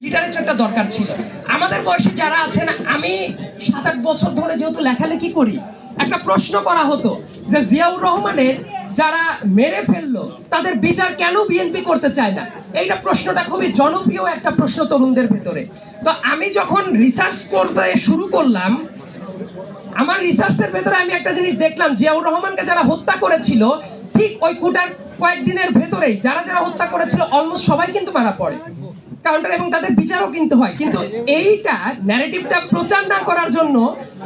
লিটারেচারটা দরকার ছিল। আমাদের বয়সে যারা আছেন, আমি 7-8 বছর ধরে যেহেতু লেখালেখি করি, একটা প্রশ্ন করা হতো যে জিয়াউর রহমানের যারা মেরে ফেললো তাদের বিচার কেন বিএনপি করতে চায় না। এইটা প্রশ্নটা খুবই জনপ্রিয় একটা প্রশ্ন তরুণদের ভেতরে। তো আমি যখন রিসার্চ করতে শুরু করলাম, আমার রিসার্চের ভেতরে আমি একটা জিনিস দেখলাম, জিয়াউর রহমানকে যারা হত্যা করেছিল ঠিক ওই কোটার কয়েকদিনের ভেতরেই যারা যারা হত্যা করেছিল অলমোস্ট সবাই কিন্তু মারা পড়ে কাউন্টার, এবং তাদের বিচারও কিন্তু হয়। কিন্তু এইটা ন্যারেটিভটা প্রচার না করার জন্য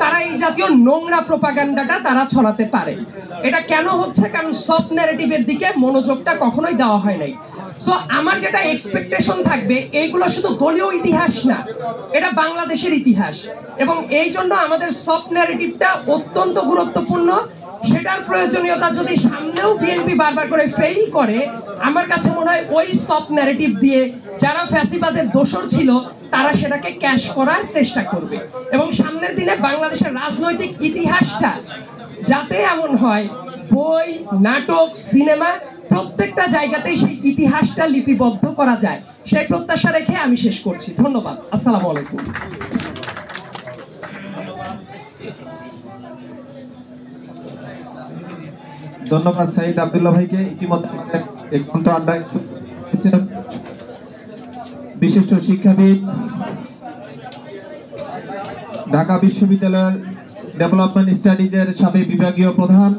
তারা এই জাতীয় নোংরা প্রোপাগান্ডাটা তারা ছড়াতে পারে। এটা কেন হচ্ছে? কারণ সফট ন্যারেটিভের দিকে মনোযোগটা কখনোই দেওয়া হয় নাই। সো আমার যেটা এক্সপেকটেশন থাকবে, এইগুলো শুধু দলীয় ইতিহাস না, এটা বাংলাদেশের ইতিহাস, এবং এই জন্য আমাদের সফট ন্যারেটিভটা অত্যন্ত গুরুত্বপূর্ণ। সেটার প্রয়োজনীয়তা যদি সামনেও বিএনপি বারবার করে ফেল করে, আমার কাছে মনে হয় ওই সফট ন্যারেটিভ দিয়ে যারা ফ্যাসিবাদের দোসর ছিল তারা সেটাকে ক্যাশ করার চেষ্টা করবে। এবং সামনের দিনে বাংলাদেশের রাজনৈতিক ইতিহাসটা যাতে এমন হয়, বই, নাটক, সিনেমা প্রত্যেকটা জায়গাতেই সেই ইতিহাসটা লিপিবদ্ধ করা যায়, সেই প্রত্যাশা রেখে আমি শেষ করছি। ধন্যবাদ। আসসালামু আলাইকুম। ধন্যবাদ সাইদ আব্দুল্লাহ ভাইকে। ইতিমধ্যে আড্ডায় বিশিষ্ট শিক্ষাবিদ, ঢাকা বিশ্ববিদ্যালয়ের ডেভেলপমেন্ট স্টাডিজের সাবেক বিভাগীয় প্রধান,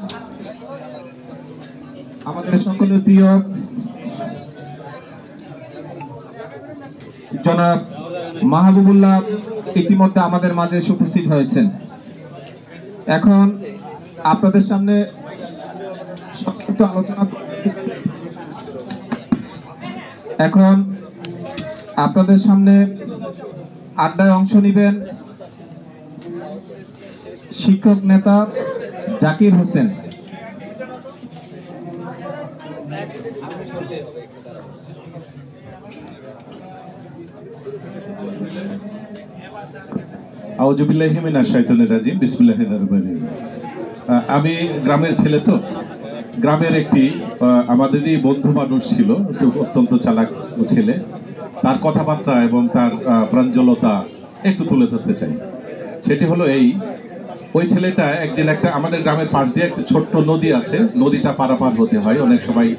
আমাদের সকলের প্রিয় জনাব মাহবুবুল্লাহ ইতিমধ্যে আমাদের মাঝে উপস্থিত হয়েছেন। এখন আপনাদের সামনে সংক্ষিপ্ত আলোচনা আপনাদের সামনে আড্ডায় অংশ নেবেন শিক্ষক নেতা জাকির হোসেন। আউযু বিল্লাহি মিনাশ শাইতানির রাজিম, বিসমিল্লাহির রহমানির রহিম। আমি গ্রামের ছেলে, তো গ্রামের একটি আমাদেরই বন্ধু মানুষ ছিল, অত্যন্ত চালাক ছেলে। তার কথাবার্তা এবং তার প্রাঞ্জলতা একটু তুলে ধরতে চাই। সেটি হলো ওই ছেলেটা একদিন আমাদের গ্রামের পাশ দিয়ে একটা ছোট্ট নদী আছে, নদীটা পারাপার হতে হয় অনেক সময়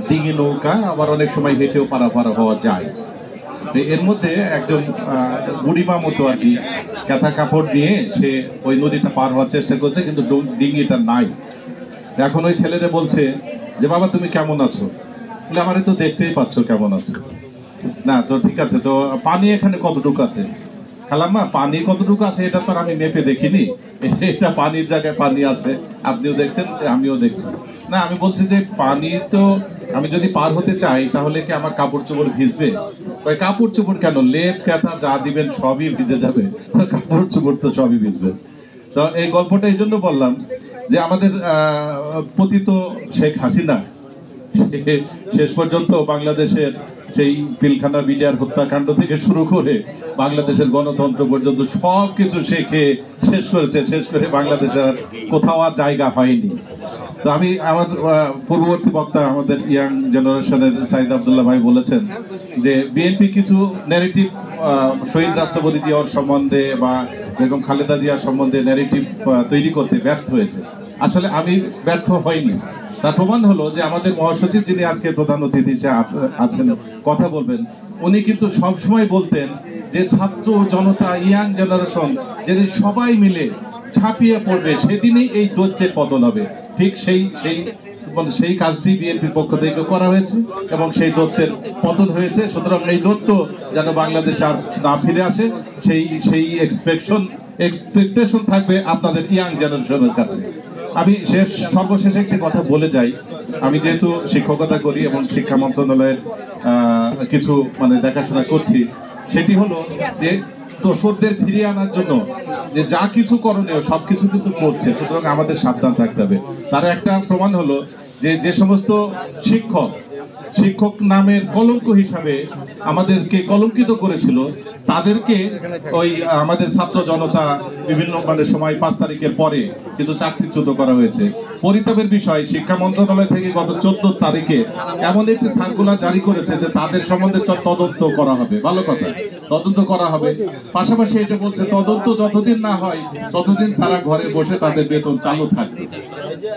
ডিঙি নৌকা, আবার অনেক সময় হেঁটেও পারাপার হওয়া যায়। এর মধ্যে একজন বুড়িমা মতো আর কি কাঁথা কাপড় নিয়ে সে ওই নদীটা পার হওয়ার চেষ্টা করছে, কিন্তু ডিঙিটা নাই। এখন ওই ছেলেদের বলছে যে বাবা তুমি কেমন আছো? বলে আমারে তো দেখতেই পাচ্ছ কেমন আছো। না তো ঠিক আছে, তো পানি এখানে কতটুকু আছে? খালাম্মা পানি কতটুকু আছে এটা তো আমি মেপে দেখিনি, এটা পানির জায়গায় পানি আছে, আপনিও দেখছেন আমিও দেখছি। না আমি বলছি যে পানি তো আমি যদি পার হতে চাই তাহলে কি আমার কাপড় চোপড় ভিজবে? ওই কাপড় চোপড় কেন, লেপ কাঁথা যা দিবেন সবই ভিজে যাবে, কাপড় চোপড় তো সবই ভিজবে। তো এই গল্পটা এই জন্য বললাম যে আমাদের পতিত শেখ হাসিনা শেষ পর্যন্ত বাংলাদেশের সেই পিলখানা বিডিআর হত্যাকাণ্ড থেকে শুরু করে বাংলাদেশের গণতন্ত্র পর্যন্ত সবকিছু শেষ করেছে। শেষ করে বাংলাদেশের কোথাও আর জায়গা হয়নি। তো আমার পূর্ববর্তী বক্তা আমাদের ইয়াং জেনারেশনের সাইদ আব্দুল্লাহ ভাই বলেছেন যে বিএনপি কিছু ন্যারেটিভ শহীদ রাষ্ট্রপতি জিয়ার সম্বন্ধে বা বেগম খালেদা জিয়ার সম্বন্ধে ন্যারেটিভ তৈরি করতে ব্যর্থ হয়েছে। আসলে আমি ব্যর্থ হইনি। তার প্রমাণ হলো যে আমাদের মহাসচিব যিনি আজকে প্রধান অতিথি আছেন কথা বলবেন, উনি কিন্তু সবসময় বলতেন যে ছাত্র জনতা ইয়াং জেনারেশন যেদিন সবাই মিলে ঝাঁপিয়ে পড়বে সেদিনই এই দৈত্যের পতন হবে। ঠিক সেই কাজটি বিএনপির পক্ষ থেকে করা হয়েছে এবং সেই দৈত্যের পতন হয়েছে। সুতরাং এই দৈত্য যেন বাংলাদেশে আর না ফিরে আসে সেই এক্সপেকটেশন থাকবে আপনাদের ইয়াং জেনারেশনের কাছে। আমি সর্বশেষে একটি কথা বলে যাই। আমি যেহেতু শিক্ষকতা করি এবং শিক্ষা মন্ত্রণালয়ের কিছু দেখাশোনা করছি, সেটি হলো যে দোসরদের ফিরিয়ে আনার জন্য যে যা কিছু করণীয় সবকিছু কিন্তু করছে। সুতরাং আমাদের সাবধান থাকতে হবে। তার একটা প্রমাণ হলো যে সমস্ত শিক্ষক শিক্ষক নামের কলঙ্ক হিসাবে আমাদেরকে কলঙ্কিত করেছিল, তাদেরকে ওই আমাদের ছাত্র জনতা বিভিন্ন সময় 5 তারিখের পরে কিন্তু চাকরিচ্যুত করা হয়েছে। পরিতাপের বিষয়, শিক্ষা মন্ত্রণালয় থেকে গত 14 তারিখে এমন একটি সার্কুলার জারি করেছে যে তাদের সম্বন্ধে তদন্ত করা হবে। ভালো কথা, তদন্ত করা হবে। পাশাপাশি এটা বলছে তদন্ত যতদিন না হয় ততদিন তারা ঘরে বসে তাদের বেতন চালু থাকবে।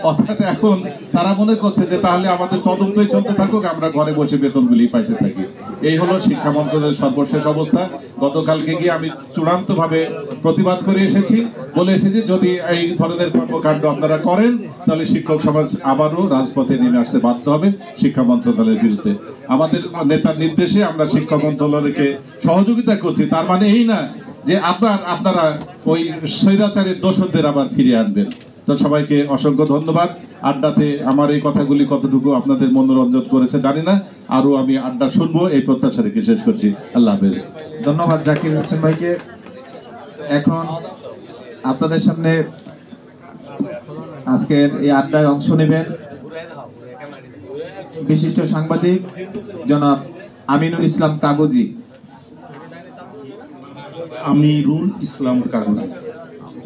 অর্থাৎ এখন তারা মনে করছে যে তাহলে আমাদের তদন্তই চলতে থাকুক, আমরা ঘরে বসে বেতনগুলি পাইতে থাকি। এই হলো শিক্ষা মন্ত্রণালয়ের সর্বশেষ অবস্থা। গতকালকে গিয়ে আমি চূড়ান্ত ভাবে প্রতিবাদ করে এসেছি, বলে এসেছি যদি এই ধরনের কর্মকাণ্ড আপনারা করেন তাহলে শিক্ষক সমাজ আবারও রাজপথে নেমে আসতে বাধ্য হবে শিক্ষা মন্ত্রণালয়ের বিরুদ্ধে। আমাদের নেতার নির্দেশে আমরা শিক্ষা মন্ত্রণালয়কে সহযোগিতা করছি, তার মানে এই না যে আপনারা ওই স্বৈরাচারের দোষরদের আবার ফিরিয়ে আনবেন। তো সবাইকে অসংখ্য ধন্যবাদ। আড্ডাতে আমার এই কথাগুলি কতটুকু আপনাদের মনোরঞ্জন করেছে জানি না, আরো আমি আড্ডা শুনবো এই প্রত্যাশা রেখে শেষ করছি। আল্লাহ হাফেজ। ধন্যবাদ জাকির হোসেন ভাইকে। এখন আপনাদের সামনে আজকের এই আড্ডায় অংশ নেবেন বিশিষ্ট সাংবাদিক জনাব আমিনুল ইসলাম কাগজি। আমিরুল ইসলাম কাগজি।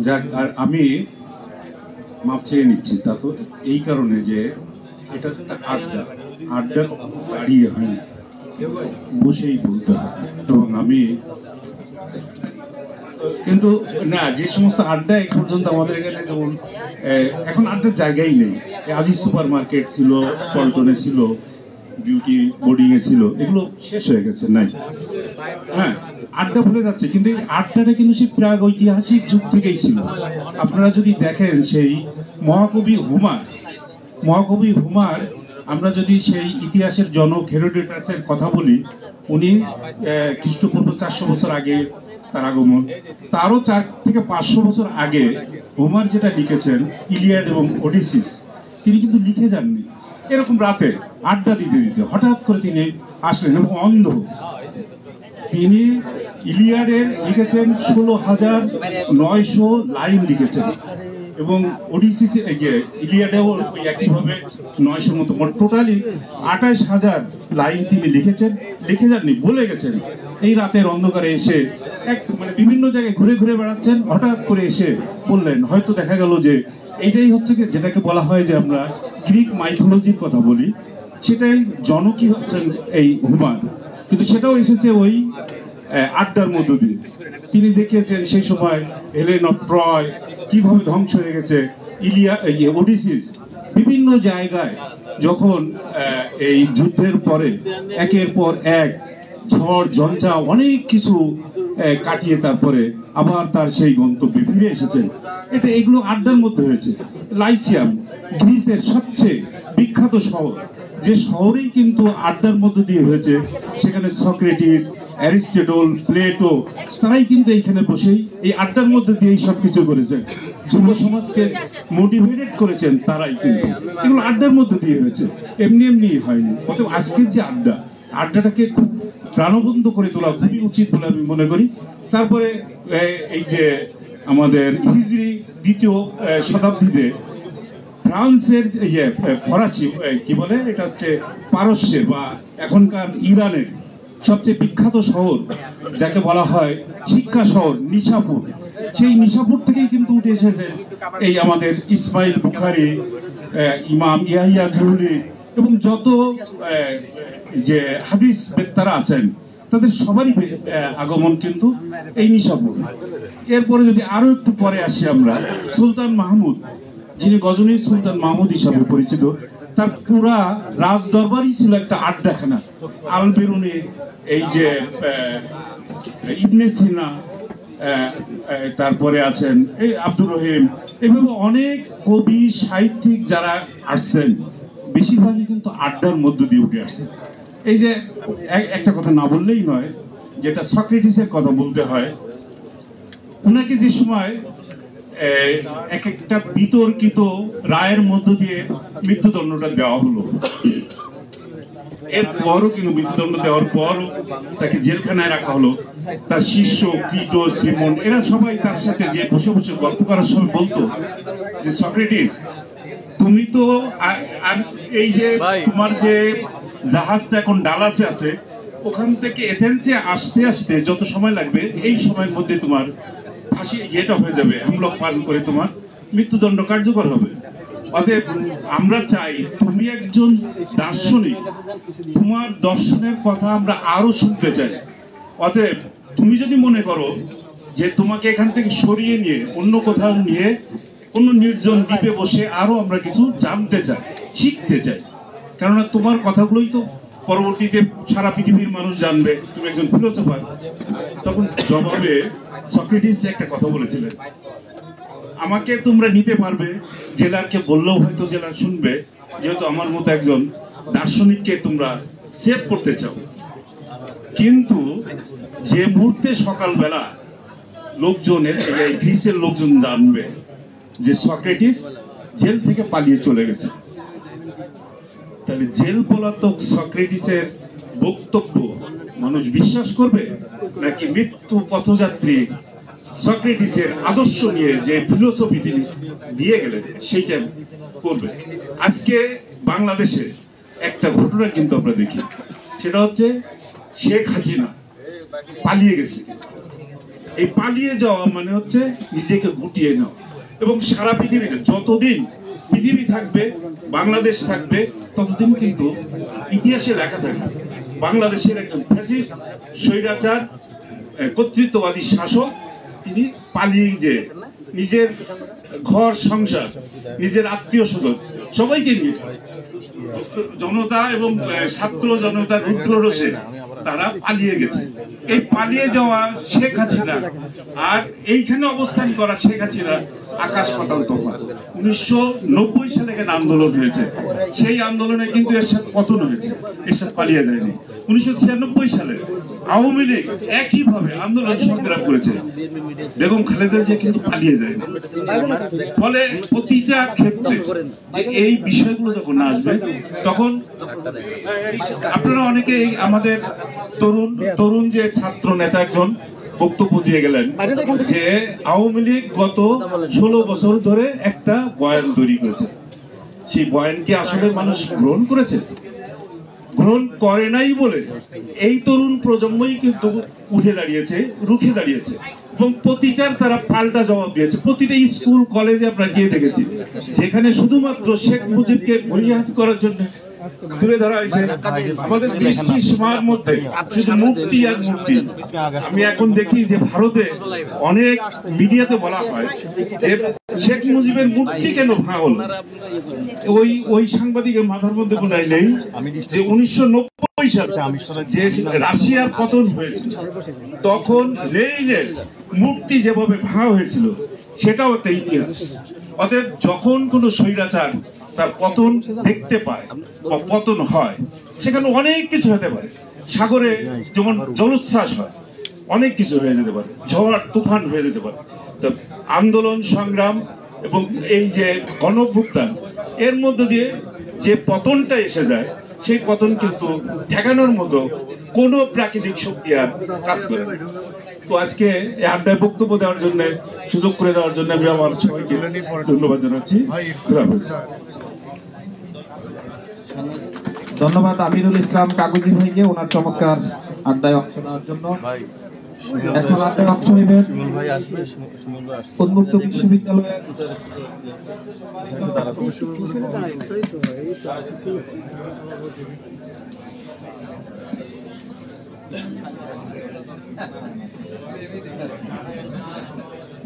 যাক, আর আমি মাপ চেয়ে নিচ্ছি, তা তো এই কারণে যে এটা একটা আড্ডা দাঁড়িয়ে হয় না, বসেই বলতে হয়। এবং আমি কিন্তু না, যে সমস্ত আড্ডা এক পর্যন্ত আমাদের এখানে, যেমন এখন আড্ডার জায়গাই নেই। আজিজ সুপার মার্কেট ছিল, পল্টনে ছিল, বিউটি বোর্ডিং এ ছিল, এগুলো শেষ হয়ে গেছে, নাই। হ্যাঁ, আড্ডা ভুলে যাচ্ছে, কিন্তু এই আড্ডাটা কিন্তু সেই প্রাগ ঐতিহাসিক যুগ থেকেই ছিল। আপনারা যদি দেখেন সেই মহাকবি হুমার, আমরা যদি সেই ইতিহাসের জনক হেরোডোটাসের কথা বলি, উনি খ্রিস্টপূর্ব 400 বছর আগে তার আগমন, তারও 4 থেকে 500 বছর আগে হোমার যেটা লিখেছেন ইলিয়াড এবং ওডিসিস, তিনি কিন্তু লিখে যাননি। এরকম রাতে আড্ডা দিতে দিতে হঠাৎ করে তিনি আসলেন এবং অন্ধ। তিনি ইলিয়াডের লিখেছেন 16,900 লাইন লিখেছেন, এবং ওডিসিস ইলিয়াডেও ওই একইভাবে 900 মতো, টোটালি 28,000 লাইন তিনি লিখে যাননি, বলে গেছেন। এই রাতের অন্ধকারে এসে বিভিন্ন জায়গায় ঘুরে ঘুরে বেড়াচ্ছেন, হঠাৎ করে এসে বললেন। হয়তো দেখা গেল যে এইটাই হচ্ছে যেটাকে বলা হয় যে আমরা গ্রিক মাইথোলজির কথা বলি, সেটাই জনকই হচ্ছেন এই হুমার। কিন্তু সেটাও এসেছে ওই আড্ডার মধ্য দিয়ে। তিনি দেখিয়েছেন সেই সময় হেলেন অফ ট্রয় কিভাবে ধ্বংস হয়ে গেছে, ওডিসিস বিভিন্ন জায়গায় যখন এই যুদ্ধের পরে একের পর এক ঝড় ঝঞ্ঝা অনেক কিছু কাটিয়ে তারপরে আবার তার সেই গন্তব্যে ফিরে এসেছেন। এগুলো আড্ডার মধ্যে হয়েছে। লাইসিয়াম, গ্রিসের সবচেয়ে বিখ্যাত শহর, যে শহরেই কিন্তু আড্ডার মধ্য দিয়ে হয়েছে। সেখানে সক্রেটিস, অ্যারিস্টটল, প্লেটো, তারাই কিন্তু এইখানে বসেই এই আড্ডার মধ্যে দিয়েই সবকিছু করেছেন। যুব সমাজকে মোটিভেটেড করেছেন তারাই, কিন্তু এগুলো আড্ডার মধ্যে দিয়ে হয়েছে, এমনি এমনি হয়নি। অতএব আজকের যে আড্ডাটাকে খুব প্রাণবন্ত করে তোলা খুবই উচিত বলে আমি মনে করি। তারপরে এই যে আমাদের হিজরি 2য় শতাব্দীতে ফ্রান্সের ফরাসি কি বলে, এটা হচ্ছে পারস্যের বা এখনকার ইরানের সবচেয়ে বিখ্যাত শহর, যাকে বলা হয় শিক্ষা শহর, নিশাপুর। সেই নিশাপুর থেকেই কিন্তু উঠে এসেছে এই আমাদের ইসমাইল বুখারী, ইমাম ইয়াহিয়া জুহরি এবং যত যে হাদিস বেত্তারা আছেন, তাদের সবারই আগমন কিন্তু এই নিশাপুর। এরপরে যদি আরো একটু পরে আসি আমরা, সুলতান মাহমুদ, যিনি গজনীর সুলতান মাহমুদ হিসাবে পরিচিত, তার পুরা রাজ দরবারই ছিল একটা আড্ডাখানা। আল বেরুনি, এই যে ইবনে সিনা, তারপরে আছেন এই আব্দুর রহিম, এভাবে অনেক কবি সাহিত্যিক যারা আসছেন, বেশিরভাগই কিন্তু আড্ডার মধ্য দিয়ে উঠে আসছে। এই যে একটা কথা না বললেই নয়, যেটা সক্রেটিসের কথা বলতে হয়। ওনাকে যে সময় এক একটা বিতর্কিত রায়ের মধ্য দিয়ে মৃত্যুদণ্ডটা দেওয়া হলো, এরপরও কিন্তু মৃত্যুদণ্ড দেওয়ার পরও তাকে জেলখানায় রাখা হলো। তার শিষ্য ক্রিটো, সিমন, এরা সবাই তার সাথে যে বসে বসে গল্প করার সময় বলতো যে সক্রেটিস, তুমি তো এই যে তোমার যে জাহাজটা এখন ডালাসে আছে, ওখান থেকে এথেন্সে আসতে আসতে যত সময় লাগবে এই সময়ের মধ্যে তোমার ফাঁসি ইয়েটা হয়ে যাবে, হামলক পালন করে তোমার মৃত্যুদণ্ড কার্যকর হবে। অতএব আমরা চাই তুমি একজন দার্শনিক, তোমার দর্শনের কথা আমরা আরো শুনতে চাই। অতএব তুমি যদি মনে করো যে তোমাকে এখান থেকে সরিয়ে নিয়ে অন্য কোথাও নিয়ে অন্য নির্জন দ্বীপে বসে আরো আমরা কিছু জানতে চাই, শিখতে চাই, কেননা তোমার কথাগুলোই তো পরবর্তীতে সারা পৃথিবীর মানুষ জানবে তুমি একজন ফিলোসোফার। তখন জবাবে সক্রেটিস একটা কথা বলেছিলেন, আমাকে তোমরা নিতে পারবে, জেলারকে বললেও হয়তো জেলার শুনবে, যেহেতু আমার মতো একজন দার্শনিককে তোমরা সেভ করতে চাও। কিন্তু যে মুহূর্তে সকালবেলা লোকজনের গ্রিসের লোকজন জানবে যে সক্রেটিস জেল থেকে পালিয়ে চলে গেছে, তাহলে জেল পলাতক সক্রেটিসের বক্তব্য মানুষ বিশ্বাস করবে, নাকি মৃত্যু পথযাত্রী সক্রেটিসের আদর্শ নিয়ে যে ফিলোসফি তিনি দিয়ে গেলেন সেইটা করবে? আজকে বাংলাদেশে একটা ঘটনা কিন্তু আমরা দেখি, সেটা হচ্ছে শেখ হাসিনা পালিয়ে গেছে। এই পালিয়ে যাওয়া মানে হচ্ছে নিজেকে গুটিয়ে নেওয়া, এবং সারা পৃথিবীতে যতদিন পৃথিবী থাকবে, বাংলাদেশ থাকবে, ততদিন কিন্তু ইতিহাসে লেখা থাকবে বাংলাদেশের একজন ফ্যাসিস্ট স্বৈরাচার কর্তৃত্ববাদী শাসক তিনি পালিয়ে যে নিজের ঘর সংসার, নিজের আত্মীয় স্বজন সবাইকে নিয়ে জনতা এবং ছাত্র জনতা রুদ্ররোষে তারা পালিয়ে গেছে। এই পালিয়ে যাওয়া শেখ হাসিনা আর এইখানে অবস্থান করা শেখ হাসিনা আকাশ পাতাল তফাৎ। 1990 সালে এখানে আন্দোলন হয়েছে, সেই আন্দোলনে কিন্তু এরশাদ পতন হয়েছে, এরশাদ পালিয়ে যায়নি। 1996 সালে আওয়ামী লীগ একইভাবে আন্দোলন সংগ্রাম করেছে, বেগম খালেদা জিয়া কিন্তু পালিয়ে যায়নি। ফলে প্রতিটা ক্ষেত্রে যে এই বিষয়গুলো যখন আসবে, তখন আপনারা অনেকেই আমাদের তরুণ যে ছাত্র নেতা একজন বক্তব্য দিয়ে গেলেন যে আওয়ামী লীগ গত 16 বছর ধরে একটা বয়ান তৈরি করেছে, সেই বয়ান কি আসলে মানুষ গ্রহণ করেছে? গ্রহণ করে নাই বলে এই তরুণ প্রজন্মই কিন্তু উঠে দাঁড়িয়েছে, রুখে দাঁড়িয়েছে, এবং প্রতিটার তারা পাল্টা জবাব দিয়েছে। প্রতিটা স্কুল কলেজে আমরা গিয়ে দেখেছি যেখানে শুধুমাত্র শেখ মুজিবকে বলিহাত করার জন্য তুলে ধরা হয়েছে। আমাদের দৃষ্টি সীমার মধ্যে শুধু মূর্তি আর মূর্তি। আমি এখন দেখি যে ভারতে অনেক মিডিয়াতে বলা হয় যে শেখ মুজিবের মূর্তি কেন ভাঙা হলো। ওই সাংবাদিকের মাথার মধ্যে কোনো নেই যে 1990 সালে যে রাশিয়ার পতন হয়েছিল, তখন লেনিনের মূর্তি যেভাবে ভাঙা হয়েছিল সেটাও একটা ইতিহাস। অতএব যখন কোনো স্বৈরাচার তার পতন দেখতে পায় বা পতন হয়, সেখানে অনেক কিছু হতে পারে। সাগরে যেমন জলোচ্ছ্বাস হয়, অনেক কিছু হয়ে যেতে পারে, ঝড় তুফান হয়ে যেতে পারে। তো আন্দোলন সংগ্রাম এবং এই যে গণঅভ্যুত্থান, এর মধ্য দিয়ে যে পতনটা এসে যায়, সেই পতন কিন্তু ঠেকানোর মতো কোনো প্রাকৃতিক শক্তি আর কাজ করে না। তো আজকে এই আড্ডায় বক্তব্য দেওয়ার জন্য, সুযোগ করে দেওয়ার জন্য আমি আমার সবাইকে ধন্যবাদ জানাচ্ছি। ধন্যবাদ আমিরুল ইসলাম কাগজি ভাইকে ওনার চমৎকার আড্ডায় অংশ নেওয়ার জন্য। এখন আড্ডায় অংশ নেবেন উন্মুক্ত বিশ্ববিদ্যালয়ের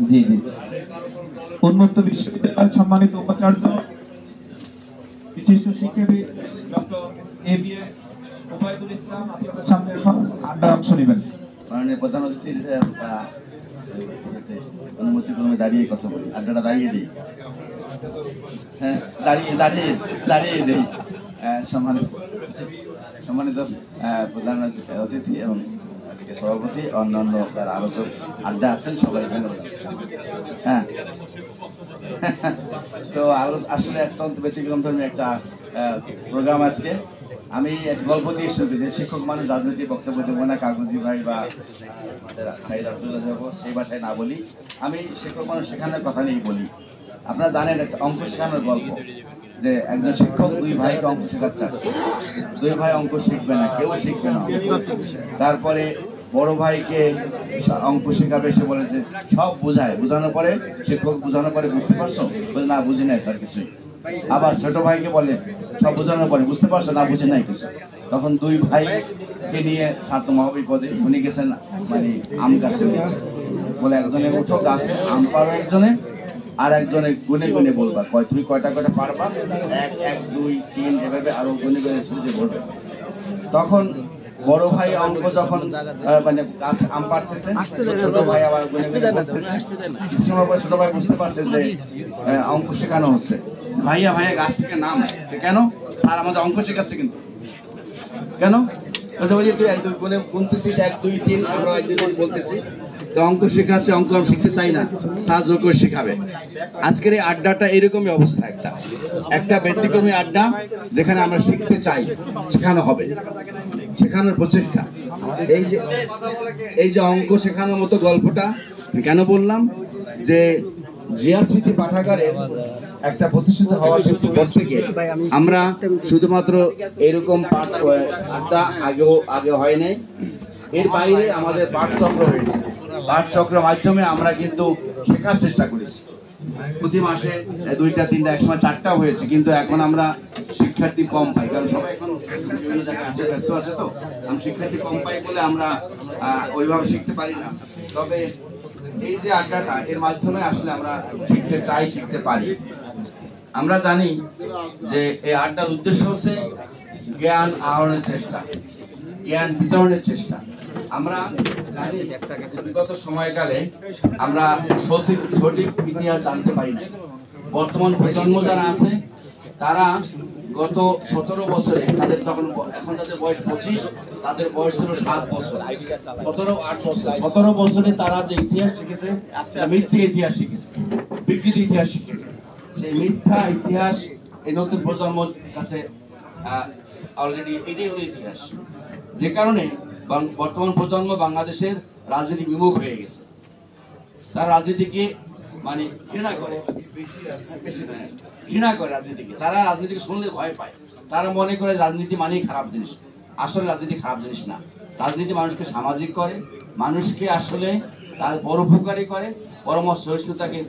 জি উন্মুক্ত বিশ্ববিদ্যালয়ের সম্মানিত উপাচার্য বিশিষ্ট শিক্ষাবিদ ডক্টর এবিএ ওবায়দুল ইসলাম আপনাদের সামনে এখন আড্ডায় অংশ নেবেন। মাননীয় প্রধান অতিথির অনুমতি ক্রমে দাঁড়িয়ে কথা বলি, আড্ডাটা দাঁড়িয়ে দিই। হ্যাঁ, দাঁড়িয়ে দিই। সম্মানিত প্রধান অতিথি এবং আজকে সভাপতি, অন্যান্য যারা আলোচক আড্ডা আছেন সবাই এখানে। হ্যাঁ, তো আসলে অত্যন্ত ব্যতিক্রম ধরনের একটা প্রোগ্রাম আজকে। আমি এক গল্প দিয়ে শুরু করি। শিক্ষক মানুষ রাজনৈতিক বক্তব্য দেবো না, কাগজি ভাই বা সাইদ আব্দুল্লাহ যাবো সেই ভাষায় না বলি। আমি শিক্ষক মানুষ শেখানোর কথা নিয়েই বলি। আপনারা জানেন একটা অঙ্ক শেখানোর গল্প। যে একজন শিক্ষক দুই ভাইকে অঙ্ক শেখাতে চাচ্ছে, দুই ভাই অঙ্ক শিখবে না, কেউ শিখবে না। তারপরে বড় ভাইকে অঙ্ক শেখাবে, সে বলে যে সব বোঝানোর পরে শিক্ষক বোঝানোর পরে বুঝতে পারছো, বলে না বুঝি নাই স্যার কিছুই। আবার ছোট ভাইকে বলে সব বোঝানোর পরে বুঝতে পারছো, না বুঝি নাই কিছু। তখন দুই ভাইকে নিয়ে ছাত্র মহাবিপদে উনি গেছেন মানে আম গাছে বলে একজনে উঠো গাছে আম পারো একজনে, আর একজনে গুনে গুনে বলবা তুমি কয়টা কয়টা পারবা, 1 1 2 3 এভাবে আরো গুনে গুনে ছুটে বলবে। তখন বড় ভাই অঙ্ক যখন মানে গাছ আম পারতেছে, ছোট ভাই আবার গুনে গুনে বলতেছে। কিছু সময় পরে ছোট ভাই বুঝতে পারছে যে অঙ্ক শেখানো হচ্ছে। ভাইয়া ভাইয়া গাছ থেকে নাম, কেন স্যার আমাদের অঙ্ক শেখাচ্ছে কিন্তু, কেন তুই 1 2 গুনে গুনতেছিস, 1 2 3 আমরা 1 2 3 বলতেছি, তো অঙ্ক শেখাচ্ছে, অঙ্ক আমি শিখতে চাই না, স্যার জোর করে শেখাবে। আজকের এই আড্ডাটা এরকমই অবস্থা, একটা ব্যতিক্রমী আড্ডা, যেখানে আমরা শিখতে চাই, শেখানো হবে, শেখানোর প্রচেষ্টা। এই যে অঙ্ক শেখানোর মতো গল্পটা কেন বললাম, যে জিয়া স্মৃতি পাঠাগারের একটা প্রতিষ্ঠিত হওয়ার পর থেকে আমরা শুধুমাত্র এরকম আড্ডা আগে হয় নাই, এর বাইরে আমাদের পাঠচক্র হয়েছে। পাঠচক্রের মাধ্যমে আমরা কিন্তু শেখার চেষ্টা করেছি। প্রতি মাসে 2টা 3টা, একসময় 4টাও হয়েছে, কিন্তু এখন আমরা শিক্ষার্থী কম পাই, কারণ সবাই এখন বিভিন্ন জায়গায় ব্যস্ত আছে, তো আমি শিক্ষার্থী কম পাই বলে আমরা ওইভাবে শিখতে পারি না। তবে এই যে আড্ডাটা, এর মাধ্যমে আসলে আমরা শিখতে চাই, শিখতে পারি। আমরা জানি যে এই আড্ডার উদ্দেশ্য হচ্ছে জ্ঞান আহরণের চেষ্টা, জ্ঞান বিতরণের চেষ্টা। আমরা জানি বিগত সময়কালে আমরা সঠিক ইতিহাস জানতে পারি না। বর্তমান প্রজন্ম যারা আছে, তারা গত 17 বছরে, তাদের তখন এখন যাদের বয়স 25, তাদের বয়স ছিল 7 বছর, 17 বছরে তারা যে ইতিহাস শিখেছে, মিথ্যা ইতিহাস শিখেছে, বিকৃত ইতিহাস শিখেছে। সেই মিথ্যা ইতিহাস এই নতুন প্রজন্মের কাছে অলরেডি এটাই হলো ইতিহাস, যে কারণে বর্তমান প্রজন্ম বাংলাদেশের রাজনীতি বিমুখ হয়ে গেছে। তারা রাজনীতিকে মানে ঘৃণা করে রাজনীতিকে, তারা রাজনীতিকে শুনলে ভয় পায়। তারা মনে করে রাজনীতি মানেই খারাপ জিনিস। আসলে রাজনীতি খারাপ জিনিস না। রাজনীতি মানুষকে সামাজিক করে, মানুষকে আসলে তার পরোপকারী করে, পরমর্শ সহিষ্ণুতাকে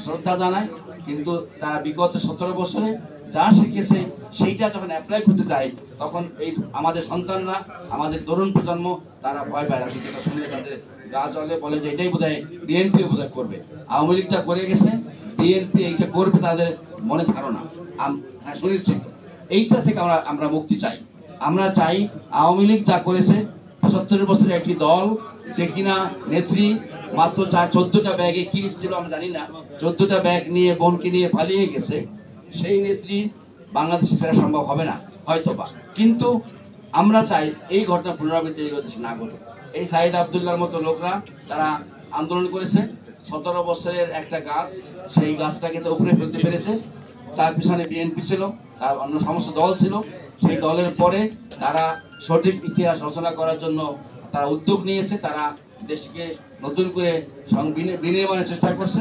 শ্রদ্ধা জানায়। কিন্তু তারা বিগত 17 বছরে যা শিখেছে সেইটা যখন অ্যাপ্লাই করতে চায়, তখন এই আমাদের সন্তানরা, আমাদের তরুণ প্রজন্ম, তারা ভয় পায়। রাজনীতিটা শুনলে তাদের গা জ্বলে, বলে যে এটাই বোধহয় বিএনপি বোধহয় করবে, আওয়ামী লীগ যা করে গেছে বিএনপি এইটা করবে, তাদের মনে ধারণা। হ্যাঁ, সুনিশ্চিত। এইটা থেকে আমরা মুক্তি চাই। আমরা চাই আওয়ামী লীগ যা করেছে, 75 বছরের একটি দল, যে কিনা নেত্রী মাত্র 14টা ব্যাগে কি ছিল আমরা জানি না, 14টা ব্যাগ নিয়ে বোনকে নিয়ে পালিয়ে গেছে, সেই নেত্রী বাংলাদেশে ফেরা সম্ভব হবে না হয়তোবা। কিন্তু আমরা চাই এই ঘটনা পুনরাবৃত্তি না ঘটে। এই সাইদ আব্দুল্লাহর মতো লোকরা তারা আন্দোলন করেছে, 17 বছরের একটা গাছ, সেই গাছটাকে তো উপরে ফেলতে পেরেছে। তার পিছনে বিএনপি ছিল, তার অন্য সমস্ত দল ছিল। সেই দলের পরে তারা সঠিক ইতিহাস রচনা করার জন্য তারা উদ্যোগ নিয়েছে, তারা দেশকে নতুন করে বিনির্মাণের চেষ্টা করছে।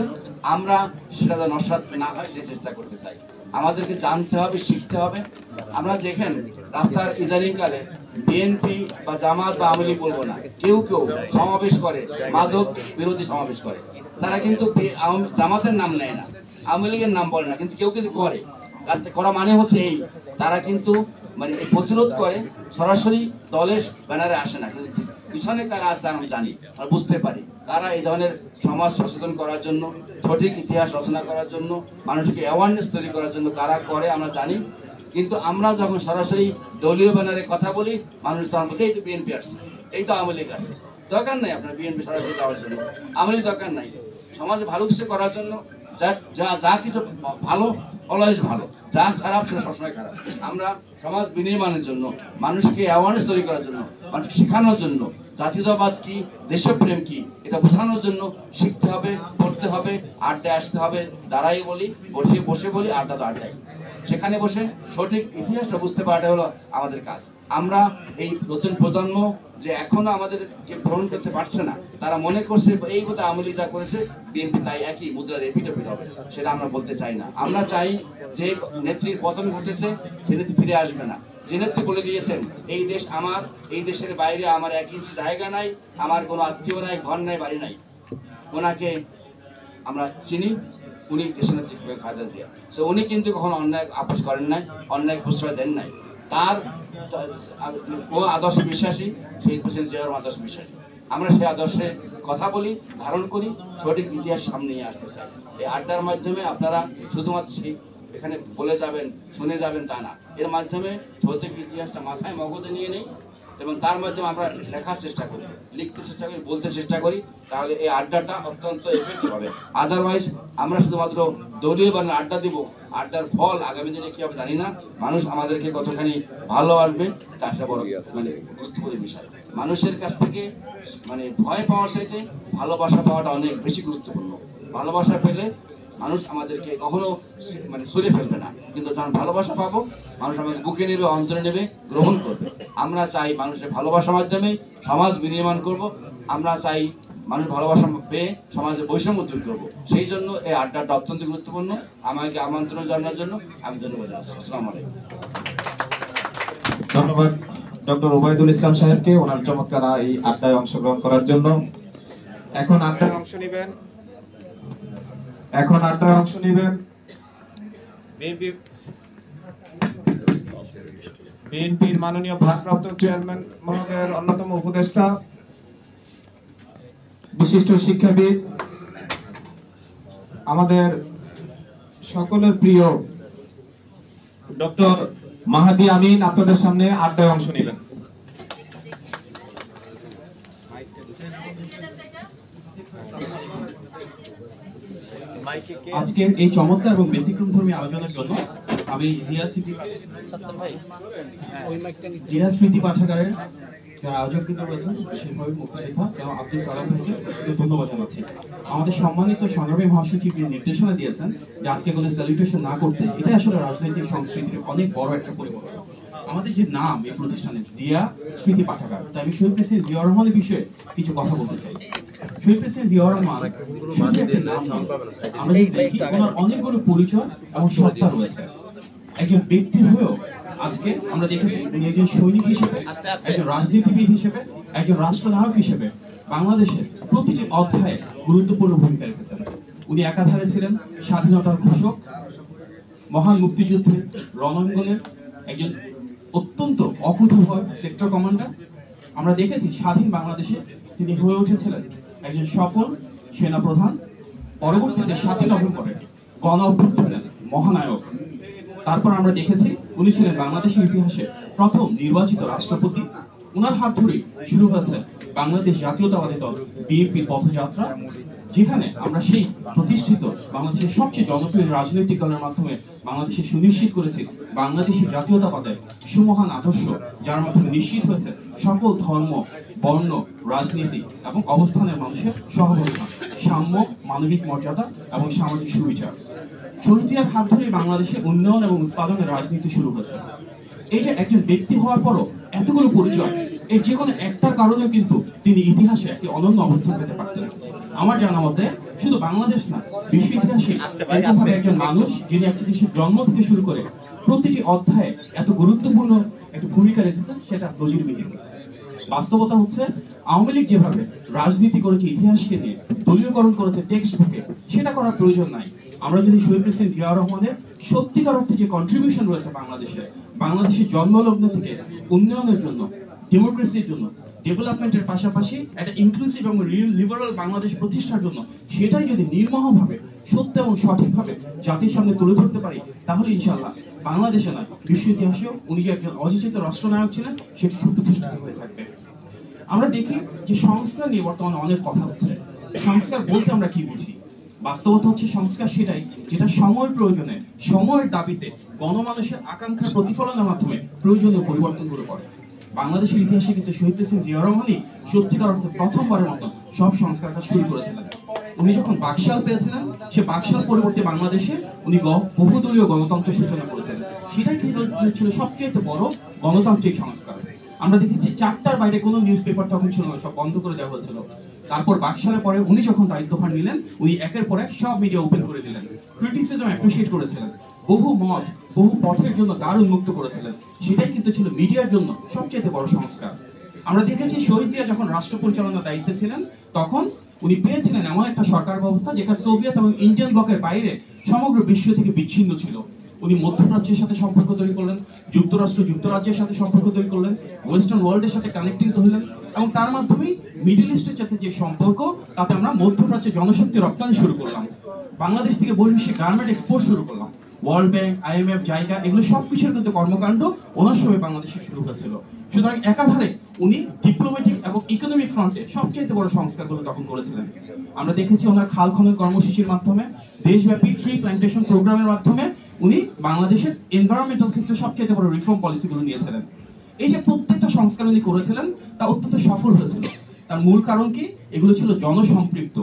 আমরা সেটা যেন নস্যাৎ না হয় সেই চেষ্টা করতে চাই। আমাদেরকে জানতে হবে, শিখতে হবে। আমরা দেখেন রাস্তার ইদানিংকালে বিএনপি বা জামাত বা আওয়ামী লীগ বলবো না, কেউ সমাবেশ করে, মাদক বিরোধী সমাবেশ করে। তারা কিন্তু জামাতের নাম নেয় না, আওয়ামী লীগের নাম বলে না, কিন্তু কেউ করে। করা মানে হচ্ছে এই, তারা কিন্তু মানে প্রতিরোধ করে, সরাসরি দলের ব্যানারে আসে না, কিন্তু পিছনে কারা আসে আমি জানি আর বুঝতে পারি। তারা এই ধরনের সমাজ সচেতন করার জন্য, সঠিক ইতিহাস রচনা করার জন্য, মানুষকে অ্যাওয়ারনেস তৈরি করার জন্য কারা করে আমরা জানি। কিন্তু আমরা যখন সরাসরি দলীয় ব্যানারে কথা বলি, মানুষ তখন বলতে এই তো বিএনপি আসছে, এই তো আওয়ামী লীগ আসছে। দরকার নাই আপনার বিএনপি সরাসরি যাওয়ার জন্য, আওয়ামী লীগ দরকার নাই। সমাজে ভালো কিছু করার জন্য যা কিছু ভালো অলওয়েজ ভালো, যা খারাপ সেটা সবসময় খারাপ। আমরা সমাজ বিনির্মাণের জন্য, মানুষকে অ্যাওয়ারনেস তৈরি করার জন্য, মানুষকে শেখানোর জন্য, জাতীয়তাবাদ কি, দেশপ্রেম কি, এটা বোঝানোর জন্য শিখতে হবে, পড়তে হবে, আড্ডায় আসতে হবে। দাঁড়াই বলি, বসে বলি, আড্ডা তো আড্ডাই। সেখানে বসে সঠিক ইতিহাসটা বুঝতে পারাটা হলো আমাদের কাজ। আমরা এই নতুন প্রজন্ম যে এখনো আমাদেরকে গ্রহণ করতে পারছে না, তারা মনে করছে এই কথা আওয়ামী লীগ যা করেছে বিএনপি তাই একই মুদ্রার এপিটোপিট হবে, সেটা আমরা বলতে চাই না। আমরা চাই যে নেত্রীর পতন ঘটেছে সে নেত্রী ফিরে আসবে না। যে নেত্রী বলে দিয়েছেন এই দেশ আমার, এই দেশের বাইরে আমার 1 ইঞ্চি জায়গা নাই, আমার কোনো আত্মীয় নাই, ঘর নাই, বাড়ি নাই, ওনাকে আমরা চিনি। উনি দেশের নেত্রী খালেদা জিয়া। সো উনি কিন্তু কখনো অন্যায় আপোষ করেন নাই, অন্যায় প্রশ্রয় দেন নাই। তার ও আদর্শ বিশ্বাসী, সেই হোসেন জিয়ার আদর্শ বিশ্বাসী। আমরা সেই আদর্শে কথা বলি, ধারণ করি, সঠিক ইতিহাস সামনে নিয়ে আসতে চাই। এই আড্ডার মাধ্যমে আপনারা শুধুমাত্র এখানে বলে যাবেন, শুনে যাবেন তা না, এর মাধ্যমে সঠিক ইতিহাসটা মাথায় মগজে নিয়ে নেই এবং তার মাধ্যমে আমরা লেখার চেষ্টা করি, লিখতে চেষ্টা করি, বলতে চেষ্টা করি, তাহলে এই আড্ডাটা অত্যন্ত এফেক্টিভ হবে। আদারওয়াইজ আমরা শুধুমাত্র দলীয় বানান আড্ডা দিব, আড্ডার ফল আগামী দিনে কি হবে জানি না। মানুষ আমাদেরকে কতখানি ভালোবাসবে তা একটা বড় গুরুত্বপূর্ণ বিষয়। মানুষের কাছ থেকে ভয় পাওয়ার চাইতে ভালোবাসা পাওয়াটা অনেক বেশি গুরুত্বপূর্ণ। ভালোবাসা পেলে মানুষ আমাদেরকে কখনো সরে ফেলবে না, কিন্তু যখন ভালোবাসা পাবো মানুষ আমাকে বুকে নেবে, অন্তরে নেবে, গ্রহণ করবে। আমরা চাই মানুষের ভালোবাসার মাধ্যমে সমাজ বিনির্মাণ করব। আমরা চাই মানুষ ভালোবাসা পেয়ে সমাজে বৈষম্য দূর করবো। সেই জন্য এই আড্ডাটা অত্যন্ত গুরুত্বপূর্ণ। আমাকে আমন্ত্রণ জানানোর জন্য আমি ধন্যবাদ জানাচ্ছি। আসসালামু আলাইকুম। ধন্যবাদ ডক্টর ওবায়দুল ইসলাম সাহেবকে ওনার চমৎকার এই আড্ডায় অংশগ্রহণ করার জন্য। এখন আড্ডায় অংশ নেবেন বিএনপির মাননীয় ভারপ্রাপ্ত চেয়ারম্যান মহোদয়ের অন্যতম উপদেষ্টা, বিশিষ্ট শিক্ষাবিদ, আমাদের সকলের প্রিয় ডক্টর মাহাদি আমিন আপনাদের সামনে আড্ডায় অংশ নেবেন। আজকের এই চমৎকার এবং ব্যতিক্রমধর্মী আলোচনার জন্য আমি জিয়া স্মৃতি পাঠাগারের যারা আয়োজকবৃন্দ রয়েছেন, সেভাবে মুক্তিযোদ্ধা এবং আব্দুল সালাম ভাইকে ধন্যবাদ জানাচ্ছি। আমাদের সম্মানিত সংগ্রামী মহাসচিব নির্দেশনা দিয়েছেন যে আজকে কোনো সেলিব্রেশন না করতে, এটা আসলে রাজনৈতিক সংস্কৃতির অনেক বড় একটা পরিবর্তন। আমাদের যে নাম এই প্রতিষ্ঠানের জিয়া স্মৃতি পাঠাগার, তাই আমি শহীদ প্রেসিডেন্ট জিয়াউর রহমানের বিষয়ে কিছু কথা বলতে চাই। শহীদ প্রেসিডেন্ট জিয়াউর রহমান শুধু একটা নাম নয়, আমরা যদি দেখি ওনার অনেকগুলো পরিচয় এবং সত্তা রয়েছে। একজন ব্যক্তি হয়েও আজকে আমরা দেখেছি উনি একজন সৈনিক হিসেবে, একজন রাজনীতিবিদ হিসেবে, একজন রাষ্ট্রনায়ক হিসেবে বাংলাদেশের প্রতিটি অধ্যায়ে গুরুত্বপূর্ণ ভূমিকা রেখেছেন। উনি একাধারে ছিলেন স্বাধীনতার ঘোষক, মহান মুক্তিযুদ্ধের রণাঙ্গনের একজন অত্যন্ত অকুতোভয় সেক্টর কমান্ডার। আমরা দেখেছি স্বাধীন বাংলাদেশে তিনি হয়ে উঠেছিলেন একজন সফল সেনাপ্রধান। পরবর্তীতে 7 নভেম্বরে গণ অভ্যুত্থানের মহানায়ক। তারপর আমরা দেখেছি উনি ছিলেন বাংলাদেশের ইতিহাসে প্রথম নির্বাচিত রাষ্ট্রপতি। ওনার হাত ধরেই শুরু হয়েছে বাংলাদেশ জাতীয়তাবাদী দল বিএনপির পথযাত্রা, যেখানে আমরা সেই প্রতিষ্ঠিত বাংলাদেশের সবচেয়ে জনপ্রিয় রাজনৈতিক দলের মাধ্যমে বাংলাদেশে সুনিশ্চিত করেছি বাংলাদেশের জাতীয়তাবাদের সুমহান আদর্শ, যার মাধ্যমে নিশ্চিত হয়েছে সকল ধর্ম, বর্ণ, রাজনীতি এবং অবস্থানের মানুষের সহযোগিতা, সাম্য, মানবিক মর্যাদা এবং সামাজিক সুবিচার। শহীদ জিয়ার হাত ধরে বাংলাদেশে উন্নয়ন এবং উৎপাদনের রাজনীতি শুরু হয়েছে। এই যে একজন ব্যক্তি হওয়ার পরও এতগুলো পরিচয়, এই যে কোনো একটার কারণেও কিন্তু তিনি ইতিহাসে একটি অনন্য অবস্থান পেতে পারতেন। আমার জানা মতে শুধু বাংলাদেশ না, বিশ্ব ইতিহাসে এরকমভাবে একজন মানুষ যিনি একটা দেশের জন্ম থেকে শুরু করে প্রতিটি অধ্যায়ে এত গুরুত্বপূর্ণ একটা ভূমিকা রেখেছেন, সেটা নজিরবিহীন। বাস্তবতা হচ্ছে আওয়ামী লীগ যেভাবে রাজনীতি করেছে ইতিহাসকে নিয়ে, দলীয়করণ করেছে টেক্সট বুকে, সেটা করার প্রয়োজন নাই। আমরা যদি শহীদ প্রেসিডেন্ট জিয়াউর রহমানের সত্যিকার অর্থে যে কন্ট্রিবিউশন রয়েছে বাংলাদেশের জন্মলগ্ন থেকে উন্নয়নের জন্য, ডেমোক্রেসির জন্য, ডেভেলপমেন্টের পাশাপাশি একটা ইনক্লুসিভ এবং লিবারাল বাংলাদেশ প্রতিষ্ঠার জন্য, সেটাই যদি নির্মমভাবে, সত্য এবং সঠিকভাবে জাতির সামনে তুলে ধরতে পারি, তাহলে ইনশাআল্লাহ বাংলাদেশে নয়, বিশ্ব ইতিহাসেও উনি যে একজন অযাচিত রাষ্ট্রনায়ক ছিলেন সেটি সুপ্রতিষ্ঠিত হয়ে থাকবে। আমরা দেখি যে সংস্কার নিয়ে বর্তমানে অনেক কথা হচ্ছে। সংস্কার বলতে আমরা কি বুঝি? বাস্তবতা হচ্ছে সংস্কার সেটাই যেটা সময়ের প্রয়োজনে, সময়ের দাবিতে, গণমানুষের আকাঙ্ক্ষার প্রতিফলনের মাধ্যমে প্রয়োজনীয় পরিবর্তন করে পড়ে। বাংলাদেশের ইতিহাসে কিন্তু শহীদ প্রেসিডেন্ট জিয়াউর রহমানই সত্যিকার অর্থে প্রথমবারের মতো সব সংস্কার কাজ শুরু করেছিলেন। উনি যখন বাকশাল পেয়েছিলেন, সে বাকশাল পরবর্তী বাংলাদেশে উনি বহুদলীয় গণতন্ত্রের সূচনা করেছিলেন। সেটাই কিন্তু ছিল সবচেয়ে বড় গণতান্ত্রিক সংস্কার। আমরা দেখেছি 4টার বাইরে কোনো নিউজ পেপার তখন ছিল না, সব বন্ধ করে দেওয়া হয়েছিল। তারপর বাকশালের পরে উনি যখন দায়িত্বভার নিলেন, উনি একের পর এক সব মিডিয়া ওপেন করে দিলেন, ক্রিটিসিজম অ্যাপ্রিশিয়েট করেছিলেন, বহু মত বহু পথের জন্য দ্বার উন্মুক্ত করেছিলেন। সেটাই কিন্তু ছিল মিডিয়ার জন্য সবচেয়ে বড় সংস্কার। আমরা দেখেছি শহীদ জিয়া যখন রাষ্ট্র পরিচালনার দায়িত্বে ছিলেন, তখন উনি পেয়েছিলেন এমন একটা সরকার ব্যবস্থা যেটা সোভিয়েত এবং ইন্ডিয়ান ব্লকের বাইরে সমগ্র বিশ্ব থেকে বিচ্ছিন্ন ছিল। উনি মধ্যপ্রাচ্যের সাথে সম্পর্ক তৈরি করলেন, যুক্তরাজ্যের সাথে সম্পর্ক তৈরি করলেন, ওয়েস্টার্ন ওয়ার্ল্ডের সাথে কানেক্টিং হলেন, এবং তার মাধ্যমে মিডল ইস্টের সাথে যে সম্পর্ক, তাতে আমরা মধ্যপ্রাচ্যে জনশক্তি রপ্তানি শুরু করলাম, বাংলাদেশ থেকে বহির্বিশ্বে গার্মেন্ট এক্সপোর্ট শুরু করলাম। ওয়ার্ল্ড ব্যাংক, IMF, জায়গা, এগুলো সবকিছুর কিন্তু কর্মকাণ্ড ওনার সময় বাংলাদেশে শুরু হয়েছিল। সুতরাং একাধারে উনি ডিপ্লোম্যাটিক এবং ইকোনমিক ফ্রন্টে সবচেয়ে বড় সংস্কারগুলো তখন করেছিলেন। আমরা দেখেছি ওনার খাল খনন কর্মসূচির মাধ্যমে, দেশব্যাপী ট্রি প্ল্যান্টেশন প্রোগ্রামের মাধ্যমে উনি বাংলাদেশের এনভায়রনমেন্টাল ক্ষেত্রে সবচেয়ে বড় রিফর্ম পলিসিগুলো নিয়েছিলেন। এই যে প্রত্যেকটা সংস্কার উনি করেছিলেন, তা অত্যন্ত সফল হয়েছিল। তার মূল কারণ কি? এগুলো ছিল জনসম্পৃক্ত।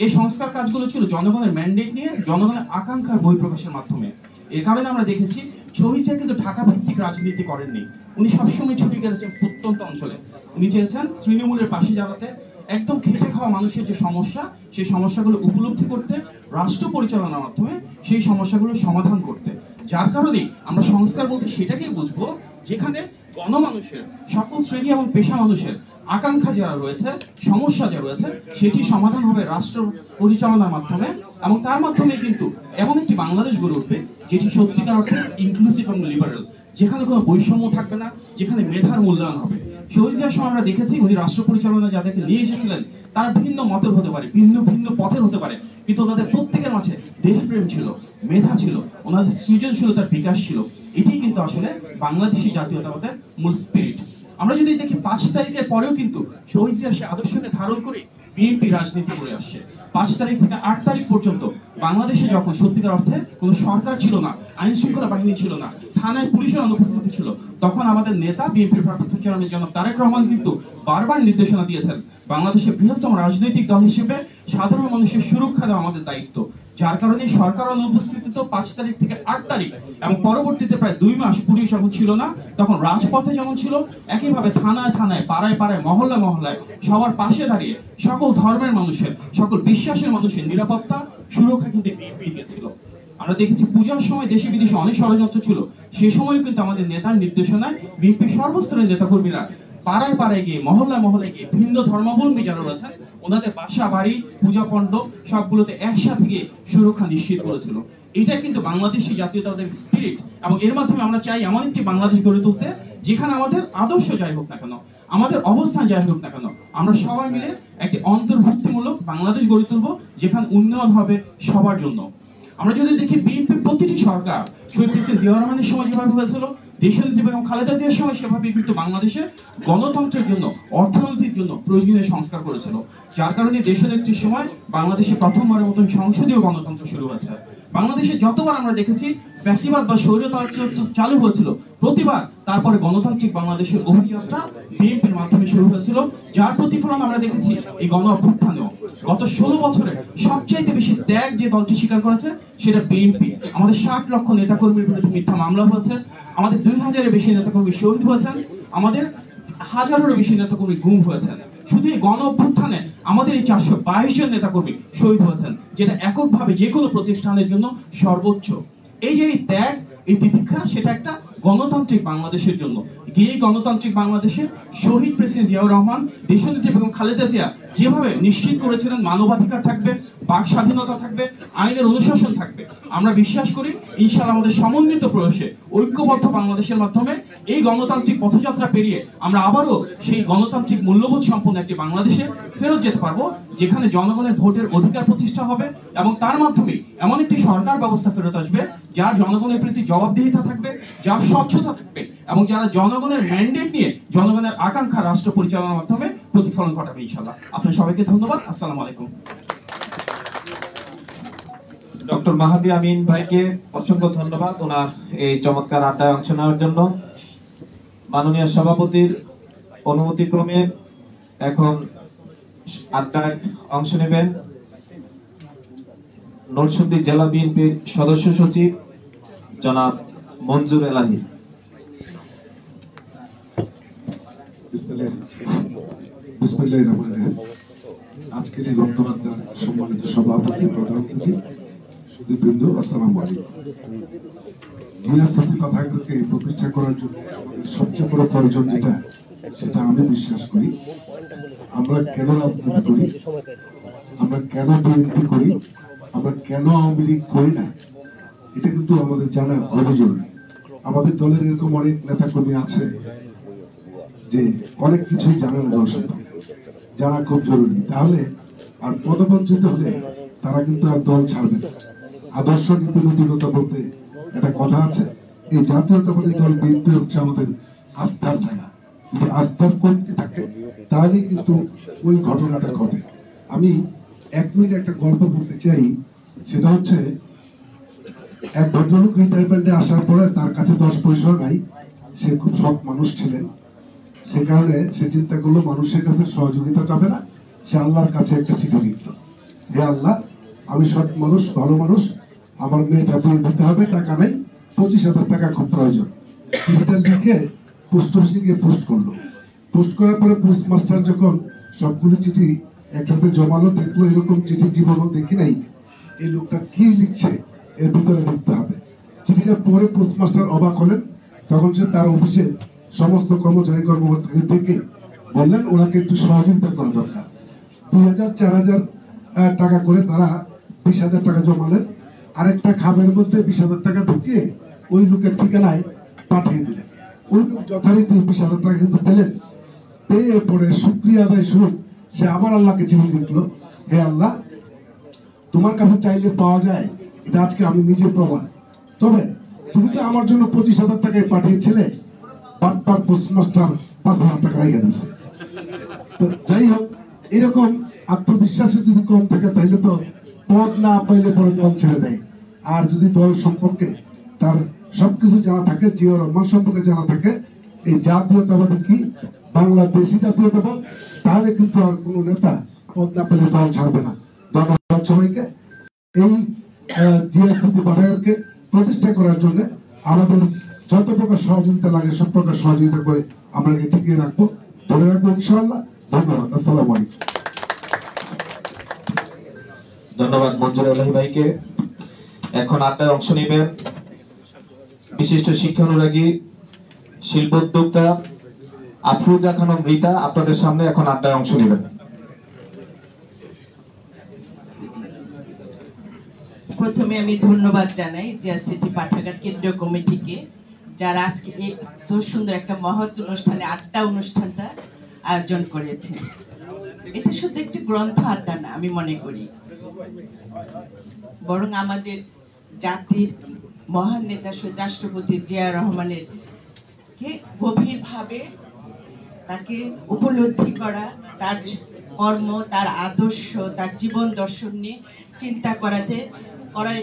এই সংস্কার কাজগুলো ছিল জনগণের ম্যান্ডেট নিয়ে, জনগণের আকাঙ্ক্ষার বহিঃপ্রকাশের মাধ্যমে। এর কারণে আমরা দেখেছি শহীদ জিয়া কিন্তু ঢাকা ভিত্তিক রাজনীতি করেননি। উনি সবসময় ছুটে গেছেন প্রত্যন্ত অঞ্চলে। উনি চেয়েছেন তৃণমূলের পাশে দাঁড়াতে, একদম খেটে খাওয়া মানুষের যে সমস্যা, সেই সমস্যাগুলো উপলব্ধি করতে, রাষ্ট্র পরিচালনার মাধ্যমে সেই সমস্যাগুলো সমাধান করতে। যার কারণে আমরা সংস্কার বলতে সেটাকেই বুঝবো যেখানে গণমানুষের সকল শ্রেণী এবং পেশা মানুষের আকাঙ্ক্ষা যারা রয়েছে, সমস্যা যা রয়েছে, সেটি সমাধান হবে রাষ্ট্র পরিচালনার মাধ্যমে, এবং তার মাধ্যমে কিন্তু এমন একটি বাংলাদেশ গড়ে উঠবে যেটি সত্যিকার অর্থে ইনক্লুসিভ এবং লিবারেল, যেখানে কোনো বৈষম্য থাকবে না, যেখানে মেধার মূল্যায়ন হবে। শহীদ জিয়ার সময় আমরা দেখেছি উনি রাষ্ট্র পরিচালনা যাদেরকে নিয়ে এসেছিলেন, তারা ভিন্ন মতের হতে পারে, ভিন্ন ভিন্ন পথের হতে পারে, কিন্তু তাদের প্রত্যেকের মাঝে দেশপ্রেম ছিল, মেধা ছিল, ওনাদের সৃজনশীলতার বিকাশ ছিল। এটাই কিন্তু আসলে বাংলাদেশী জাতীয়তাবাদের মূল স্পিরিট। আমরা যদি দেখি 5 তারিখের পরেও কিন্তু শহীদ জিয়া সে আদর্শকে ধারণ করে বিএনপি রাজনীতি করে আসছে। 5 তারিখ থেকে 8 তারিখ পর্যন্ত বাংলাদেশে যখন সত্যিকার অর্থে কোনো সরকার ছিল না, আইন শৃঙ্খলা বাহিনী ছিল না, থানায় পুলিশের অনুপস্থিতি ছিল, তখন আমাদের নেতা বিএনপির ভারপ্রাপ্ত চেয়ারম্যান জনাব তারেক রহমান কিন্তু বারবার নির্দেশনা দিয়েছেন, বাংলাদেশের বৃহত্তম রাজনৈতিক দল হিসেবে সাধারণ মানুষের সুরক্ষা দেওয়া আমাদের দায়িত্ব। যার কারণে সরকার অনুপস্থিত 5 তারিখ থেকে 8 তারিখ এবং পরবর্তীতে প্রায় 2 মাস পুলিশ যখন ছিল না, তখন রাজপথে যেমন ছিল, একইভাবে থানায় থানায়, পাড়ায় পাড়ায়, মহল্লায় মহল্লায় সবার পাশে দাঁড়িয়ে সকল ধর্মের মানুষের, সকল বিশ্বাসের মানুষের নিরাপত্তা সুরক্ষা কিন্তু বিএনপি দিয়েছিল। আমরা দেখেছি পূজার সময় দেশে বিদেশে অনেক ষড়যন্ত্র ছিল, সে সময় কিন্তু আমাদের নেতার নির্দেশনায় বিএনপির সর্বস্তরের নেতাকর্মীরা পাড়ায় পাড়ায় গিয়ে, মহল্লায় মহল্লায় গিয়ে ভিন্ন ধর্মাবলম্বী যারা রয়েছেন ওনাদের বাসা বাড়ি, পূজা পণ্ড সবগুলোতে একসাথে গিয়ে সুরক্ষা নিশ্চিত করেছিল। এটা কিন্তু বাংলাদেশী জাতীয়তাবাদের স্পিরিট, এবং এর মাধ্যমে আমরা চাই এমন একটি বাংলাদেশ গড়ে তুলতে যেখানে আমাদের আদর্শ যাই হোক না কেন, আমাদের অবস্থান যাই হোক না কেন, আমরা সবাই মিলে একটি অন্তর্ভুক্তিমূলক বাংলাদেশ গড়ে তুলবো যেখানে উন্নয়ন হবে সবার জন্য। আমরা যদি দেখি বিএনপির প্রতিটি সরকার শহীদ প্রেসিডেন্ট জিয়াউর রহমানের সময় যেভাবে হয়েছিল, দেশনেত্রী বেগম খালেদা জিয়ার সময় সেভাবে কিন্তু বাংলাদেশে গণতন্ত্রের জন্য, অর্থনীতির জন্য প্রয়োজনীয় সংস্কার করেছিল। যার কারণে দেশনেত্রীর সময় বাংলাদেশে প্রথমবারের মতন সংসদীয় গণতন্ত্র শুরু হয়েছে। বাংলাদেশে যতবার আমরা দেখেছি ফ্যাসিবাদ বা স্বৈরতন্ত্র চালু হয়েছিল, প্রতিবার তারপরে গণতান্ত্রিক বাংলাদেশের অভিযাত্রা বিএনপির মাধ্যমে শুরু হয়েছিল, যার প্রতিফলন আমরা দেখেছি এই গণ অভ্যুত্থানেও। গত 16 বছরে সবচাইতে বেশি ত্যাগ যে দলটি স্বীকার করেছে সেটা বিএনপি। আমাদের 60 লক্ষ নেতাকর্মীর বিরুদ্ধে মিথ্যা মামলা হয়েছে, আমাদের 2000-এর বেশি নেতাকর্মী শহীদ হয়েছেন, আমাদের 1000-এরও বেশি নেতাকর্মী গুম হয়েছেন। শুধু এই গণ অভ্যুত্থানে আমাদের এই 422 জন নেতাকর্মী শহীদ হয়েছেন, যেটা এককভাবে যে কোনো প্রতিষ্ঠানের জন্য সর্বোচ্চ। এই যে এই ত্যাগ, এই তিতিক্ষা, সেটা একটা গণতান্ত্রিক বাংলাদেশের জন্য। এই গণতান্ত্রিক বাংলাদেশে শহীদ প্রেসিডেন্ট জিয়াউর রহমান, দেশনেত্রী বেগম খালেদা জিয়া যেভাবে নিশ্চিত করেছিলেন মানবাধিকার থাকবে, বাক স্বাধীনতা থাকবে, আইনের অনুশাসন থাকবে, আমরা বিশ্বাস করি ইনশাআল্লাহ আমাদের সমন্বিত প্রয়াসে ঐক্যবদ্ধ বাংলাদেশের মাধ্যমে এই গণতান্ত্রিক পথযাত্রা পেরিয়ে আমরা আবারও সেই গণতান্ত্রিক মূল্যবোধ সম্পন্ন একটি বাংলাদেশে ফেরত যেতে পারবো, যেখানে জনগণের ভোটের অধিকার প্রতিষ্ঠা হবে, এবং তার মাধ্যমে এমন একটি সরকার ব্যবস্থা ফেরত আসবে যার জনগণের প্রতি জবাবদিহিতা থাকবে, যার স্বচ্ছতা থাকবে, এবং যারা জনগণের ম্যান্ডেট নিয়ে জনগণের আকাঙ্ক্ষা রাষ্ট্র পরিচালনার মাধ্যমে প্রতিফলন ঘটাবে ইনশাআল্লাহ। আপনাদের সবাইকে ধন্যবাদ। আসসালামু আলাইকুম। ডক্টর মাহাদি আমিন ভাইকে অসংখ্য ধন্যবাদ ওনার এই চমৎকার আড্ডায় অংশ নেওয়ার জন্য। মাননীয় সভাপতির অনুমতিক্রমে এখন আড্ডায় অংশ নেবেন নরসিংদী জেলা বিএনপির সদস্য সচিব জনাব মঞ্জুর এলাহি। আজকের এই রক্তদান সম্মানিত সভাপতি, প্রধান অতিথি, সুধীবৃন্দ, আসসালামু আলাইকুম। জিয়া স্মৃতি পাঠাগারকে প্রতিষ্ঠা করার জন্য আমাদের সবচেয়ে বড় প্রয়োজন যেটা, সেটা আমি বিশ্বাস করি, আমরা কেন রাজনীতি করি, আমরা কেন বিএনপি করি, আমরা কেন আওয়ামী লীগ করি না, এটা কিন্তু আমাদের জানা খুবই জরুরি। আমাদের দলের এরকম অনেক নেতা কর্মী আছে যে অনেক কিছুই জানে না, দল সম্পর্কে জানা খুব জরুরি। তাহলে আর পদবঞ্চিত হলে তারা কিন্তু আর দল ছাড়বে না। আদর্শ নীতি নৈতিকতা বলতে একটা কথা আছে, এই জাতীয়তাবাদী দল বিএনপি হচ্ছে আমাদের আস্থার জায়গা। যদি আস্থার কমতি থাকে তাহলে কিন্তু ওই ঘটনাটা ঘটে। আমি 1 মিনিট একটা গল্প বলতে চাই। সেটা হচ্ছে, এক ভদ্রলোক রিটায়ারমেন্টে আসার পরে তার কাছে 10 পয়সা নাই। সে খুব সৎ মানুষ ছিলেন, সে কারণে সে চিন্তা করলো মানুষের কাছে সহযোগিতা চাবে না, সে আল্লাহর কাছে একটা চিঠি লিখল, হে আল্লাহ, আমি সৎ মানুষ, ভালো মানুষ, আমার মেয়েটা বিয়ে দিতে হবে, টাকা নাই, 25,000 টাকা খুব প্রয়োজন। চিঠিটা লিখে পোস্ট অফিসে গিয়ে পোস্ট করলো। পোস্ট করার পরে পোস্ট মাস্টার যখন সবগুলো চিঠি একসাথে জমালো, দেখলো এরকম চিঠি জীবনও দেখি নাই, এই লোকটা কি লিখছে এর ভিতরে দেখতে হবে। চিঠিটা পরে পোস্ট মাস্টার অবাক হলেন। তখন সে তার অফিসে সমস্ত কর্মচারী কর্মকর্তাকে ডেকে বললেন ওনাকে একটু সহযোগিতা করা দরকার। 2,000 4,000 টাকা করে তারা 20,000 টাকা জমালেন। আরেকটা খামের মধ্যে 20,000 টাকা ঢুকিয়ে ওই লোকের ঠিকানায় পাঠিয়ে দিলেন। ওই লোক যথারীতি 20,000 টাকা কিন্তু পেলেন। পেয়ে পরে শুকরিয়া আদায় শুরু, সে আবার আল্লাহকে চিঠি লিখলো, হে আল্লাহ, তোমার কাছে চাইলে পাওয়া যায়, এটা আজকে আমি নিজে প্রমাণ। তবে তুমি তো আমার জন্য 25,000 টাকায় পাঠিয়েছিলে, বাটপার পোস্টমাস্টার 5,000 টাকা রেখে দিয়েছে। তো যাই হোক, এরকম আত্মবিশ্বাসে যদি কম থাকে তাহলে তো পদ না পাইলে পরে দল ছেড়ে দেয়। আর যদি দল সম্পর্কে তার সবকিছু জানা থাকে, জিয়া রহমান সম্পর্কে জানা থাকে, এই জাতীয়তাবাদী কি, বাংলাদেশি জাতীয়তাবাদ, তাহলে কিন্তু আর কোনো নেতা পদ না পেলে দল ছাড়বে না। ধন্যবাদ সবাইকে। এই জিয়া স্মৃতি পাঠাগারকে প্রতিষ্ঠা করার জন্য আমাদের যত প্রকার সহযোগিতা লাগে সব প্রকার সহযোগিতা করে আমরা টিকিয়ে রাখবো, ধরে রাখবো ইনশাআল্লাহ। ধন্যবাদ, আসসালামু আলাইকুম। ধন্যবাদ মঞ্জুর এলাহি ভাইকে। এখন আড্ডায় অংশ নেবেন বিশিষ্ট শিক্ষানুরাগী, শিল্পোদ্যোক্তা আফরোজা খানম রীতা। আপনাদের সামনে এখন আড্ডায় অংশ নেবেন। প্রথমে আমি ধন্যবাদ জানাই জিয়া স্মৃতি পাঠাগার কেন্দ্রীয় কমিটিকে, যারা আজকে এত সুন্দর একটা মহৎ অনুষ্ঠানে আড্ডা অনুষ্ঠানটা আয়োজন করেছে। এটা শুধু একটি গ্রন্থ আড্ডা না, আমি মনে করি, বরং আমাদের জাতির মহান নেতা শহীদ রাষ্ট্রপতি জিয়া রহমানের কে গভীরভাবে তাকে উপলব্ধি করা, তার কর্ম, তার আদর্শ, তার জীবন দর্শন নিয়ে চিন্তা করার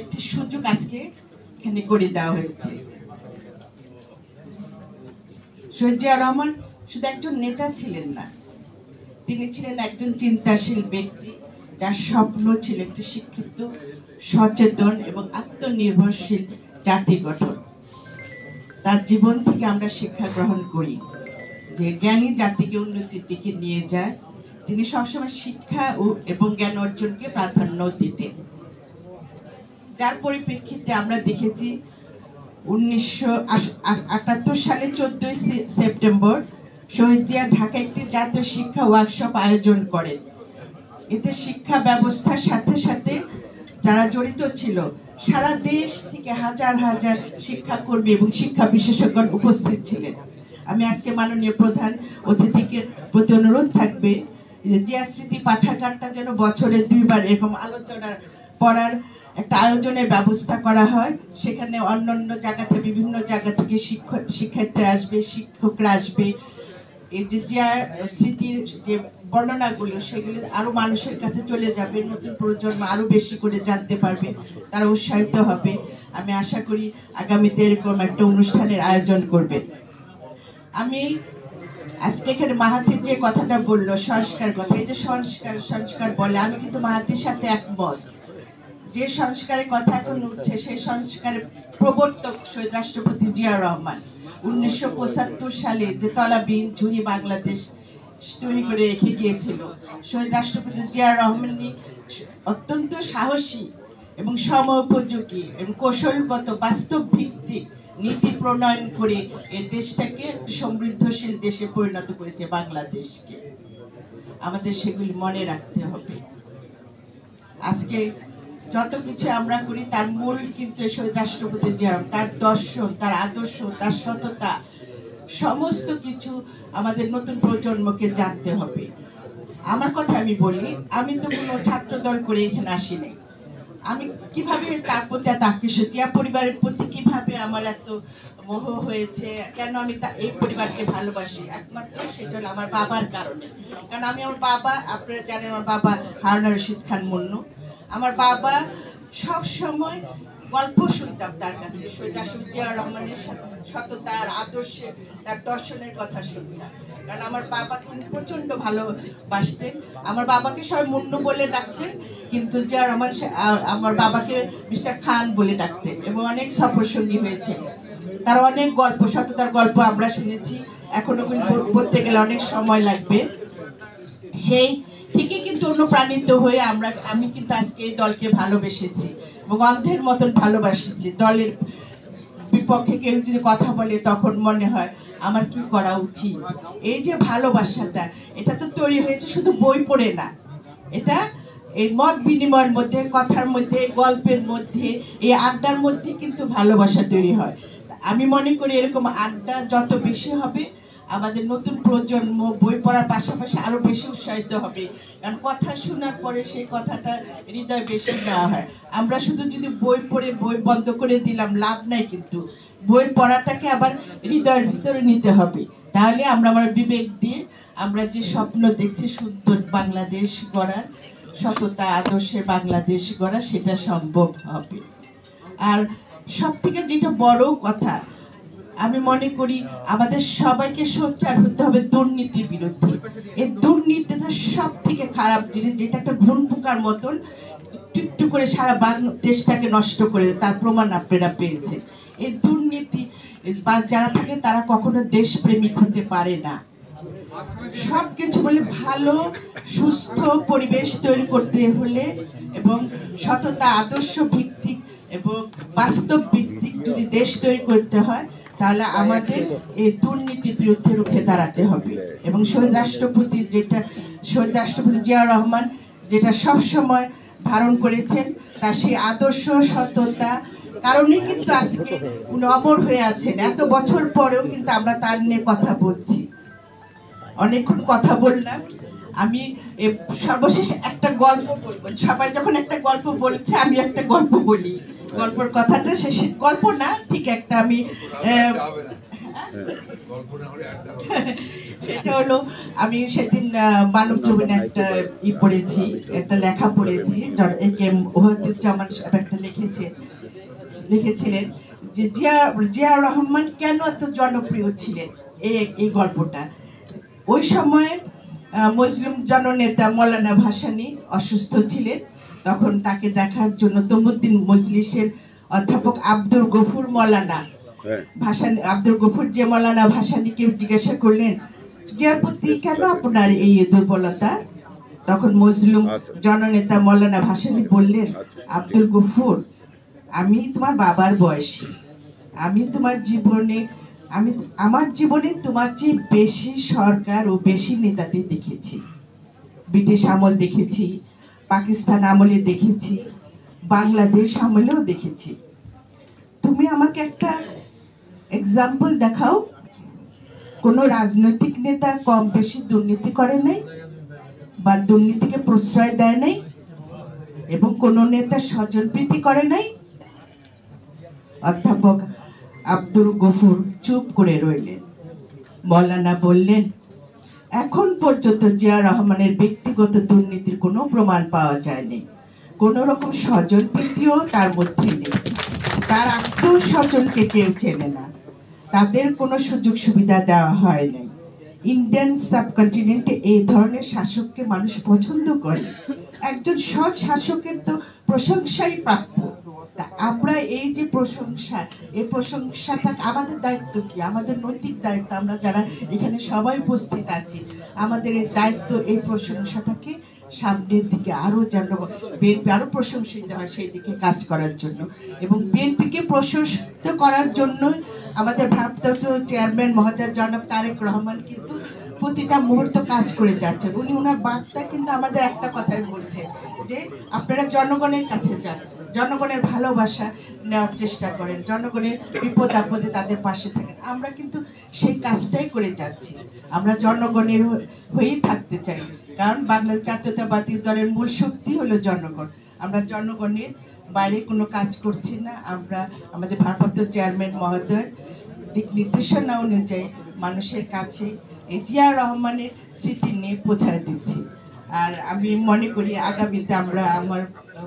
একটি সুযোগ আজকে এখানে করে দেওয়া হয়েছে। শহীদ জিয়া রহমান শুধু একজন নেতা ছিলেন না, তিনি ছিলেন একজন চিন্তাশীল ব্যক্তি, যার স্বপ্ন ছিল একটি শিক্ষিত, সচেতন এবং আত্মনির্ভরশীল জাতি গঠন। তার জীবন থেকে আমরা শিক্ষা গ্রহণ করি যে জ্ঞানী জাতিকে উন্নতির দিকে নিয়ে যায়। তিনি সবসময় শিক্ষা এবং জ্ঞান অর্জনকে প্রাধান্য দিতেন, যার পরিপ্রেক্ষিতে আমরা দেখেছি 1978 সালে 14 সেপ্টেম্বর শহীদ জিয়া ঢাকায় একটি জাতীয় শিক্ষা ওয়ার্কশপ আয়োজন করেন। এতে শিক্ষা ব্যবস্থার সাথে সাথে যারা জড়িত ছিল সারা দেশ থেকে হাজার হাজার শিক্ষাকর্মী এবং শিক্ষা বিশেষজ্ঞ উপস্থিত ছিলেন। আমি আজকে মাননীয় প্রধান অতিথিকে প্রতি অনুরোধ থাকবে যে জিয়া স্মৃতি পাঠাগারটা যেন বছরে 2 বার এরকম আলোচনা পড়ার একটা আয়োজনের ব্যবস্থা করা হয়। সেখানে অন্যান্য জায়গা থেকে, বিভিন্ন জায়গা থেকে শিক্ষার্থীরা আসবে, শিক্ষকরা আসবে। এই যে জিয়া স্মৃতির যে বর্ণনাগুলো, সেগুলো আরো মানুষের কাছে চলে যাবে, নতুন প্রজন্ম আরো বেশি করে জানতে পারবে, তারা উৎসাহিত হবে। আমি আশা করি আগামীতে এরকম একটা অনুষ্ঠানের আয়োজন করবে। আমি আজকে এখানে মাহাথির যে কথাটা বললো, সংস্কার কথা, এই যে সংস্কার বলে, আমি কিন্তু মাহাথির সাথে একমত যে সংস্কারের কথা এখন উঠছে সেই সংস্কারের প্রবর্তক শহীদ রাষ্ট্রপতি জিয়াউর রহমান 1975 সালে যে তলাবিহীন ঝুড়ি বাংলাদেশ তৈরি করে রেখে গিয়েছিল। শহীদ রাষ্ট্রপতি জিয়াউর রহমানই অত্যন্ত সাহসী এবং সময়োপযোগী এবং কৌশলগত বাস্তব ভিত্তিক নীতি প্রণয়ন করে এই দেশটাকে সমৃদ্ধশীল দেশে পরিণত করেছে বাংলাদেশকে। আমাদের সেগুলি মনে রাখতে হবে। আজকে যত কিছু আমরা করি তার মূল কিন্তু শহীদ রাষ্ট্রপতি জিয়াউর, তার দর্শন, তার আদর্শ, তার সততা, সমস্ত কিছু আমাদের নতুন প্রজন্মকে জানতে হবে। আমার কথা আমি বলি, আমি তো কোনো ছাত্র দল করে এখানে আসি নাই। আমি কিভাবে তার প্রতি এত আকৃষ্ট, জিয়া পরিবারের প্রতি কিভাবে আমার এত মোহ হয়েছে, কেন আমি এই পরিবারকে ভালোবাসি, একমাত্র সেটা হলো আমার বাবার কারণে। কারণ আমি আমার বাবা, আপনারা জানেন আমার বাবা হারুন রশিদ খান মুন্নু, আমার বাবা সব সময় গল্প শুনতাম তার কাছে, শহীদ রাষ্ট্রপতি জিয়াউর রহমানের সততার, আদর্শের, তার দর্শনের কথা শুনতাম। কারণ আমার বাবাকে উনি প্রচন্ড ভালোবাসতেন। আমার বাবাকে সবাই মুন্নু বলে ডাকতেন, কিন্তু জিয়াউর রহমান আমার বাবাকে মিস্টার খান বলে ডাকতেন এবং অনেক সফর সঙ্গী হয়েছে। তার অনেক গল্প, সততার গল্প আমরা শুনেছি, এখনো কিন্তু বলতে গেলে অনেক সময় লাগবে। সেই থেকে কিন্তু অনুপ্রাণিত হয়ে আমি কিন্তু আজকে এই দলকে ভালোবেসেছি এবং অন্ধের মতন ভালোবাসেছি। দলের বিপক্ষে কেউ যদি কথা বলে তখন মনে হয় আমার কি করা উচিত। এই যে ভালোবাসাটা, এটা তো তৈরি হয়েছে শুধু বই পড়ে না, এটা এই মত বিনিময়ের মধ্যে, কথার মধ্যে, গল্পের মধ্যে, এই আড্ডার মধ্যে কিন্তু ভালোবাসা তৈরি হয়। আমি মনে করি এরকম আড্ডা যত বেশি হবে আমাদের নতুন প্রজন্ম বই পড়ার পাশাপাশি আরো বেশি উৎসাহিত হবে। কারণ কথা শোনার পরে সেই কথাটা হৃদয় বেশি নেওয়া হয়। আমরা শুধু যদি বই পড়ে বই বন্ধ করে দিলাম লাভ নাই, কিন্তু বই পড়াটাকে আবার হৃদয়ের ভিতরে নিতে হবে। তাহলে আমরা আমার বিবেক দিয়ে আমরা যে স্বপ্ন দেখছি সুন্দর বাংলাদেশ গড়ার, সততা আদর্শের বাংলাদেশ গড়া, সেটা সম্ভব হবে। আর সব থেকে যেটা বড় কথা, আমি মনে করি আমাদের সবাইকে সোচ্চার হতে হবে দুর্নীতির বিরুদ্ধে। এই দুর্নীতিটা সব থেকে খারাপ জিনিস, যেটা একটা ভ্রূণ পোকার মতন একটু করে সারা দেশটাকে নষ্ট করে, তার প্রমাণ আপনারা পেয়েছে। এই দুর্নীতি যারা থাকে তারা কখনো দেশপ্রেমিক হতে পারে না। সবকিছু বলে ভালো সুস্থ পরিবেশ তৈরি করতে হলে এবং সততা আদর্শ ভিত্তিক এবং বাস্তব ভিত্তিক যদি দেশ তৈরি করতে হয়, তাহলে আমাদের এই দুর্নীতির বিরুদ্ধে রুখে দাঁড়াতে হবে। এবং শহীদ রাষ্ট্রপতি জিয়াউর রহমান যেটা সব সময় ধারণ করেছেন, তার সেই আদর্শ সততা কারণেই কিন্তু আজকে উনি অমর হয়ে আছেন। এত বছর পরেও কিন্তু আমরা তার নিয়ে কথা বলছি। অনেকক্ষণ কথা বললাম, আমি সর্বশেষ একটা গল্প বলবো। সবাই যখন একটা গল্প বলছে আমি একটা গল্প বলি। গল্পের কথাটা শেষে গল্প না, ঠিক একটা আমি সেটা হলো, আমি সেদিন মানব জীবনে একটা পড়েছি, একটা লেখা পড়েছি, ওয়াহিদুজ্জামান সাহেব একটা লিখেছিলেন যে জিয়াউর রহমান কেন এত জনপ্রিয় ছিলেন। এই গল্পটা, ওই সময় মুসলিম জননেতা মৌলানা ভাসানী অসুস্থ ছিলেন। তখন তাকে দেখার জন্য তমুদ্দিন মজলিসের অধ্যাপক আব্দুল গফুর যে মৌলানা ভাসানীকে জিজ্ঞাসা করলেন, জিয়ার প্রতি কেন আপনার এই দুর্বলতা? তখন মুসলিম জননেতা মৌলানা ভাসানী বললেন, আব্দুল গফুর, আমি তোমার বাবার বয়সী, আমার জীবনে তোমার চেয়ে বেশি সরকার ও বেশি নেতাদের দেখেছি। ব্রিটিশ আমল দেখেছি, পাকিস্তান আমলে দেখেছি, বাংলাদেশ আমলেও দেখেছি। তুমি আমাকে একটা এক্সাম্পল দেখাও, কোন রাজনৈতিক নেতা কম বেশি দুর্নীতি করে নাই বা দুর্নীতিকে প্রশ্রয় দেয় নাই এবং কোন নেতা স্বজনপ্রীতি করে নাই। অধ্যাপক আব্দুল গফুর চুপ করে রইলেন। মৌলানা বললেন, এখন পর্যন্ত জিয়াউর রহমানের ব্যক্তিগত দুর্নীতির কোনো প্রমাণ পাওয়া যায়নি, কোন রকম স্বজনপ্রীতিও তার মধ্যে নেই, তার আত্মীয় স্বজনকে কেউ চেনে না, তাদের কোনো সুযোগ সুবিধা দেওয়া হয় নাই। ইন্ডিয়ান সাবকন্টিনেন্টে এই ধরনের শাসককে মানুষ পছন্দ করে, একজন সৎ শাসকের তো প্রশংসাই প্রাপ্য। তা আমরা এই যে প্রশংসা, এই প্রশংসাটা আমাদের দায়িত্ব কি, আমাদের নৈতিক দায়িত্ব, আমরা যারা এখানে সবাই উপস্থিত আছি, আমাদের এই দায়িত্ব এই প্রশংসাটাকে সামনের দিকে আরো যেন বিএনপি আরো প্রশংসিত হয় সেই দিকে কাজ করার জন্য, এবং বিএনপিকে প্রশস্ত করার জন্য আমাদের ভারপ্রাপ্ত চেয়ারম্যান মহোদয় জনাব তারেক রহমান কিন্তু প্রতিটা মুহূর্ত কাজ করে যাচ্ছেন। উনি ওনার বার্তা কিন্তু আমাদের একটা কথাই বলছেন যে আপনারা জনগণের কাছে যান, জনগণের ভালোবাসা নেওয়ার চেষ্টা করেন, জনগণের বিপদ আপদে তাদের পাশে থাকেন। আমরা কিন্তু সেই কাজটাই করে যাচ্ছি, আমরা জনগণের হয়েই থাকতে চাই, কারণ বাংলাদেশ জাতীয়তাবাদী দলের মূল শক্তি হলো জনগণ। আমরা জনগণের বাইরে কোনো কাজ করছি না, আমরা আমাদের ভারপ্রাপ্ত চেয়ারম্যান মহোদয়ের দিক নির্দেশনা অনুযায়ী মানুষের কাছে জিয়া রহমানের স্মৃতি নিয়ে পৌঁছায় দিচ্ছি। আর আমি মনে করি আগামীতে আমরা আমার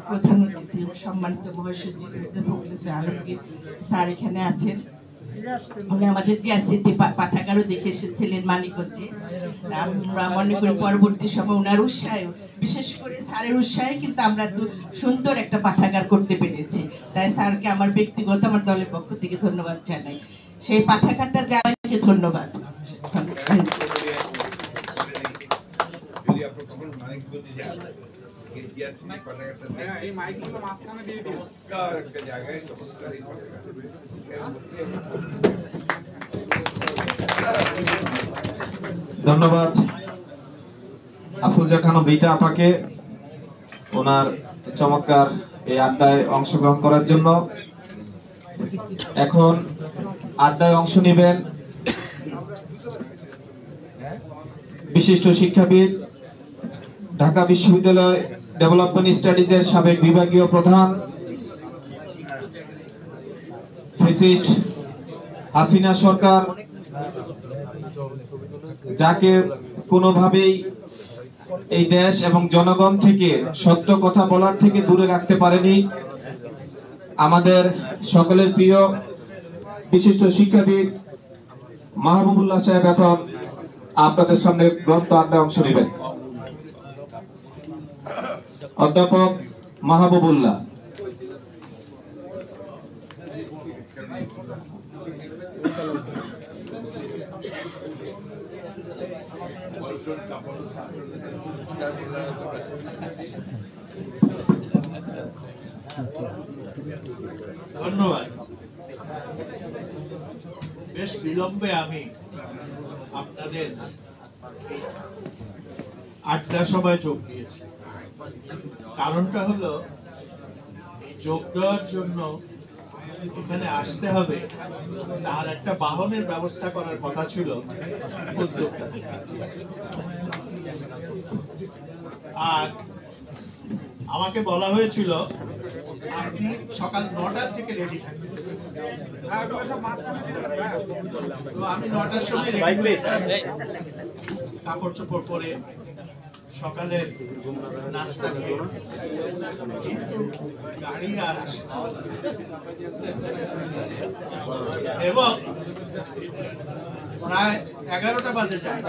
প্রধান অতিথি সম্মানিত মহাসচিব ফখরুল আলমগীর স্যার এখানে আছেন, উনি আমাদের জিয়াসিটি পাঠাগারও দেখে এসেছিলেন মানিকগঞ্জে। আমরা মনে করি পরবর্তী সময় ওনার উৎসাহে, বিশেষ করে স্যারের উৎসাহে কিন্তু আমরা এত সুন্দর একটা পাঠাগার করতে পেরেছি। তাই স্যারকে আমার ব্যক্তিগত, আমার দলের পক্ষ থেকে ধন্যবাদ জানাই। সেই পাঠাগারটা যাওয়াকে ধন্যবাদ। ধন্যবাদ আফরোজা খানম রিতা আপাকে ওনার চমৎকার এই আড্ডায় অংশগ্রহণ করার জন্য। এখন আড্ডায় অংশ নেবেন বিশিষ্ট শিক্ষাবিদ, ঢাকা বিশ্ববিদ্যালয় ডেভেলপমেন্ট স্টাডিজের সাবেক বিভাগীয় প্রধান, ফ্যাসিস্ট হাসিনা সরকার, যাকে কোনোভাবেই এই দেশ এবং জনগণ থেকে সত্য কথা বলার থেকে দূরে রাখতে পারেনি, আমাদের সকলের প্রিয় বিশিষ্ট শিক্ষাবিদ মাহবুবুল্লাহ সাহেব এখন আপনাদের সামনে গ্রন্থ আড্ডায় অংশ নেবেন। অধ্যাপক মাহবুবুল্লাহ। ধন্যবাদ। বেশ বিলম্বে আমি আপনাদের আড্ডা সভায় যোগ দিয়েছি। কারণটা হলো এই যোগ দেওয়ার জন্য এখানে আসতে হবে, তার একটা বাহনের ব্যবস্থা করার কথা ছিল উদ্যোক্তা থেকে। আর আমাকে বলা হয়েছিল আপনি সকাল 9টা থেকে রেডি থাকবেন। তো আমি 9টার সময় কাপড় চোপড় পরে সকালের নাস্তা খেয়ে, কিন্তু গাড়ি আর আসে না। এবং প্রায় 11টা বাজে যায়,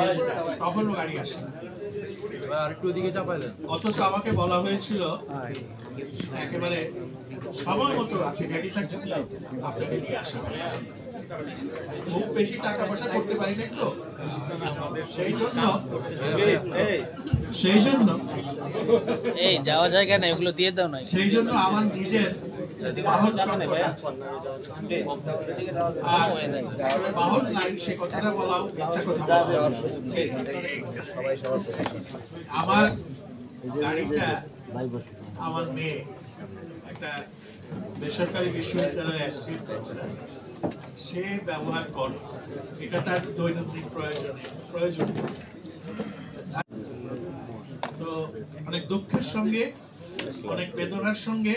তখনও গাড়ি আসে না। অথচ আমাকে বলা হয়েছিল একেবারে সময় মতো আপনি রেডি থাকবেন, আপনাকে নিয়ে আসা হবে। খুব বেশি টাকা পয়সা করতে পারি নাই তো, সেই জন্য এই যাওয়া যায় কেন, এগুলো দিয়ে দাও না। সেই জন্য আমার নিজের বাহন নাই, সে কথাটা বলা মিথ্যা কথা। আমার গাড়িটা আমার মেয়ে একটা বেসরকারি বিশ্ববিদ্যালয়ে অ্যাসিস্ট্যান্ট প্রফেসর, সে ব্যবহার করে, এটা তার দৈনন্দিন প্রয়োজন। তো অনেক দুঃখের সঙ্গে, অনেক বেদনার সঙ্গে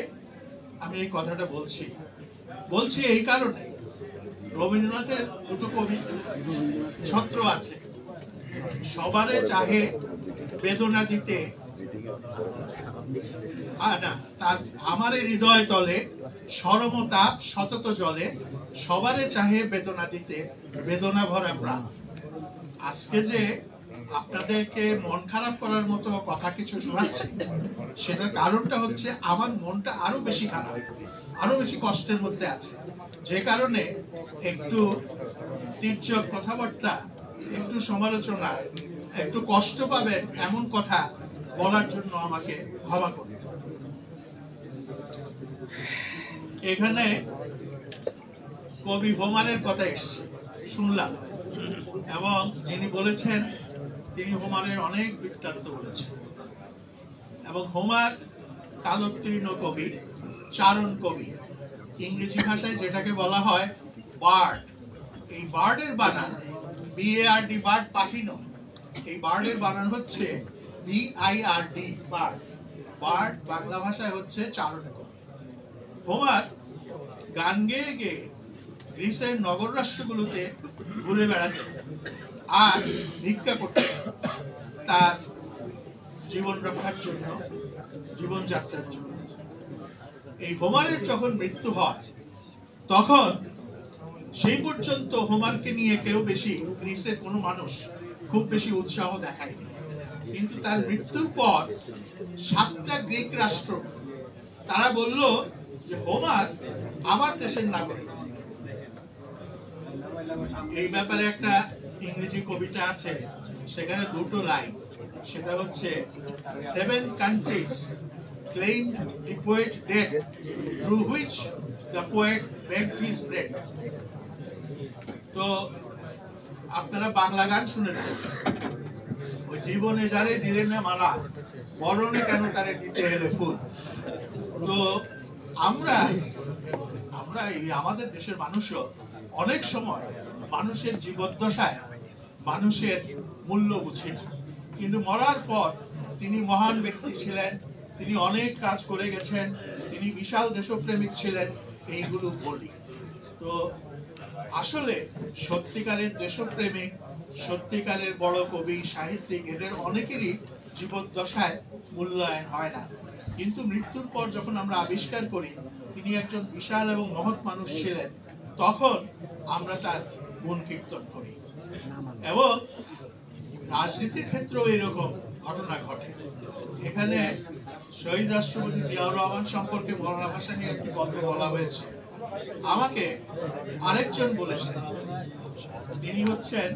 আমি এই কথাটা বলছি এই কারণে, রবীন্দ্রনাথের দুটো কবি ছত্র আছে, সবারে চাহে বেদনা দিতে, আমার হৃদয় তলে সরমতাপ সতত জলে, সবারে চাহে বেদনা দিতে বেদনা ভরা প্রাণ। আজকে যে আপনাদেরকে মন খারাপ করার মতো কথা কিছু শোনাচ্ছি, সেটার কারণটা হচ্ছে আমার মনটা আরো বেশি খারাপ, আরো বেশি কষ্টের মধ্যে আছে, যে কারণে একটু তীর্যক কথাবার্তা, একটু সমালোচনা, একটু কষ্ট পাবেন এমন কথা বলার জন্য আমাকে ক্ষমা করুন। এখানে কবি হোমারের কথা এসছে শুনলাম, এবং যিনি বলেছেন তিনি হোমারের অনেক বৃত্তান্ত বলেছেন, এবং হোমার কালোত্তীর্ণ কবি, চারণ কবি, ইংরেজি ভাষায় যেটাকে বলা হয় বার্ড। এই বার্ডের বানান BARD, বার্ড পাখি নয়, এই বার্ডের বানান হচ্ছে BIRD, বার্ড। বার্ড বাংলা ভাষায় হচ্ছে চারণ কবি। হোমার গান গেয়ে গেয়ে গ্রিসের নগর রাষ্ট্রগুলোতে ঘুরে বেড়াতেন আর ভিক্ষা করতেন তার জীবন রক্ষার জন্য, জীবনযাত্রার জন্য। এই হোমারের যখন মৃত্যু হয় তখন সেই পর্যন্ত হোমারকে নিয়ে কেউ বেশি, গ্রিসের কোনো মানুষ খুব বেশি উৎসাহ দেখায়নি, কিন্তু তার মৃত্যুর পর 7টা গ্রিক রাষ্ট্র তারা বলল যে হোমার আমার দেশের নাগরিক। এই ব্যাপারে একটা ইংরেজি কবিতা আছে, সেখানে দুটো লাইন, সেটা হচ্ছে 7 countries claimed the poet dead, through which the poet begged his bread. তো আপনারা বাংলা গান শুনেছেন, ওই জীবনে যারে দিলেন না মালা, মরণে কেন তারে দিতে এলে ফুল। তো আমরা আমাদের দেশের মানুষও অনেক সময় মানুষের জীবদ্দশায় মানুষের মূল্য বুঝি না, কিন্তু মরার পর তিনি মহান ব্যক্তি ছিলেন, তিনি অনেক কাজ করে গেছেন, তিনি বিশাল দেশপ্রেমিক ছিলেন, এইগুলো বলি। তো আসলে সত্যিকারের দেশপ্রেমিক, সত্যিকারের বড় কবি, সাহিত্যিক, এদের অনেকেরই জীবদ্দশায় মূল্যায়ন হয় না, কিন্তু মৃত্যুর পর যখন আমরা আবিষ্কার করি তিনি একজন বিশাল এবং মহৎ মানুষ ছিলেন, তখন আমরা তার গুণ কীর্তন করি। এবং রাজনীতির ক্ষেত্রেও এরকম ঘটনা ঘটে। এখানে শহীদ রাষ্ট্রপতি জিয়াউর রহমান সম্পর্কে মৌলানা ভাসানীর একটি গল্প বলা হয়েছে। আমাকে আরেকজন বলেছেন, তিনি হচ্ছেন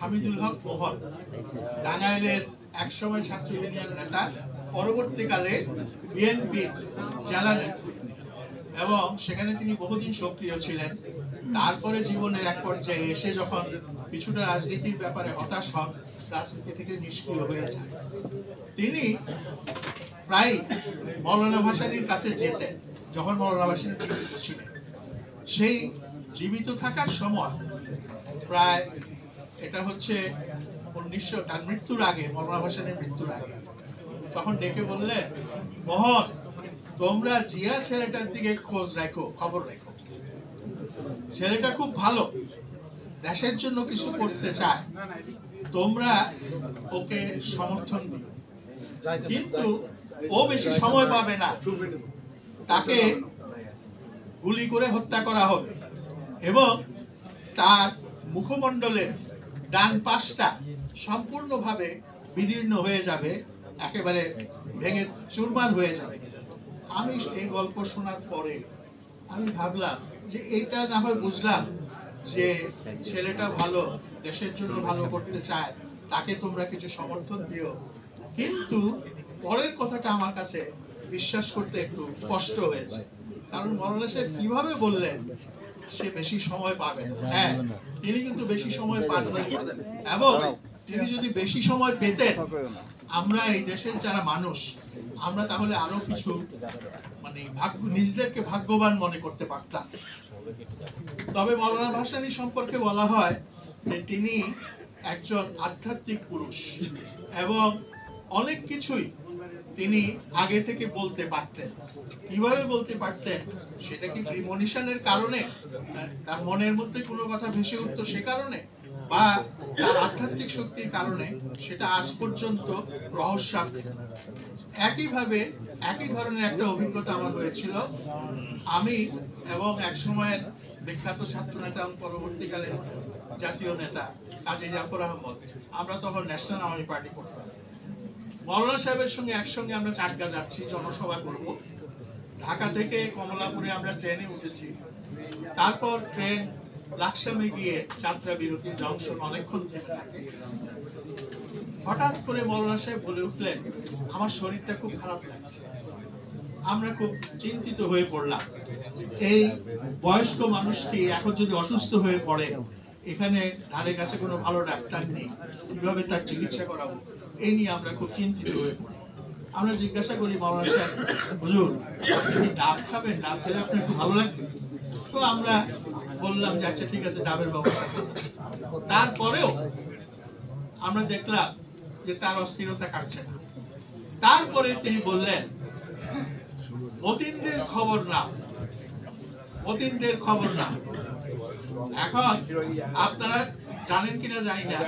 হামিদুল হক মোহন, টাঙ্গাইলের একসময় ছাত্র ইউনিয়ন নেতা, পরবর্তীকালে বিএনপির জেলা নেত্রী, এবং সেখানে তিনি বহুদিন সক্রিয় ছিলেন। তারপরে জীবনের এক পর্যায়ে এসে যখন কিছুটা রাজনীতির ব্যাপারে হতাশ হন, রাজনীতি থেকে নিষ্ক্রিয় হয়ে যান। তিনি প্রায় মৌলানা ভাসানীর কাছে যেতেন যখন মৌলানা ভাসানী জীবিত ছিলেন। সেই জীবিত থাকার সময় প্রায়, এটা হচ্ছে 1900, তার মৃত্যুর আগে, মৌলানা ভাসানীর মৃত্যুর আগে, তখন ডেকে বললেন, মোহন, তোমরা জিয়া ছেলেটার দিকে খোঁজ রাখো, খবর রাখো, ছেলেটা খুব ভালো, দেশের জন্য কিছু করতে চায়, তোমরা ওকে সমর্থন দিও, কিন্তু ও বেশি সময় পাবে না, তাকে গুলি করে হত্যা করা হবে এবং তার মুখমণ্ডলের ডান পাশটা সম্পূর্ণভাবে বিদীর্ণ হয়ে যাবে, একেবারে ভেঙে চুরমার হয়ে যাবে। আমি এই গল্প শোনার পরে আমি ভাবলাম যে এটা না হয় বুঝলাম যে ছেলেটা ভালো, দেশের জন্য ভালো করতে চায়, তাকে তোমরা কিছু সমর্থন দিও, কিন্তু পরের কথাটা আমার কাছে বিশ্বাস করতে একটু কষ্ট হয়েছে। কারণ মৌলানা সাহেব কিভাবে বললেন সে বেশি সময় পাবে না। হ্যাঁ, তিনি কিন্তু বেশি সময় পান না, এবং তিনি যদি বেশি সময় পেতেন, আমরা এই দেশের যারা মানুষ, আমরা তাহলে আরো কিছু নিজেদেরকে ভাগ্যবান মনে করতে পারতাম। তবে মৌলানা ভাসানী সম্পর্কে বলা হয় যে তিনি একজন আধ্যাত্মিক পুরুষ, এবং অনেক কিছুই তিনি আগে থেকে বলতে পারতেন। কিভাবে বলতে পারতেন? সেটা কি প্রিমনিশনের কারণে, তার মনের মধ্যে কোনো কথা ভেসে উঠতো সে কারণে, বা তার আধ্যাত্মিক শক্তির কারণে, সেটা আজ পর্যন্ত রহস্যাতীত। একইভাবে একই ধরনের একটা অভিজ্ঞতা আমার হয়েছিল। আমি এবং এক সময়ের বিখ্যাত ছাত্র নেতা এবং পরবর্তীকালে জাতীয় নেতা কাজী জাফর আহমদ, আমরা তখন ন্যাশনাল আওয়ামী পার্টি করতাম। মৌলানা সাহেবের সঙ্গে একসঙ্গে আমরা চাটগা যাচ্ছি, জনসভা করব। ঢাকা থেকে কমলাপুরে আমরা ট্রেনে উঠেছি, তারপর ট্রেন লাকসামে গিয়ে যাত্রা বিরতি জংশন অনেকক্ষণ থেকে থাকে। হঠাৎ করে মৌলানা সাহেব বলে উঠলেন, আমার শরীরটা খুব খারাপ লাগছে। আমরা খুব চিন্তিত হয়ে পড়লাম, এই বয়স্ক মানুষটি এখন যদি অসুস্থ হয়ে পড়ে, এখানে ধারে কাছে কোনো ভালো ডাক্তার নেই, কিভাবে তার চিকিৎসা করাবো, এই নিয়ে আমরা খুব চিন্তিত হয়ে পড়ি। আমরা জিজ্ঞাসা করি মৌলানা সাহেব, হুজুর আপনি কি ডাব খাবেন? ডাব খেলে আপনার একটু ভালো লাগবে? তো আমরা বললাম যে আচ্ছা ঠিক আছে, ডাবের ব্যবস্থা করব। তারপরেও আমরা দেখলাম যে তার অস্থিরতা কাটছে না। তারপরে তিনি বললেন, মতিনদের খবর না, মতিনদের খবর না। এখন আপনারা জানেন কিনা জানি না,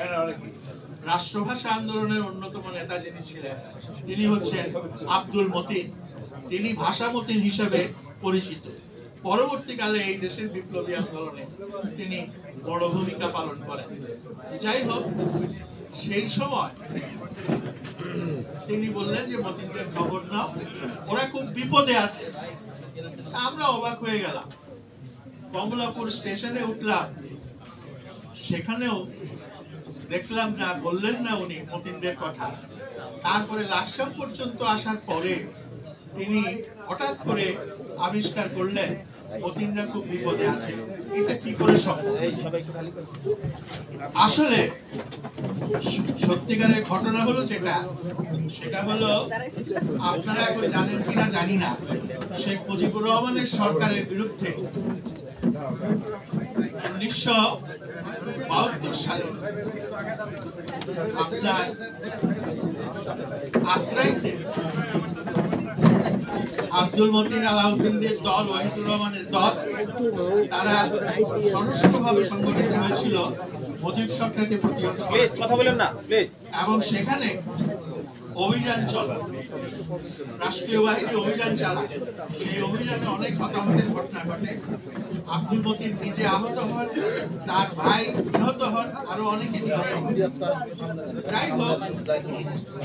রাষ্ট্রভাষা আন্দোলনের অন্যতম নেতা যিনি ছিলেন তিনি হচ্ছেন আব্দুল মতিন। তিনি ভাষা মতিন হিসেবে পরিচিত। পরবর্তীকালে এই দেশের বিপ্লবী আন্দোলনে তিনি বড় ভূমিকা পালন করেন। যাই হোক, সেই সময় তিনি বললেন যে মতিনদের খবর নাও, ওরা খুব বিপদে আছে। আমরা অবাক হয়ে গেলাম। কমলাপুর স্টেশনে উঠলাম, সেখানেও দেখলাম না, বললেন না উনি মতিনদের কথা। তারপরে লাকসাম পর্যন্ত আসার পরে তিনি হঠাৎ করে আবিষ্কার করলেন মতিনরা খুব বিপদে আছে। এটা কি করে সম্ভব? আসলে সত্যিকারের ঘটনা হলো সেটা হলো, আপনারা এখন জানেন কিনা জানি না, শেখ মুজিবুর রহমানের সরকারের বিরুদ্ধে 1972 সালে আপনার আত্রাইতে আব্দুল মতিন আলাউদ্দিনদের দল, ওয়াহিদুর রহমানের দল, তারা সশস্ত্রভাবে সংগঠিত হয়েছিল মুজিব সরকারকে প্রতিহত করতে। এবং সেখানে অভিযান চলে, রাষ্ট্রীয় বাহিনী অভিযান চালায়। সেই অভিযানে অনেক হতাহতের ঘটনা ঘটে। আব্দুল মতিন নিজে আহত হন, তার ভাই নিহত হন, আরো অনেকে নিহত হন। যাই হোক,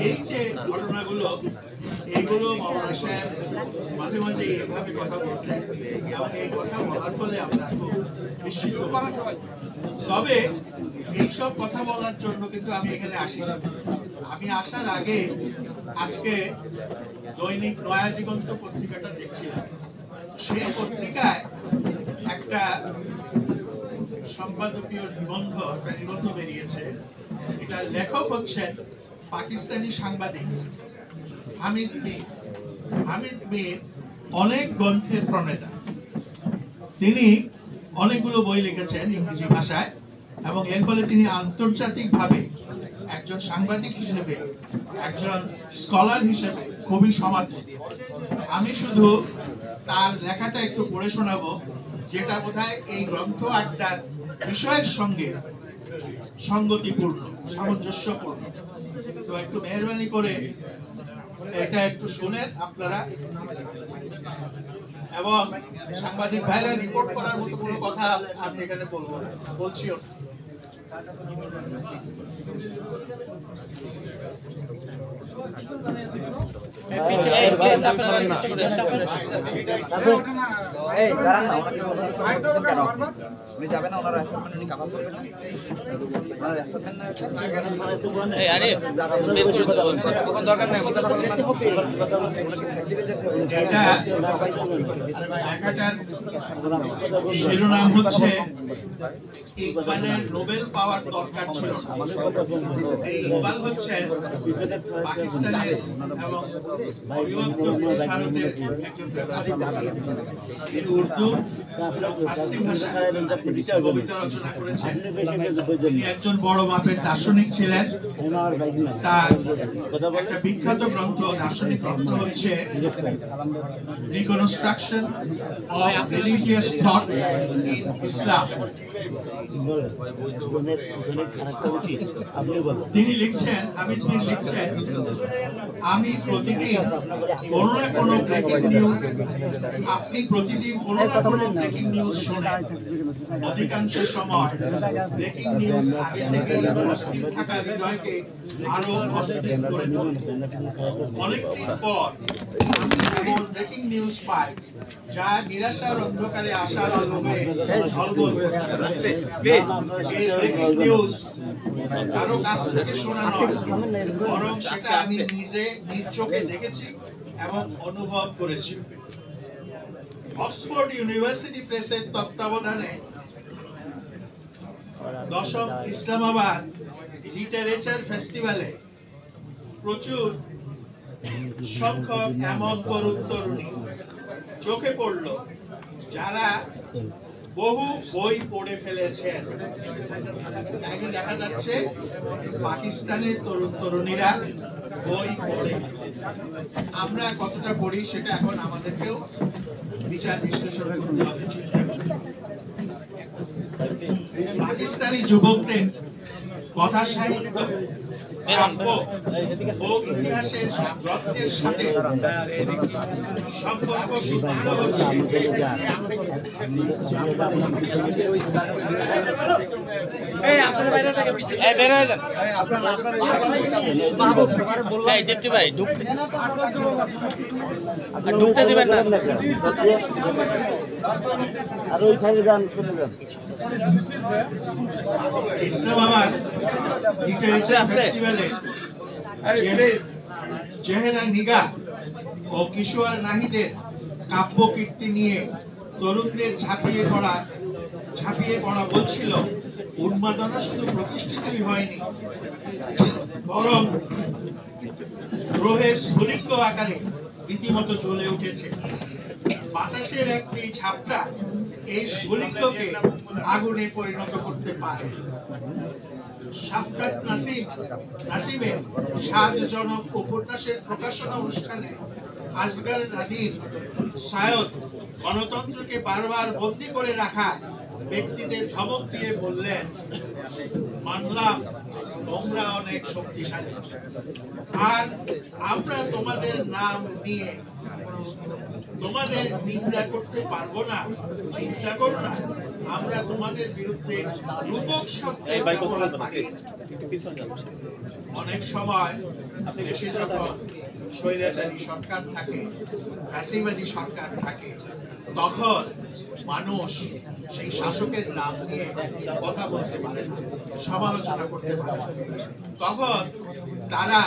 এই যে ঘটনাগুলো, এগুলো মৌলানা সাহেব মাঝে মাঝে এভাবে কথা বলতেন এবং এই কথা বলার ফলে আমরা খুব বিস্মিত হই। তবে এইসব কথা বলার জন্য কিন্তু আমি এখানে আসি। আমি আসার আগে আজকে দৈনিক নয়া দিগন্ত পত্রিকাটা দেখছিলাম। সেই পত্রিকায় একটা সম্পাদকীয় নিবন্ধ বেরিয়েছে। এটা লেখক হচ্ছেন পাকিস্তানি সাংবাদিক হামিদ মীর। হামিদ মীর অনেক গ্রন্থের প্রণেতা। তিনি অনেকগুলো বই লিখেছেন ইংরেজি ভাষায় এবং এর ফলে তিনি আন্তর্জাতিকভাবে একজন সাংবাদিক হিসেবে, একজন স্কলার হিসেবে খুবই সমাদৃত। আমি শুধু তার লেখাটা একটু পড়ে শোনাবো, যেটা বোধহয় এই গ্রন্থ আড্ডার বিষয়ের সঙ্গে সঙ্গতিপূর্ণ, সামঞ্জস্যপূর্ণ। তো একটু মেহরবানি করে এটা একটু শুনেন আপনারা, এবং সাংবাদিক ভাইরা রিপোর্ট করার মতো কোনো কথা আমি এখানে বলবো না, বলছিও না। শিরোনাম হচ্ছে ইকবালের নোবেল পাওয়ার দরকার ছিল না। এই ইকবাল হচ্ছেন পাকিস্তানের এবং অবিভক্ত ভারতের একজন ব্যবসায়ী। উর্দু এবং ফার্সি ভাষায় কবিতা রচনা করেছেন। তিনি একজন বড় মাপের দার্শনিক ছিলেন। তার একটা বিখ্যাত গ্রন্থ, দার্শনিক গ্রন্থ হচ্ছে reconstruction of religious thought in Islam. তিনি লিখছেন, তিনি লিখছেন, আমি প্রতিদিন কোনো না কোনো ব্রেকিং নিউজ, আপনি প্রতিদিন কোনো না কোনো ব্রেকিং নিউজ শোনেন। অধিকাংশ সময় ব্রেকিং নিউজ আগে থেকে অস্থির থাকা হৃদয়কে আরো অস্থির করে তোলে। অনেকদিন পর আমি এমন ব্রেকিং নিউজ পাই যা নিরাশার অন্ধকারে আশার আলোকে ঝলমল করছে। এই ব্রেকিং নিউজ কারো কাছ থেকে শোনা নয়, বরং সেটা আমি নিজে নিজ চোখে দেখেছি এবং অনুভব করেছি। অক্সফোর্ড ইউনিভার্সিটি প্রেসের তত্ত্বাবধানে 10ম ইসলামাবাদ লিটারেচার ফেস্টিভ্যালে প্রচুর সংখ্যক এমন তরুণ তরুণী চোখে পড়ল যারা বহু বই পড়ে ফেলেছেন। তাই দেখা যাচ্ছে পাকিস্তানের তরুণ তরুণীরা বই পড়ে। আমরা কতটা পড়ি সেটা এখন আমাদেরকেও বিচার বিশ্লেষণ করতে হবে। পাকিস্তানি যুবকদের কথা সাহিত্য, কাব্য ও ইতিহাসের গ্রন্থের সাথে সম্পর্ক সূত্রিত হচ্ছে ঢুকতে দিবেন না। ইসলামাবাদ লিটারেচার ফেস্টিভ্যালে চেহারা নিগাহ ও কিশোর নাহিদের কাব্য কীর্তি নিয়ে তরুণদের ঝাঁপিয়ে পড়া বলছিল উন্মাদনা শুধু প্রতিষ্ঠিতই হয়নি, বরং গ্রহের স্ফুলিঙ্গ আকারে রীতিমতো জ্বলে উঠেছে। বাতাসের একটি ঝাপটা এই স্ফুলিঙ্গকে আগুনে পরিণত করতে পারে। শাফকাত নাসিমের সাতজনক উপন্যাসের প্রকাশনা অনুষ্ঠানে আসগার নাদির সায়দ গণতন্ত্রকে বারবার বন্দী করে রাখা ব্যক্তিদের ধমক দিয়ে বললেন, মানলাম তোমরা অনেক শক্তিশালী, আর আমরা তোমাদের নাম নিয়ে তোমাদের নিন্দা করতে পারবো না। চিন্তা করো না, আমরা তোমাদের বিরুদ্ধে রূপক শব্দের অপরাধ পাই। অনেক সময় দেশে যখন স্বৈরাচারী সরকার থাকে, ফ্যাসিবাদী সরকার থাকে, তখন মানুষ সেই শাসকের নাম নিয়ে কথা বলতে পারে না, সমালোচনা করতে পারে না। তখন তারা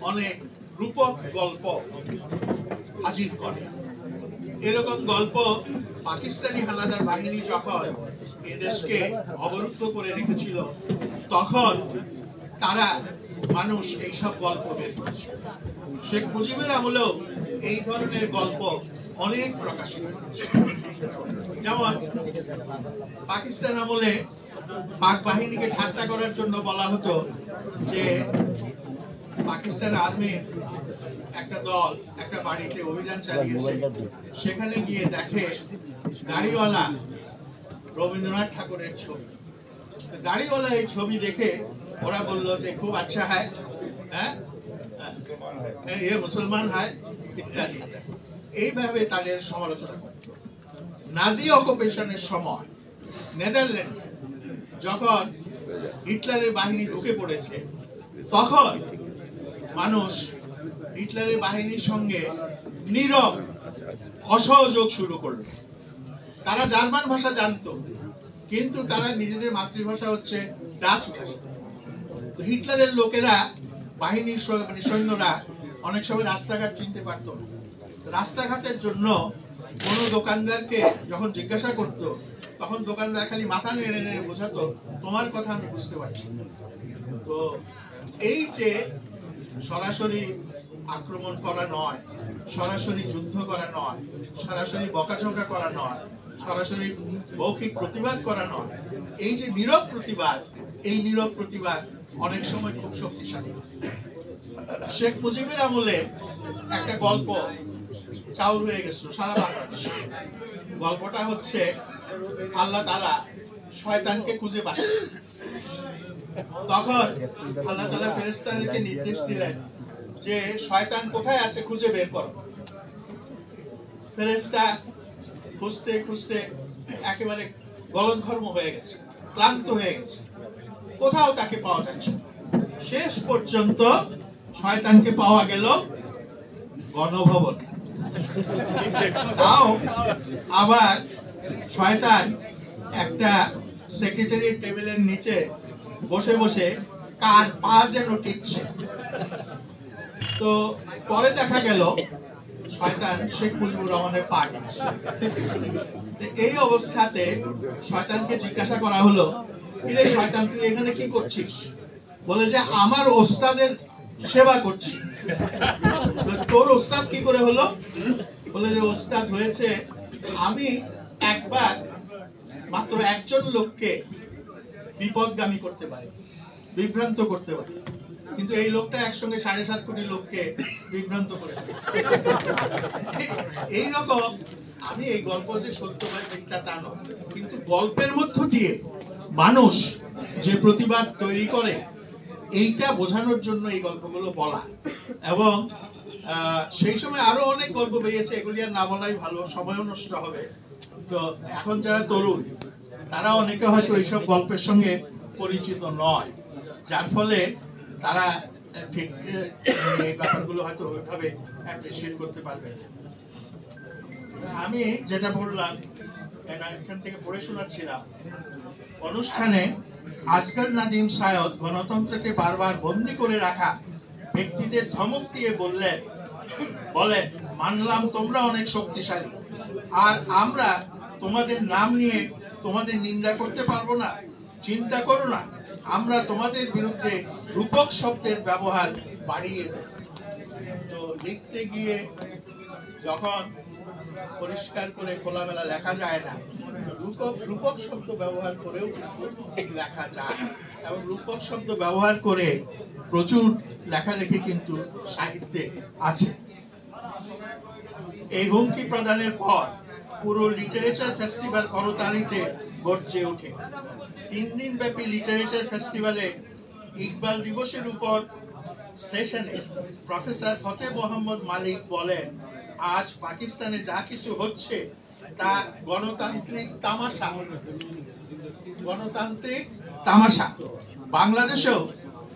অনেক রূপক গল্প হাজির করে। এরকম গল্প পাকিস্তানি হানাদার বাহিনী যখন এদেশকে অবরুদ্ধ করে রেখেছিল, তখন তারা মানুষ এইসব গল্প বের করেছে। শেখ মুজিবের আমলেও এই ধরনের গল্প অনেক প্রকাশিত হয়েছে। যেমন পাকিস্তান আমলে পাক বাহিনীকে ঠাট্টা করার জন্য বলা হতো যে পাকিস্তান আর্মির একটা দল একটা বাড়িতে অভিযান চালিয়েছে, সেখানে গিয়ে দেখে দাড়িওয়ালা রবীন্দ্রনাথ ঠাকুরের ছবি। দাড়িওয়ালা এই ছবি দেখে ওরা বলল যে খুব আচ্ছা হয়, হ্যাঁ মুসলমান হয় ইত্যাদি। এইভাবে তাদের সমালোচনা করত। নাজি অকুপেশনের সময় নেদারল্যান্ড যখন হিটলারের বাহিনী ঢুকে পড়েছে, তখন মানুষ হিটলারের বাহিনীর সঙ্গে নীরব অসহযোগ শুরু করল। তারা জার্মান ভাষা জানতো, কিন্তু তারা নিজেদের মাতৃভাষা হচ্ছে ডাচ ভাষা। তো হিটলারের লোকেরা, বাহিনীর সৈন্যরা অনেক সময় রাস্তাঘাট চিনতে পারতো না। রাস্তাঘাটের জন্য কোন দোকানদারকে যখন জিজ্ঞাসা করত, তখন দোকানদার খালি মাথা নেড়ে নেড়ে বোঝাতো, তোমার কথা আমি বুঝতে পারছি। তো এই যে সরাসরি আক্রমণ করা নয়, সরাসরি যুদ্ধ করা নয়, সরাসরি বকাঝকা করা নয়, সরাসরি মৌখিক প্রতিবাদ করা নয়, এই যে নীরব প্রতিবাদ, এই নীরব প্রতিবাদ অনেক সময় খুব শক্তিশালী। শেখ মুজিবের আমলে একটা গল্প চাউর হয়ে গেছিল সারা বাংলাদেশে। গল্পটা হচ্ছে আল্লাহ তাআলা শয়তানকে খুঁজে পাচ্ছে। তখন আল্লাহ তাআলা ফেরেশতাদেরকে নির্দেশ দিলেন যে শয়তান কোথায় আছে খুঁজে বের করো। ফেরেশতা খুঁজতে খুঁজতে একেবারে গলদঘর্ম হয়ে গেছে, ক্লান্ত হয়ে গেছে, কোথাও তাকে পাওয়া যাচ্ছে না। শেষ পর্যন্ত শয়তানকে পাওয়া গেল গণভবন। তাও আবার শয়তান একটা সেক্রেটারির টেবিলের নিচে বসে বসে কার পা যেন টিপছে। তো পরে দেখা গেল শয়তান শেখ মুজিবুর রহমানের পা টিপছে। এই অবস্থাতে শয়তানকে জিজ্ঞাসা করা হলো, কিরে শয়তান, তুই এখানে কি করছিস? বলে যে আমার ওস্তাদের সেবা করছি। তোর ওস্তাদ কি করে হলো? বলে যে ওস্তাদ হয়েছে, আমি একবার মাত্র একজন লোককে বিপদগামী করতে পারি, বিভ্রান্ত করতে পারি, কিন্তু এই লোকটা একসঙ্গে 7.5 কোটি লোককে বিভ্রান্ত করে এইরকম। আমি এই গল্প যে সত্য বা মিথ্যা তা নয়, কিন্তু গল্পের মধ্য দিয়ে মানুষ যে প্রতিবাদ তৈরি করে এইটা বোঝানোর জন্য এই গল্পগুলো বলা। এবং সেই সময় আরো অনেক গল্প বেরিয়েছে, এগুলি আর না বলাই ভালো, সময়ও নষ্ট হবে। তো এখন যারা তরুণ তারা অনেকে হয়তো এইসব গল্পের সঙ্গে পরিচিত নয়, যার ফলে তারা ঠিক এই ব্যাপারগুলো হয়তো ওইভাবে অ্যাপ্রিশিয়েট করতে পারবে। আমি যেটা বললাম এখান থেকে পড়ে শোনাচ্ছিলাম, অনুষ্ঠানে আসগর নাদিম সায়দ গণতন্ত্রকে বারবার বন্দী করে রাখা ব্যক্তিদের ধমক দিয়ে বলেন, মানলাম তোমরা অনেক শক্তিশালী, আর আমরা তোমাদের নাম নিয়ে তোমাদের নিন্দা করতে পারবো না। চিন্তা করো না, আমরা তোমাদের বিরুদ্ধে রূপক শব্দের ব্যবহার বাড়িয়ে দেব। তো লিখতে গিয়ে যখন পরিষ্কার করে খোলামেলা লেখা যায় না, রূপক শব্দ ব্যবহার করেও লেখা যায়, এবং রূপক শব্দ ব্যবহার করে প্রচুর লেখালেখি কিন্তু সাহিত্যে আছে। এই হুমকি প্রদানের পর পুরো লিটারেচার ফেস্টিভ্যাল করতালিতে গর্জে ওঠে। 3 দিন ব্যাপী লিটারেচার ফেস্টিভ্যালে ইকবাল দিবসের উপর সেশনে প্রফেসর ফতেহ মোহাম্মদ মালিক বলেন, আজ পাকিস্তানে যা কিছু হচ্ছে তা গণতান্ত্রিক তামাশা। গণতান্ত্রিক তামাশা বাংলাদেশেও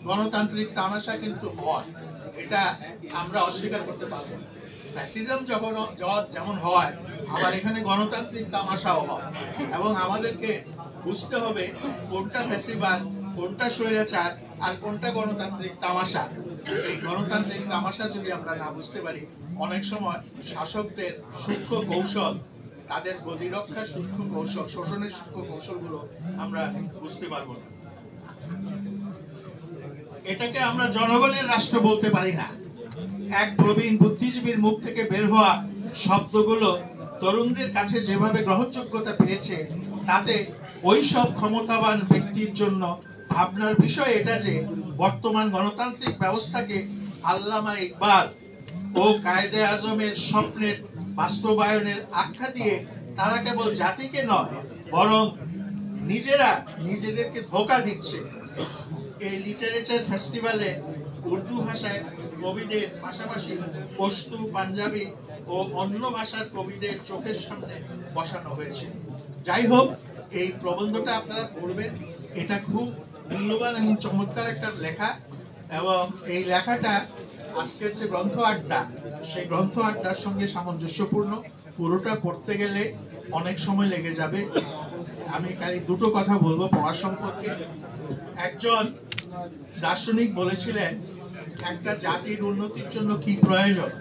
গণতান্ত্রিক তামাশা কিন্তু হয়, এটা আমরা অস্বীকার করতে পারবো না। ফ্যাসিজম যখন যেমন হয়, আবার এখানে গণতান্ত্রিক তামাশাও হয়, এবং আমাদেরকে বুঝতে হবে কোনটা ফ্যাসিবাদ, কোনটা স্বৈরাচার, আর কোনটা গণতান্ত্রিক তামাশা। এই গণতান্ত্রিক তামাশা যদি আমরা না বুঝতে পারি, অনেক সময় শাসকদের সূক্ষ্ম কৌশল, তাদের গদিরক্ষার সূক্ষ্ম কৌশল, শোষণের সূক্ষ্ম কৌশলগুলো আমরা বুঝতে পারবো না। এটাকে আমরা জনগণের রাষ্ট্র বলতে পারি না। এক প্রবীণ বুদ্ধিজীবীর মুখ থেকে বের হওয়া শব্দগুলো তরুণদের কাছে যেভাবে গ্রহণযোগ্যতা পেয়েছে, তাতে ওই সব ক্ষমতাবান ব্যক্তির জন্য ভাবনার বিষয় এটা যে বর্তমান গণতান্ত্রিক ব্যবস্থাকে আল্লামা ইকবাল ও কায়েদে আজমের স্বপ্নের বাস্তবায়নের আখ্যা দিয়ে তারা কেবল জাতিকে নয়, বরং নিজেরা নিজেদেরকে ধোঁকা দিচ্ছে। এই লিটারেচার ফেস্টিভ্যালে উর্দু ভাষায় কবিদের পাশাপাশি পশতু, পাঞ্জাবি ও অন্য ভাষার কবিদের চোখের সামনে বসানো হয়েছে। যাই হোক, এই প্রবন্ধটা আপনারা পড়বেন, এটা খুব মূল্যবান এবং চমৎকার একটা লেখা, এবং এই লেখাটা আজকের যে গ্রন্থ আড্ডা, সেই গ্রন্থ আড্ডার সঙ্গে সামঞ্জস্যপূর্ণ। পুরোটা পড়তে গেলে অনেক সময় লেগে যাবে। আমি খালি দুটো কথা বলবো পড়া সম্পর্কে। একজন দার্শনিক বলেছিলেন একটা জাতির উন্নতির জন্য কি প্রয়োজন।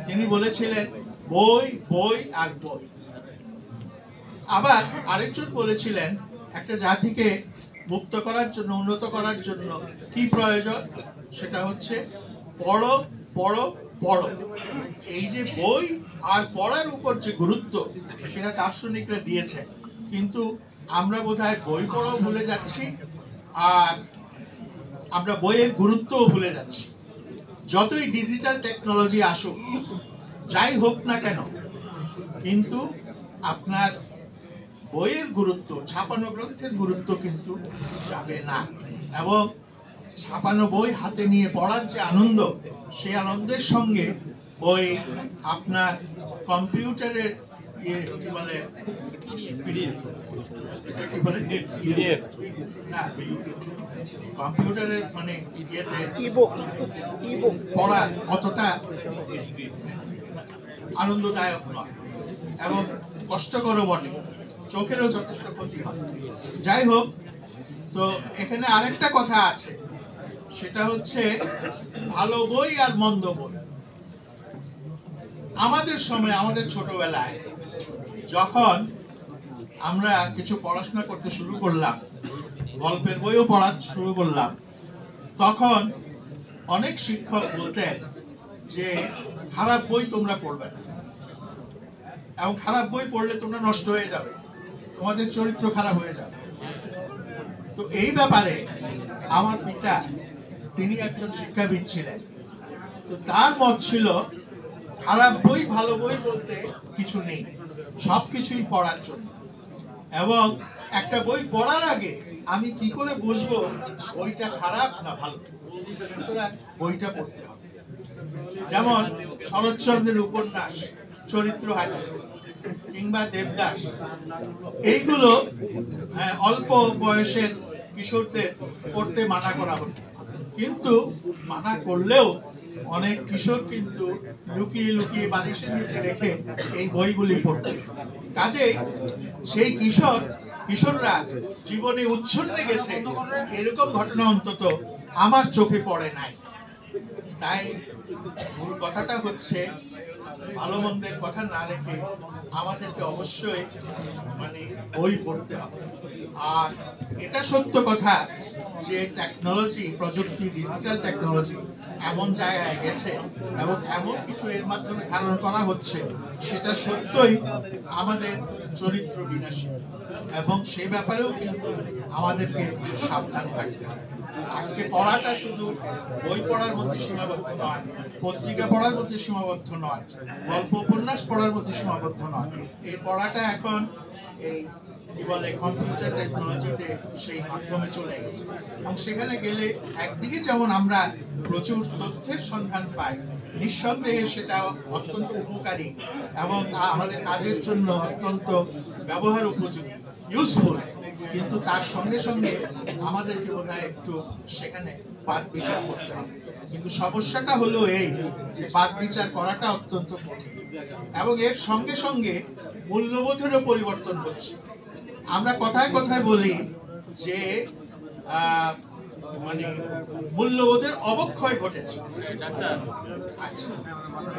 তিনি বলেছিলেন বই, বই আর বই। আবার আরেকজন বলেছিলেন একটা জাতিকে মুক্ত করার জন্য, উন্নত করার জন্য কি প্রয়োজন, সেটা হচ্ছে পড়ো, পড়ো, পড়ো। এই যে বই আর পড়ার উপর যে গুরুত্ব, সেটা দার্শনিকরা দিয়েছে, কিন্তু আমরা বোধহয় বই পড়াও ভুলে যাচ্ছি, আর আমরা বইয়ের গুরুত্বও ভুলে যাচ্ছি। যতই ডিজিটাল টেকনোলজি আসুক, যাই হোক না কেন, কিন্তু আপনার বইয়ের গুরুত্ব, ছাপানো গ্রন্থের গুরুত্ব কিন্তু যাবে না। এবং ছাপানো বই হাতে নিয়ে পড়ার যে আনন্দ, সেই আনন্দের সঙ্গে ওই আপনার কম্পিউটারের কি বলে না, কম্পিউটারের মানে পড়া অতটা আনন্দদায়ক নয় এবং কষ্টকরও বটে, চোখেরও যথেষ্ট ক্ষতি হয়। যাই হোক, তো এখানে আরেকটা কথা আছে, সেটা হচ্ছে ভালো বই আর মন্দ বই। আমাদের সময়, আমাদের ছোটবেলায় যখন আমরা কিছু পড়াশোনা করতে শুরু করলাম, গল্পের বইও পড়া শুরু করলাম, তখন অনেক শিক্ষক বলতেন যে খারাপ বই তোমরা পড়বে না, এবং খারাপ বই পড়লে তোমরা নষ্ট হয়ে যাবে, তোমাদের চরিত্র খারাপ হয়ে যাবে। তো এই ব্যাপারে আমার পিতা, তিনি একজন শিক্ষাবিদ ছিলেন, তো তার মত ছিল খারাপ বই ভালো বই বলতে কিছু নেই, সবকিছুই পড়ার জন্য। এবং একটা বই পড়ার আগে আমি কি করে বুঝবো বইটা খারাপ না ভালো, সুতরাং বইটা পড়তে হবে। যেমন শরৎচন্দ্রের উপন্যাস চরিত্রহারি কিংবা দেবদাস, এইগুলো অল্প বয়সের কিশোরদের পড়তে মানা করা হতো, কিন্তু মানা করলেও অনেক কিশোর কিন্তু লুকিয়ে লুকিয়ে বালিশের নিচে রেখে এই বইগুলি পড়তো। কাজেই সেই কিশোররা জীবনে উচ্ছন্নে গেছে, এরকম ঘটনা অন্তত আমার চোখে পড়ে নাই। তাই মূল কথাটা হচ্ছে, ভালো মন্দের কথা না রেখে আমাদেরকে অবশ্যই মানে বই পড়তে হবে। আর এটা সত্য কথা যে টেকনোলজি, প্রযুক্তি, ডিজিটাল টেকনোলজি এমন জায়গায় গেছে এবং এমন কিছু এর মাধ্যমে ধারণ করা হচ্ছে, সেটা সত্যই আমাদের চরিত্র বিনাশী, এবং সেই ব্যাপারেও কিন্তু আমাদেরকে সাবধান থাকতে হবে। আজকে পড়াটা শুধু বই পড়ার মধ্যে সীমাবদ্ধ নয়, পত্রিকা পড়ার মধ্যে সীমাবদ্ধ নয়, গল্প উপন্যাস পড়ার মধ্যে সীমাবদ্ধ নয়। এই পড়াটা এখন এই কি বলে কম্পিউটার টেকনোলজিতে সেই মাধ্যমে চলে গেছে, এবং সেখানে গেলে একদিকে যেমন আমরা প্রচুর তথ্যের সন্ধান পাই, নিঃসন্দেহে সেটা অত্যন্ত উপকারী এবং আমাদের কাজের জন্য অত্যন্ত ব্যবহার উপযোগী, ইউজফুল, কিন্তু তার সঙ্গে সঙ্গে আমাদেরকে বোধহয় একটু সেখানে বাদ বিচার করতে হবে। কিন্তু সমস্যাটা হলো এই যে বাদ বিচার করাটা অত্যন্ত কঠিন, এবং এর সঙ্গে সঙ্গে মূল্যবোধেরও পরিবর্তন হচ্ছে। আমরা কথায় কথায় বলি যে মানে মূল্যবোধের অবক্ষয় ঘটেছে। আচ্ছা,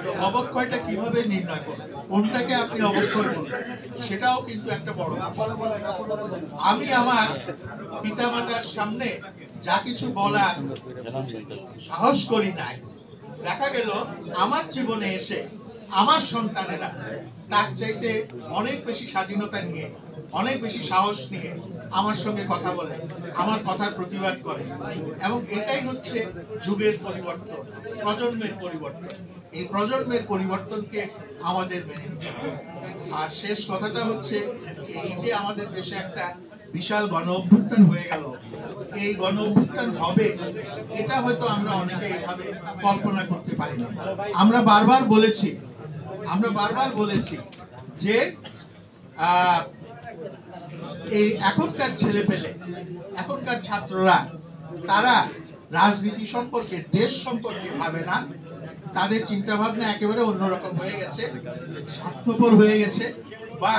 তো অবক্ষয়টা কিভাবে নির্ণয় করবেন, কোনটাকে আপনি অবক্ষয় করবেন, সেটাও কিন্তু একটা বড়। আমি আমার পিতামাতার সামনে যা কিছু বলার সাহস করি নাই, দেখা গেল আমার জীবনে এসে আমার সন্তানেরা তার চাইতে অনেক বেশি স্বাধীনতা নিয়ে, অনেক বেশি সাহস নিয়ে আমার সঙ্গে কথা বলে, আমার কথার প্রতিবাদ করে, এবং এটাই হচ্ছে যুগের পরিবর্তন, প্রজন্মের পরিবর্তন। এই প্রজন্মের পরিবর্তনকে আমাদের মেনে নিতে হবে। আর শেষ কথাটা হচ্ছে, এই যে আমাদের দেশে একটা বিশাল গণ অভ্যুত্থান হয়ে গেল, এই গণ অভ্যুত্থান হবে এটা হয়তো আমরা অনেকে এইভাবে কল্পনা করতে পারি না। আমরা বারবার বলেছি যে এই এখনকার ছেলেপেলে, এখনকার ছাত্ররা, তারা রাজনীতি সম্পর্কে, দেশ সম্পর্কে ভাবে না, তাদের চিন্তা ভাবনা একেবারে অন্যরকম হয়ে গেছে, স্বার্থপর হয়ে গেছে, বা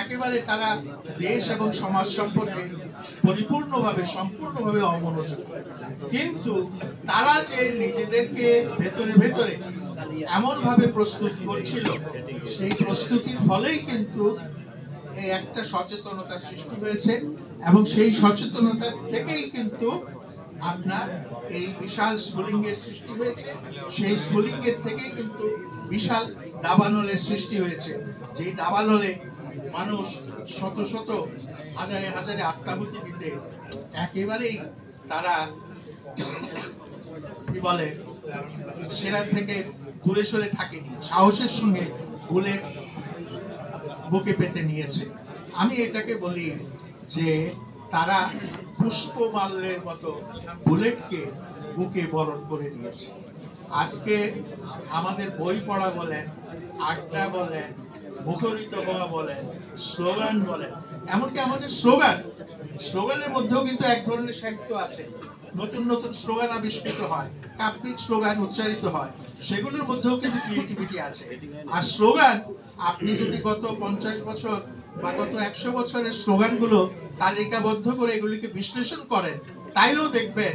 একেবারে তারা দেশ এবং সমাজ সম্পর্কে পরিপূর্ণভাবে, সম্পূর্ণভাবে অমনোযোগী। কিন্তু তারা যে নিজেদেরকে ভেতরে ভেতরে এমন ভাবে প্রস্তুত করছিল, সেই প্রস্তুতির ফলেই কিন্তু এই একটা সচেতনতা সৃষ্টি হয়েছে, এবং সেই সচেতনতা থেকেই কিন্তু আপনার এই বিশাল স্ফুলিঙ্গের সৃষ্টি হয়েছে। সেই স্ফুলিঙ্গের থেকেই কিন্তু বিশাল দাবানলের সৃষ্টি হয়েছে, যেই দাবানলে মানুষ শত শত, হাজারে হাজারে আত্মাহুতি দিতে একেবারেই তারা কি বলে সেরা থেকে দূরে সরে থাকেনি, সাহসের সঙ্গে বুলেট বুকে পেতে নিয়েছে। আমি এটাকে বলি যে তারা পুষ্পমাল্যের মতো বুলেটকে বুকে বরণ করে নিয়েছে। আজকে আমাদের বই পড়া বলেন, আড্ডা বলেন, মুখরিত হওয়া বলেন, স্লোগান বলেন, এমনকি আমাদের স্লোগানের মধ্যেও কিন্তু এক ধরনের সাহিত্য আছে। নতুন নতুন স্লোগান আবিষ্কৃত হয়, কাব্যিক স্লোগান উচ্চারিত হয়, সেগুলোর মধ্যেও কিন্তু ক্রিয়েটিভিটি আছে। আর স্লোগান আপনি যদি গত 50 বছর বা গত 100 বছরের স্লোগানগুলো তালিকাবদ্ধ করে এগুলিকে বিশ্লেষণ করেন, তাইলেও দেখবেন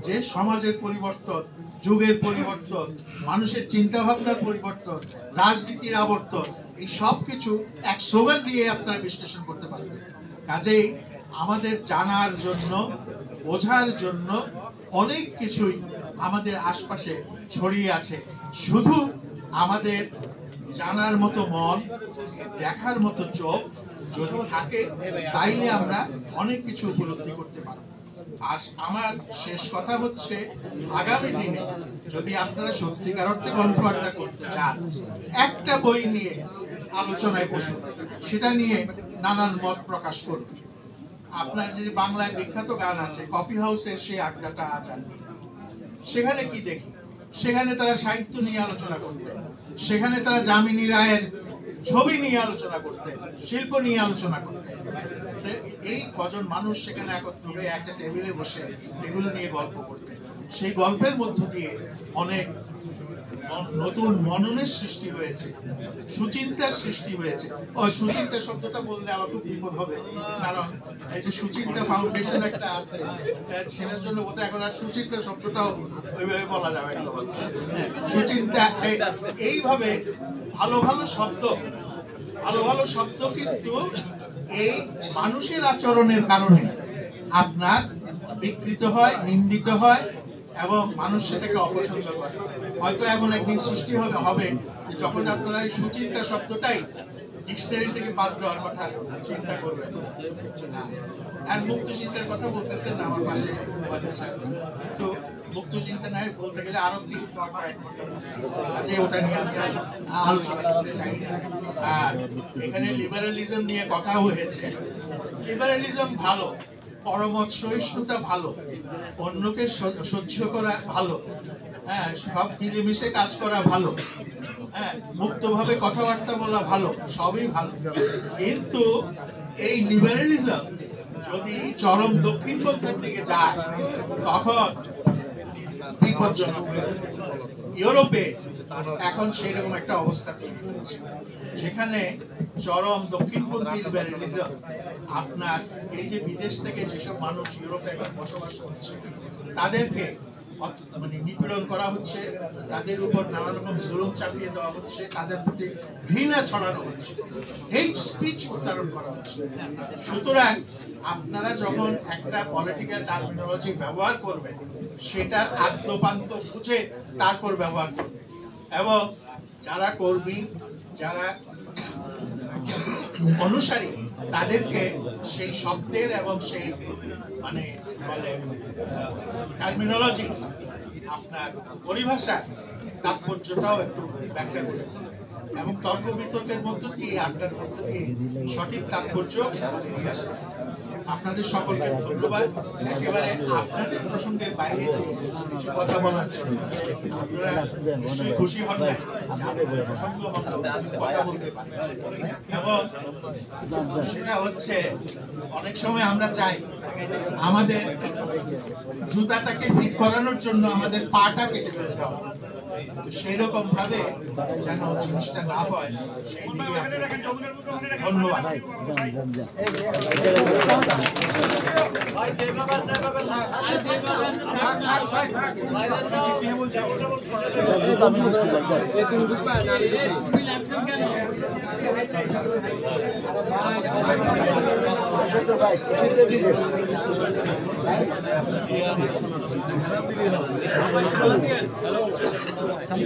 যে সমাজের পরিবর্তন, যুগের পরিবর্তন, মানুষের চিন্তা ভাবনার পরিবর্তন, রাজনীতির আবর্তন, এই সব কিছু এক স্লোগান দিয়ে আপনারা বিশ্লেষণ করতে পারবেন। কাজেই আমাদের জানার জন্য, বোঝার জন্য অনেক কিছুই আমাদের আশপাশে ছড়িয়ে আছে। শুধু আমাদের জানার মতো মন, দেখার মতো চোখ যদি থাকে, তাইলে আমরা অনেক কিছু উপলব্ধি করতে পারব। আর আমার শেষ কথা হচ্ছে, আগামী দিনে যদি আপনারা সত্যিকার অর্থে গ্রন্থ আড্ডা করতে চান, একটা বই নিয়ে আলোচনায় বসুন, সেটা নিয়ে নানান মত প্রকাশ করুন। আপনার যে বাংলায় বিখ্যাত গান আছে কফি হাউসের, সেই আড্ডাটা জানবি। সেখানে কি দেখি? সেখানে তারা সাহিত্য নিয়ে আলোচনা করতেন, সেখানে তারা যামিনী রায়ের ছবি নিয়ে আলোচনা করতেন, শিল্প নিয়ে আলোচনা করতেন। এই কজন মানুষ সেখানে একত্র হয়ে একটা টেবিলে বসে এগুলো নিয়ে গল্প করতেন। সেই গল্পের মধ্য দিয়ে অনেক নতুন মননের সৃষ্টি হয়েছে, সুচিন্তার সৃষ্টি হয়েছে। ওই সুচিন্তা শব্দটা বললে আমার খুব বিপদ হবে, কারণ এই যে সুচিন্তা ফাউন্ডেশন একটা আছে, ছেলের জন্য বোধ এখন আর সুচিন্তা শব্দটাও ওইভাবে বলা যাবে না। সুচিন্তা, এইভাবে ভালো ভালো শব্দ কিন্তু এই মানুষের আচরণের কারণে আপনার বিকৃত হয়, নিন্দিত হয় এবং মানুষ সেটাকে অপছন্দ করে। হয়তো এমন একদিন সৃষ্টি হবে যখন আপনারা এই সুচিন্তা শব্দটাই ডিকশনারি থেকে বাদ দেওয়ার কথা চিন্তা করবেন। আর মুক্ত চিন্তার কথা বলতেছেন আমার পাশে, তো মুক্ত চিন্তা নাই বলতে গেলে আরো 3 কাজে ওটা নিয়ে আমি আলোচনা করতে চাই না। আর এখানে লিবারালিজম নিয়ে কথা হয়েছে। লিবারালিজম ভালো, পরমত সহিষ্ণুতা ভালো, অন্যকে সহ্য করা ভালো, হ্যাঁ, সব মিলেমিশে কাজ করা ভালো, হ্যাঁ, মুক্তভাবে কথাবার্তা বলা ভালো, সবই ভালো। কিন্তু এই লিবারালিজম যদি চরম দক্ষিণপন্থার দিকে যায় তখন বিপজ্জনক হয়ে ওঠে। ইউরোপে এখন সেরকম একটা অবস্থা তৈরি হয়েছে, যেখানে চরম দক্ষিণপন্থী লিবারালিজম আপনার এই যে বিদেশ থেকে যেসব মানুষ ইউরোপে এখন বসবাস করছে তাদেরকে মানে নিপীড়ন করা হচ্ছে, তাদের উপর নানা রকম জুলুম চাপিয়ে দেওয়া হচ্ছে, তাদের প্রতি ঘৃণা ছড়ানো হচ্ছে, হেট স্পিচ উচ্চারণ করা হচ্ছে। সুতরাং আপনারা যখন একটা পলিটিক্যাল টার্মিনোলজি ব্যবহার করবেন, সেটার আদ্যপান্ত বুঝে তারপর ব্যবহার করবেন। এবং যারা কর্মী, যারা অনুসারী, তাদেরকে সেই শব্দের এবং সেই মানে টার্মিনোলজি, আপনার পরিভাষা, তাৎপর্যটাও একটু ব্যাখ্যা করে এবং তর্ক বিতর্কের মধ্য দিয়ে, আড্ডার মধ্য দিয়ে সঠিক তাৎপর্য কিন্তু বেরিয়ে আসে। আপনাদের সকলকে ধন্যবাদ। একেবারে আপনাদের প্রসঙ্গের বাইরে যে কিছু কথা বলার জন্য আপনারা নিশ্চয়ই খুশি হন না, আপনাদের প্রসঙ্গ কথা বলতে পারেন। এবং সেটা হচ্ছে অনেক সময় আমরা চাই আমাদের জুতাটাকে ফিট করানোর জন্য আমাদের পাটা কেটে ফেলতে হবে, সেই রকম ভাবে যেন জিনিসটা না হয় সেই দিকে। ধন্যবাদ।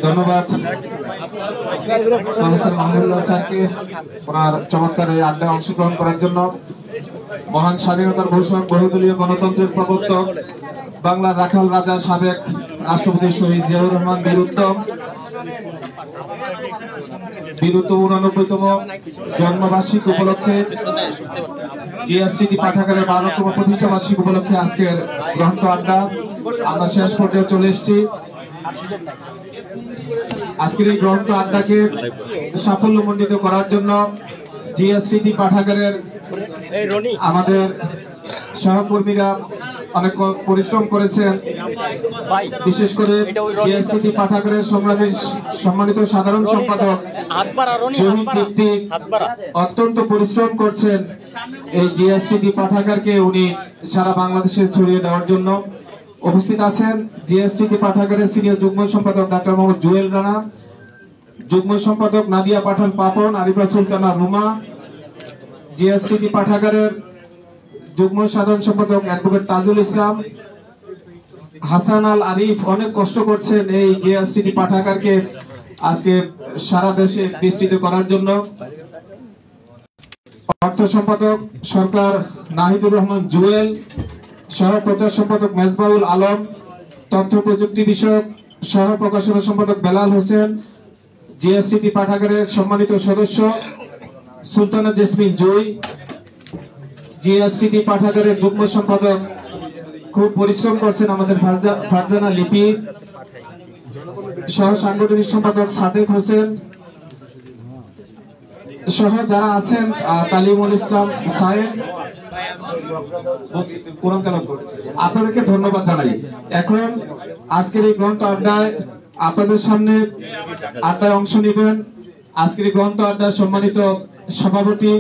ধন্যবাদ মাহমুদুল্লাহ স্যারকে ওনার চমৎকার এই আড্ডায় অংশগ্রহণ করার জন্য। মহান স্বাধীনতার ঘোষক, বহুদলীয় গণতন্ত্রের প্রবর্তক, বাংলার রাখাল রাজা, সাবেক রাষ্ট্রপতি শহীদ জিয়াউর রহমান বীর উত্তম বিরুদ্ধ 89তম জন্মবার্ষিকী উপলক্ষে জিএসটিডি পাঠাগারের 12তম প্রতিষ্ঠা বার্ষিকী উপলক্ষে আজকের গ্রন্থ আড্ডা আমরা শেষ পর্যায়ে চলে এসেছি। আজকের এই গ্রন্থ আড্ডাকে সাফল্যমণ্ডিত করার জন্য জিএসটিডি পাঠাগারের আমাদের সহকর্মীরা অনেক পরিশ্রম করেছেন। বিশেষ করে জিএসটিডি পাঠাগারের সম্মানিত সাধারণ সম্পাদক জহির দীপ্তি অত্যন্ত পরিশ্রম করছেন এই জিএসটিডি পাঠাগারকে উনি সারা বাংলাদেশে ছড়িয়ে দেওয়ার জন্য। উপস্থিত আছেন জিএসটিডি পাঠাগারের সিনিয়র যুগ্ম সম্পাদক ডাক্তার মোহাম্মদ জুয়েল রানা, যুগ্ম সম্পাদক নাদিয়া পাঠান পাপন, আরিফা সুলতানা রুমা, জিএসটিডি পাঠাগারের যুগ্ম সাধারণ সম্পাদক অ্যাডভোকেট তাজুল ইসলাম, হাসান আল আরিফ অনেক কষ্ট করছেন এই জিএসটিডি পাঠাগারকে আজকে সারা দেশে বিস্তৃত করার জন্য। অর্থ সম্পাদক সরকার নাহিদুর রহমান জুয়েল, সহ প্রচার সম্পাদক মেজবাউল আলম, তথ্য প্রযুক্তি বিষয়ক সহ প্রকাশনা সম্পাদক বেলাল হোসেন, জিএসটিডি পাঠাগারের সম্মানিত সদস্য সুলতানা জেসমিন জুই, জিএসটিডি পাঠাগারের যুগ্ম সম্পাদক খুব পরিশ্রম করছেন আমাদের ফারজানা লিপি, সহ সাংগঠনিক সম্পাদক সাদেক হোসেন সহ যারা আছেন তালিমুল ইসলাম সায়েদ, আপনাদেরকে ধন্যবাদ জানাই। এখন আজকের এই গ্রন্থ আড্ডায় আপনাদের সামনে আড্ডায় অংশ নেবেন আজকের এই গ্রন্থ আড্ডার সম্মানিত সভাপতি,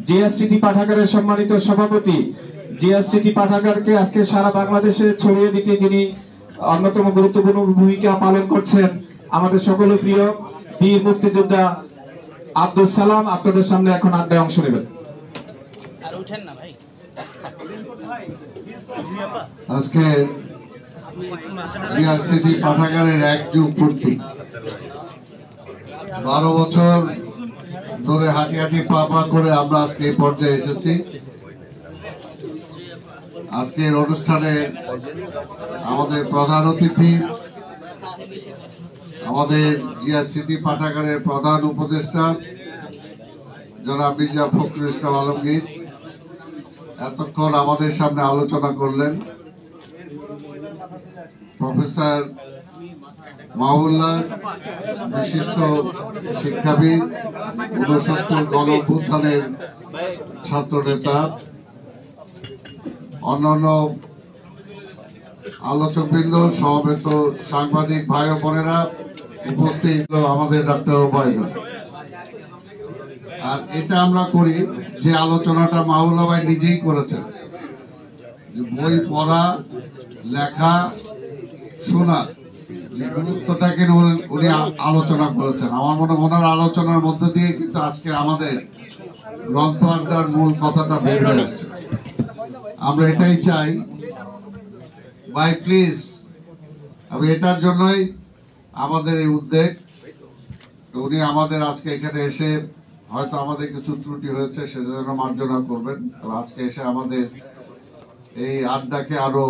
জিএসটিডি পাঠাগারের সম্মানিত সভাপতি, জিএসটিডি পাঠাগারকে আজকে সারা বাংলাদেশে ছড়িয়ে দিতে যিনি অন্যতম গুরুত্বপূর্ণ ভূমিকা পালন করছেন আমাদের সকলের প্রিয় বীর মুক্তিযোদ্ধা আব্দুল সালাম আপনাদের সামনে এখন আড্ডায় অংশ নেবেন। আজকে জিএসটিডি পাঠাগারের 1 যুগ পূর্তি, 12 বছর ধরে হাঁটি হাঁটি পা পা করে আমরা আজকে এই পর্যায়ে এসেছি। আজকের অনুষ্ঠানে আমাদের প্রধান অতিথি, আমাদের জিএসটিডি পাঠাগারের প্রধান উপদেষ্টা জনাব মির্জা ফখরুল ইসলাম আলমগীর এতক্ষণ আমাদের সামনে আলোচনা করলেন। প্রফেসর মাহবুল্লাহ বিশিষ্ট শিক্ষাবিদ, 69 গণঅভ্যুত্থানের ছাত্র নেতা, অন্যান্য আলোচকবৃন্দ, সমবেত সাংবাদিক ভাই ও বোনেরা, উপস্থিত আমাদের ডাক্তার ওবায়দুল। আর এটা আমরা করি যে আলোচনাটা মাহবুল্লাহ ভাই নিজেই করেছেন, বই পড়া, লেখা, শোনা, গুরুত্বটাকে উনি আলোচনা করেছেন। আমার মনে ওনার আলোচনার মধ্য দিয়ে কিন্তু আজকে আমাদের গ্রন্থ আড্ডার মূল কথাটা বের হয়ে আসছে। আমরা এটাই চাই ভাই, প্লিজ, আমি এটার জন্যই আমাদের এই উদ্যোগ। তো উনি আমাদের আজকে এখানে এসে হয়তো আমাদের কিছু ত্রুটি হয়েছে সেজন্য মার্জনা করবেন। আজকে এসে আমাদের এই আড্ডাকে আরো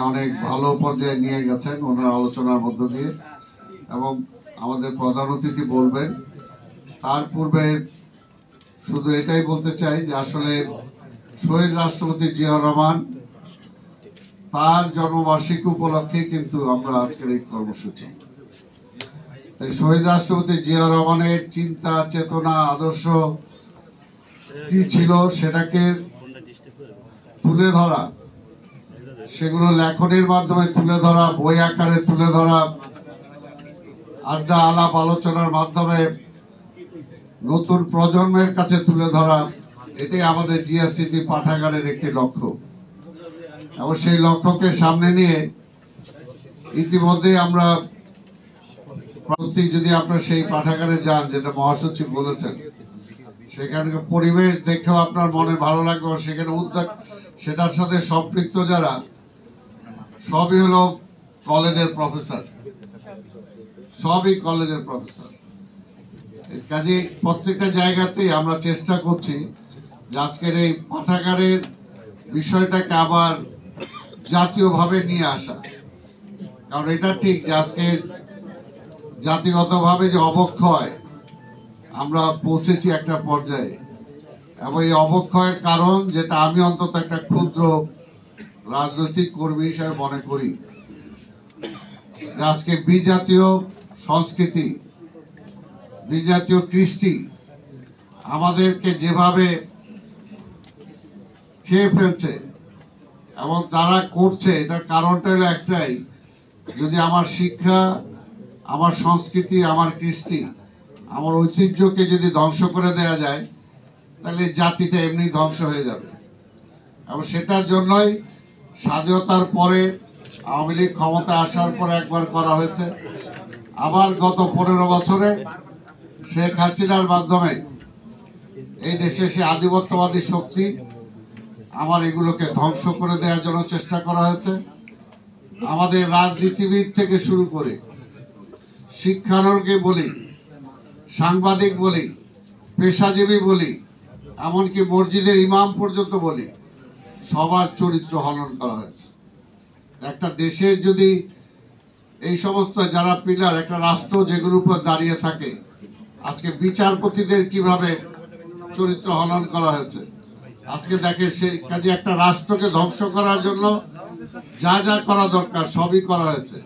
অনেক ভালো পর্যায়ে নিয়ে গেছেন ওনার আলোচনার মধ্য দিয়ে, এবং আমাদের প্রধান অতিথি বলবেন। তার পূর্বে শুধু এটাই বলতে চাই যে আসলে শহীদ রাষ্ট্রপতি জিয়াউর রহমান তার জন্মবার্ষিকী উপলক্ষে কিন্তু আমরা আজকের এই কর্মসূচি। শহীদ রাষ্ট্রপতি জিয়াউর রহমানের চিন্তা, চেতনা, আদর্শ কি ছিল সেটাকে তুলে ধরা, সেগুলো লেখনের মাধ্যমে তুলে ধরা, বই আকারে তুলে ধরা, আড্ডা আলাপ আলোচনার মাধ্যমে নতুন প্রজন্মের কাছে তুলে ধরা, এটাই আমাদের জিএসটিডি পাঠাগারের একটি লক্ষ্য। এবং সেই লক্ষ্যকে সামনে নিয়ে ইতিমধ্যে আমরা যদি আপনার সেই পাঠাগারে যান, যেটা মহাসচিব বলেছেন, সেখানকার পরিবেশ দেখেও আপনার মনে ভালো লাগবে। সেখানে উদ্যোগ, সেটার সাথে সম্পৃক্ত যারা সবই হলো কলেজের প্রফেসর, সবই কলেজের প্রফেসর। কাজে প্রত্যেকটা জায়গাতেই আমরা চেষ্টা করছি যে আজকের এই পাঠাগারের বিষয়টাকে আবার জাতীয়ভাবে নিয়ে আসা। কারণ এটা ঠিক যে আজকে জাতিগতভাবে যে অবক্ষয় আমরা পৌঁছেছি একটা পর্যায়ে, এবং এই অবক্ষয়ের কারণ যেটা আমি অন্তত একটা ক্ষুদ্র রাজনৈতিক কর্মী হিসেবে মনে করি, আজকে বিজাতীয় সংস্কৃতি, বিজাতীয় কৃষ্টি আমাদেরকে যেভাবে খেয়ে ফেলছে এবং তারা করছে, এটার কারণটা হলো একটাই, যদি আমার শিক্ষা, আমার সংস্কৃতি, আমার কৃষ্টি, আমার ঐতিহ্যকে যদি ধ্বংস করে দেয়া যায়, তাহলে জাতিটা এমনি ধ্বংস হয়ে যাবে। এবং সেটার জন্যই স্বাধীনতার পরে আওয়ামী লীগ ক্ষমতা আসার পরে একবার করা হয়েছে, আবার গত 15 বছরে শেখ হাসিনার মাধ্যমে এই দেশে সে আধিপত্যবাদী শক্তি আমার এগুলোকে ধ্বংস করে দেওয়ার জন্য চেষ্টা করা হয়েছে। আমাদের রাজনীতিবিদ থেকে শুরু করে শিক্ষানকে বলি, সাংবাদিক বলি, পেশাজীবী বলি, এমনকি মসজিদের ইমাম পর্যন্ত বলি, সবার চরিত্র হনন করা হয়েছে। একটা দেশের যদি এই সমস্ত যারা পিলার, একটা রাষ্ট্র যেগুলোর উপর দাঁড়িয়ে থাকে, আজকে বিচারপতিদের কিভাবে চরিত্র হনন করা হয়েছে, আজকে দেখে সেই কাজে একটা রাষ্ট্রকে ধ্বংস করার জন্য যা যা করা দরকার সবই করা হয়েছে।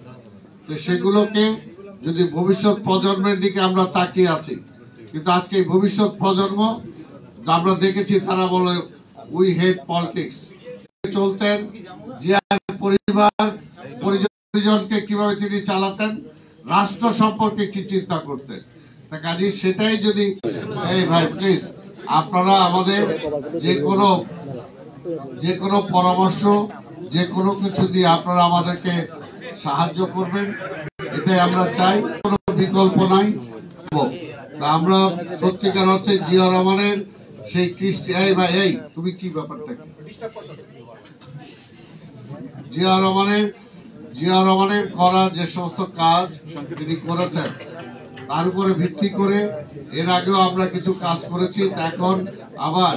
তো সেগুলোকে যদি ভবিষ্যৎ প্রজন্মের দিকে আমরা তাকিয়ে আছি, কিন্তু আজকে এই ভবিষ্যৎ প্রজন্ম আমরা দেখেছি তারা বলে উই হেট পলিটিক্স। চলতেন জিয়ার পরিবার পরিজনকে কিভাবে তিনি চালাতেন, রাষ্ট্র সম্পর্কে কি চিন্তা করতেন, তা কাজে সেটাই যদি এই ভাই প্লিজ আপনারা আমাদের যে কোনো পরামর্শ, যে কোনো কিছু দিয়ে আপনারা আমাদেরকে সাহায্য করবেন, এটাই আমরা চাই, কোনো বিকল্প নাই। আমরা সত্যিকার অর্থে জিয়া রহমানের সেই কৃষ্টি, এই ভাই এই তুমি কি ব্যাপারটা কি, জিয়া রহমানের করা যে সমস্ত কাজ তিনি করেছেন তার উপরে ভিত্তি করে এর আগেও আমরা কিছু কাজ করেছি। এখন আবার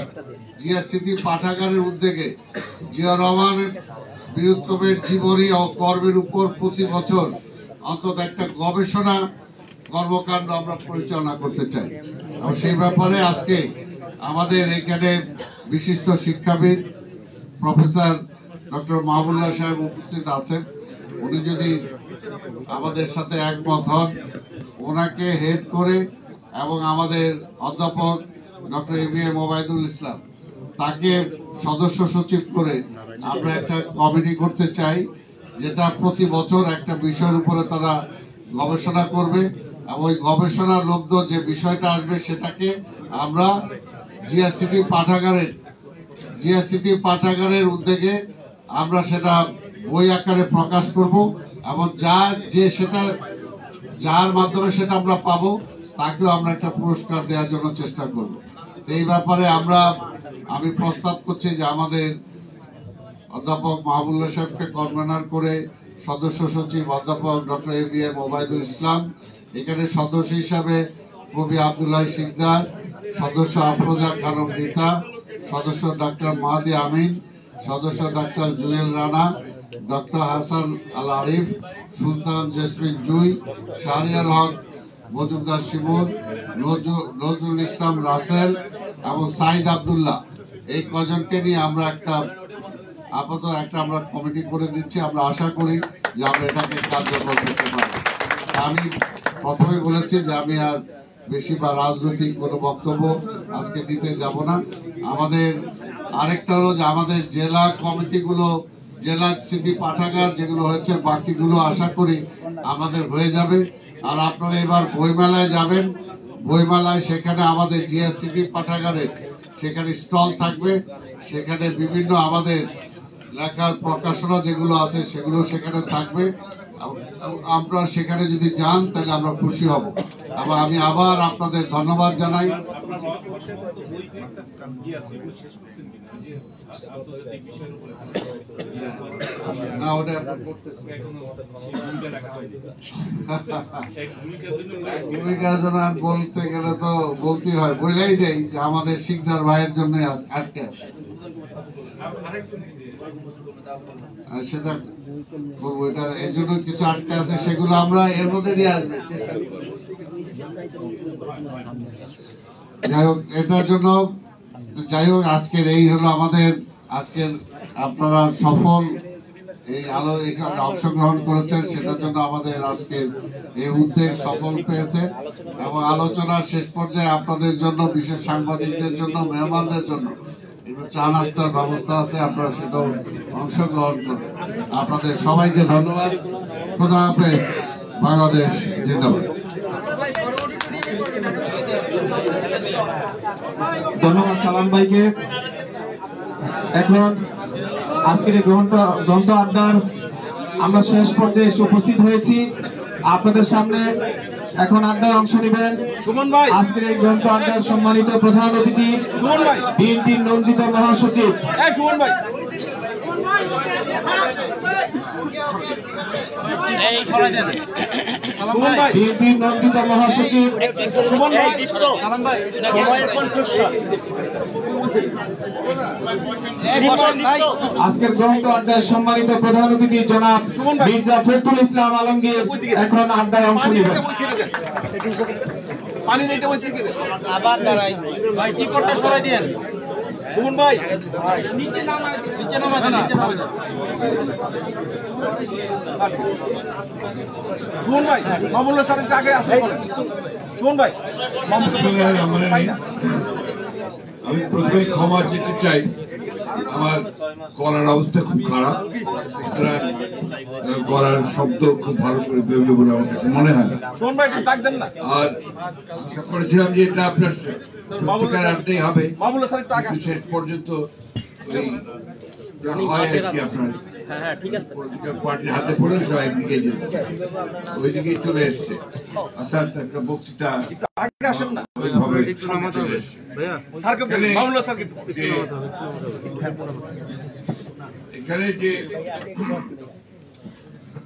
জিয়া স্মৃতি পাঠাগারের উদ্যোগে জিয়া রহমানের বীরত্বের জীবনী ও কর্মের উপর প্রতি বছর অন্তত একটা গবেষণা কর্মকাণ্ড আমরা পরিচালনা করতে চাই। এবং সেই ব্যাপারে আজকে আমাদের এখানে বিশিষ্ট শিক্ষাবিদ প্রফেসর ডক্টর মাহবুবুল্লাহ সাহেব উপস্থিত আছেন। উনি যদি আমাদের সাথে একমত হন, ওনাকে হেড করে এবং আমাদের অধ্যাপক ডক্টর এবিএম ওবায়দুল ইসলাম তাকে সদস্য সচিব করে আমরা একটা কমিটি করতে চাই, যেটা প্রতি বছর একটা বিষয়ের উপরে তারা গবেষণা করবে এবং ওই গবেষণার লব্ধ যে বিষয়টা আসবে সেটাকে আমরা জিয়া স্মৃতি পাঠাগারের উদ্যোগে আমরা সেটা বই আকারে প্রকাশ করব এবং যার মাধ্যমে সেটা আমরা পাবো তাকেও আমরা একটা পুরস্কার দেওয়ার জন্য চেষ্টা করব। এই ব্যাপারে আমি প্রস্তাব করছি যে আমাদের অধ্যাপক মাহবুবুল্লাহ সাহেবকে কনভেনার করে সদস্য সচিব অধ্যাপক ডক্টর এবিএম ওবায়দুল ইসলাম, এখানে সদস্য হিসাবে কবি আব্দুল্লাহ সিকদার, সদস্য আফরোজা খানম রীতা, সদস্য ডক্টর মাহাদি আমিন, সদস্য ডক্টর জুয়েল রানা, ডক্টর হাসান আল আরিফ, সুলতান জেসমিন জুই, শাহরিয়ার হক মজুমদার শিমুল, নজরুল ইসলাম রাসেল এবং সাইদ আব্দুল্লাহ, এই কজনকে নিয়ে আমরা আমরা কমিটি করে দিচ্ছি। আমরা আশা করি যে আমরা এটাকে কার্যকর করতে পারবো। আমি প্রথমে বলেছি যে আমি আর বেশি বা রাজনৈতিক কোনো বক্তব্য আজকে দিতে যাব না। আমাদের আরেকটা হলো যে আমাদের জেলা কমিটিগুলো, জেলা স্মৃতি পাঠাগার যেগুলো হয়েছে বাকিগুলো আশা করি আমাদের হয়ে যাবে। আর আপনারা এবার বইমেলায় যাবেন, বইমেলায় সেখানে আমাদের জিয়া স্মৃতি পাঠাগারের সেখানে স্টল থাকবে, সেখানে বিভিন্ন আমাদের লেখার প্রকাশনা যেগুলো আছে সেগুলো সেখানে থাকবে। আপনারা সেখানে যদি যান তাহলে আমরা খুশি হব। এবং আমি আবার আপনাদের ধন্যবাদ জানাই। না ওটা ভূমিকার জন্য বলতে গেলে তো বলতেই হয়, বলেই দেই যে আমাদের শিকদার ভাইয়ের জন্য আটকে আছে। সেটা করবো, এটা এর জন্য কিছু আটকে আছে, সেগুলো আমরা এর মধ্যে দিয়ে আসবে। যাই হোক, এটার জন্য যাই হোক আজকের এই হলো আমাদের আজকের আপনারা সফল এই আলো এখানে অংশগ্রহণ করেছেন, সেটার জন্য আমাদের আজকে এই উদ্যোগ সফল পেয়েছে। এবং আলোচনার শেষ পর্যায়ে আপনাদের জন্য, বিশেষ সাংবাদিকদের জন্য, মেহমানদের জন্য চা নাস্তার ব্যবস্থা আছে, আপনারা সেটাও অংশগ্রহণ করুন। আপনাদের সবাইকে ধন্যবাদ। খোদা হাফেজ। বাংলাদেশ জিন্দাবাদ। ধন্যবাদ সালাম ভাইকে। এখন আজকের এই গ্রন্থ আড্ডার আমরা শেষ পর্যায়ে এসে উপস্থিত হয়েছি আপনাদের সামনে। এখন আড্ডায় অংশ নেবেন আজকের এই গ্রন্থ আড্ডার সম্মানিত প্রধান অতিথি বিএনপির নন্দিত মহাসচিব বিএনপির নন্দিত মহাসচিব আজকের গ্রন্থ আড্ডায় সম্মানিত প্রধান অতিথি জনাব মির্জা ফখরুল ইসলাম আলমগীর এখন আড্ডায় অংশ নেবেন। আবার দাঁড়াই ভাই টিকটটা সরাই দেন সুমন ভাই, নিচে নামায় সুমন ভাই, মামুল্লাহ স্যারের আগে আসেন। সুমন ভাই, আমি প্রথমে ক্ষমা যেতে চাই, আমার গলার অবস্থা খুব খারাপ, গলার শব্দ খুব ভালো করে বেরোবে বলে আমার কাছে মনে হয়। আর আশা করেছিলাম যে এটা আপনার সত্যিকার আনতেই হবে, শেষ পর্যন্ত ওই হয় আর কি আপনার পলিটিক্যাল পার্টির হাতে পড়ে সবাই একদিকে যেতে ওইদিকেই চলে এসছে। অর্থাৎ একটা বক্তৃতা এখানে যে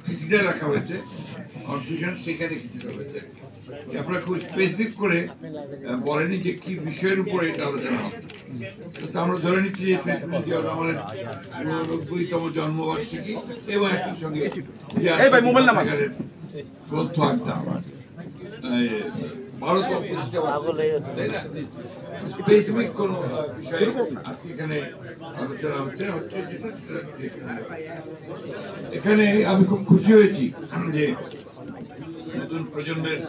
চিঠিটা রাখা হয়েছে কনফিউশন, সেখানে কিছুটা হয়েছে। আপনারা খুব স্পেসিফিক করে বলেনি যে কি বিষয়ের উপরে এটা আলোচনা হবে। আমরা ধরে নিচ্ছি যে আমাদের ৯৯তম জন্মবার্ষিকী এবং একই সঙ্গে গ্রন্থ আড্ডা ভারত স্পেসিফিক কোন বিষয়ে আজকে এখানে আলোচনা হচ্ছে যেটা এখানে আমি খুব খুশি হয়েছি যে নতুন প্রজন্মের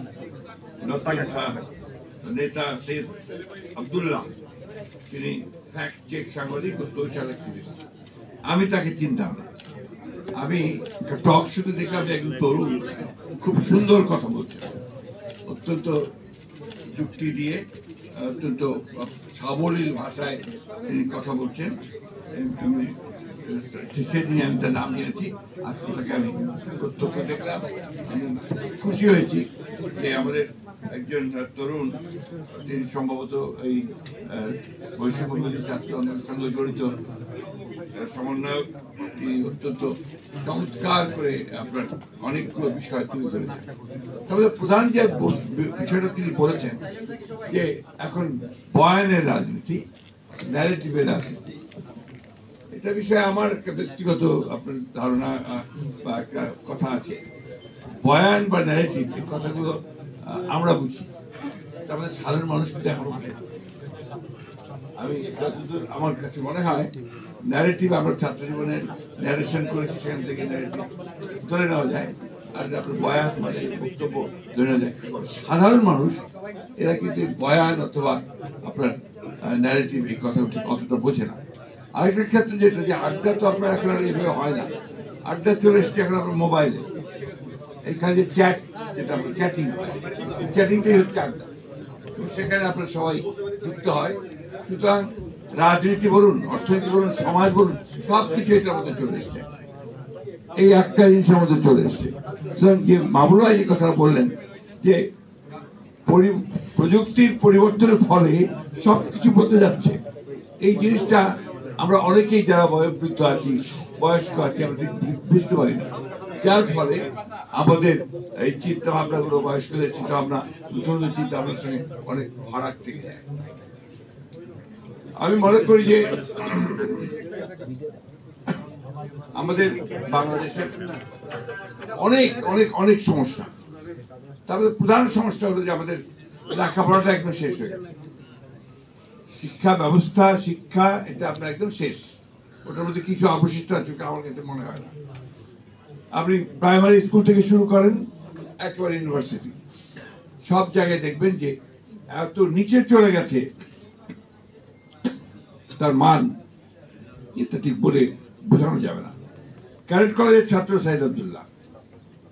নেতা সৈয়দ আব্দুল্লাহ, তিনি ফ্যাক্ট চেক সাংবাদিক ও সোশ্যাল অ্যাক্টিভিস্ট। আমি তাকে চিনতাম না, আমি টক শোতে দেখলাম যে একজন তরুণ খুব সুন্দর কথা বলছেন, অত্যন্ত যুক্তি দিয়ে অত্যন্ত সাবলীল ভাষায় তিনি কথা বলছেন। সেদিন আমি তার নাম নিয়েছি, আজকে তাকে আমি প্রত্যক্ষ দেখলাম, খুশি হয়েছি যে আমাদের একজন তরুণ, তিনি সম্ভবত এই বৈষম্যবিরোধী ছাত্র আন্দোলনের সঙ্গে জড়িত সমন্বয়ক, তিনি অত্যন্ত চমৎকার করে আপনার অনেকগুলো বিষয় তুলে ধরেছেন। তবে প্রধান যে বিষয়টা তিনি বলেছেন যে এখন বয়ানের রাজনীতি, ন্যারেটিভের রাজনীতি, এটা বিষয়ে আমার একটা ব্যক্তিগত আপনার ধারণা বা একটা কথা আছে। বয়ান বা ন্যারেটিভ এই কথাগুলো আমরা বুঝি, আমাদের সাধারণ মানুষ কিন্তু এখনো বুঝে। আমি যতদূর আমার কাছে মনে হয় ন্যারেটিভ আমরা ছাত্র জীবনের ন্যারেশন করেছি, সেখান থেকে ন্যারেটিভ ধরে নেওয়া যায়, আর আপনার বয়ান মানে বক্তব্য ধরে নেওয়া যায়। সাধারণ মানুষ এরা কিন্তু বয়ান অথবা আপনার ন্যারেটিভ এই কথা কতটা বোঝে না। আরেকটা ক্ষেত্রে যেটা, যে আড্ডা তো আপনার এখন আর এইভাবে হয় না, আড্ডা চলে এসছে এখন আপনার মোবাইলে। এখানে যে চ্যাট, যেটা আপনার চ্যাটিংটাই হচ্ছে আড্ডা, সেখানে আপনার সবাই যুক্ত হয়। সুতরাং রাজনীতি বলুন, অর্থনীতি বলুন, সমাজ বলুন, সবকিছু এটার মধ্যে চলে এসছে, এই একটা জিনিসের মধ্যে চলে এসছে। সুতরাং যে মামুল ভাই এই কথা বললেন যে প্রযুক্তির পরিবর্তনের ফলে সবকিছু বদলে যাচ্ছে, এই জিনিসটা আমরা অনেকেই যারা বয়োবৃদ্ধ আছি, বয়স্ক আছি, আমরা বুঝতে পারি না, যার ফলে আমাদের এই চিন্তা ভাবনাগুলো, বয়স্কদের চিন্তা ভাবনা, নতুন চিন্তা ভাবনার সঙ্গে অনেক ফারাক থেকে যায়। আমি মনে করি যে আমাদের বাংলাদেশের অনেক অনেক অনেক সমস্যা, তারপরে প্রধান সমস্যা হলো যে আমাদের লেখাপড়াটা একদম শেষ হয়ে গেছে। শিক্ষা ব্যবস্থা, শিক্ষা এটা আপনার একদম শেষ, ওটার মধ্যে কিছু অবশিষ্ট আছে আমার কাছে মনে হয় না। আপনি প্রাইমারি স্কুল থেকে শুরু করেন একেবারে ইউনিভার্সিটি, সব জায়গায় দেখবেন যে এত নিচে চলে গেছে তার মান, এটা ঠিক বলে বোঝানো যাবে না। ক্যাডেট কলেজের ছাত্র Sayeed Abdullah,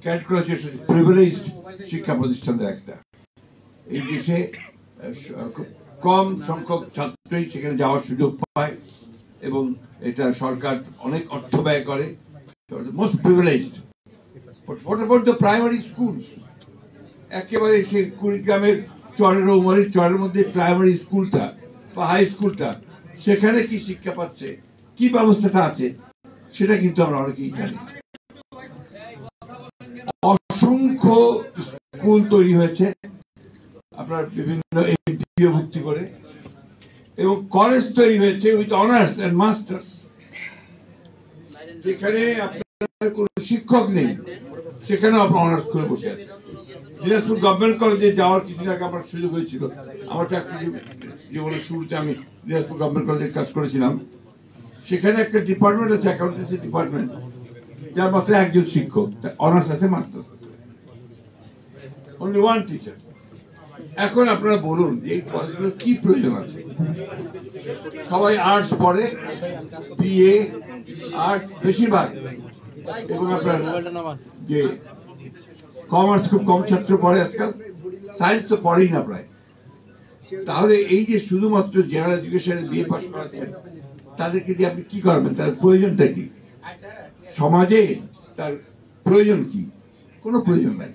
cadet college privileged শিক্ষা প্রতিষ্ঠানের একটা। এই দেশে খুব কম সংখ্যক ছাত্রই সেখানে যাওয়ার সুযোগ পায় এবং এটা সরকার অনেক অর্থ ব্যয় করে। Most privileged. What about the primary schools? একেবারে সে কুড়িগ্রামের চরের উমারির চরের মধ্যে প্রাইমারি স্কুলটা বা হাই স্কুলটা, সেখানে কি শিক্ষা পাচ্ছে, কি ব্যবস্থাটা আছে, সেটা কিন্তু আমরা অনেকেই জানি। অসংখ্য স্কুল তৈরি হয়েছে আপনার বিভিন্ন এমপিও ভর্তি করে, এবং কলেজ তৈরি হয়েছে উইথ অনার্স এন্ড মাস্টার্স, যেখানে আপনার কোনো শিক্ষক নেই, সেখানেও আপনার অনার্স করে বসে আছে। দিনাজপুর গভর্নমেন্ট কলেজে যাওয়ার কিছুদিন আগে আমার সুযোগ হয়েছিল। আমার চাকরি জীবনের শুরুতে আমি দিনাজপুর গভর্নমেন্ট কলেজে কাজ করেছিলাম। সেখানে একটা ডিপার্টমেন্ট আছে, অ্যাকাউন্টেন্সি ডিপার্টমেন্ট, যার মাত্র একজন শিক্ষক, অনার্স আছে, মাস্টার্স আছে, অনলি ওয়ান টিচার। এখন আপনারা বলুন এই কলেজগুলোর কি প্রয়োজন আছে? সবাই আর্টস পড়ে, বিএ আর্টস বেশিরভাগ, এবং আপনার যে কমার্স খুব কম ছাত্র পড়ে আজকাল, সায়েন্স তো পড়েই না প্রায়। তাহলে এই যে শুধুমাত্র জেনারেল এডুকেশনে বিএ পাস করাচ্ছেন, তাদেরকে দিয়ে আপনি কি করবেন? তার প্রয়োজনটা কি? সমাজে তার প্রয়োজন কি? কোনো প্রয়োজন নাই।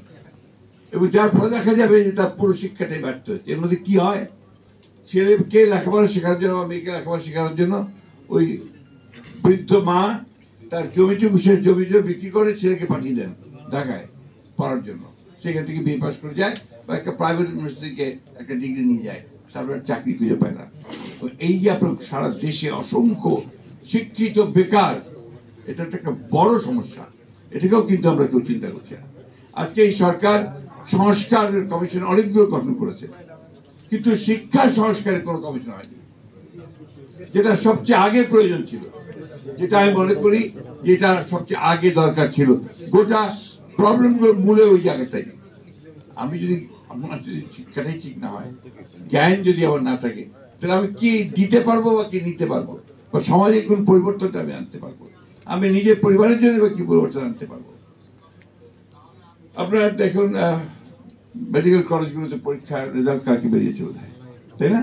এবং যার ফলে দেখা যাবে যে তার পুরো শিক্ষাটাই ব্যর্থ হচ্ছে। এর মধ্যে কি হয়? ছেলেকে লেখাপড়া শেখানোর জন্য বা মেয়েকে লেখাপড়া শেখানোর জন্য ওই বৃদ্ধ মা তার জমিটুকু জমি বিক্রি করে ছেলেকে পাঠিয়ে দেন ঢাকায় পড়ার জন্য। সেখান থেকে বিএ পাস করে যায় বা একটা প্রাইভেট ইউনিভার্সিটিকে একটা ডিগ্রি নিয়ে যায়, তারপর চাকরি খুঁজে পায় না। এই যে আপনার সারা দেশে অসংখ্য শিক্ষিত বেকার, এটা তো একটা বড় সমস্যা। এটাকেও কিন্তু আমরা কেউ চিন্তা করছি না। আজকে এই সরকার সংস্কার কমিশন অনেকগুলো গঠন করেছে, কিন্তু শিক্ষা সংস্কারের কোনো কমিশন হয়নি, যেটা সবচেয়ে আগে প্রয়োজন ছিল, যেটা আমি মনে করি যেটা সবচেয়ে আগে দরকার ছিল। গোটা প্রবলেমগুলোর মূলে ওই জায়গাটাই। আমি যদি আমার যদি শিক্ষাটাই ঠিক না হয়, জ্ঞান যদি আমার না থাকে, তাহলে আমি কি দিতে পারবো বা কি নিতে পারবো, বা সমাজে কোন পরিবর্তনটা আমি আনতে পারবো, আমি নিজের পরিবারের জন্য বা কি পরিবর্তন আনতে পারবো। আপনারা দেখুন মেডিকেল কলেজগুলোতে পরীক্ষার রেজাল্ট কালকে বেরিয়েছে বোধ হয়, তাই না?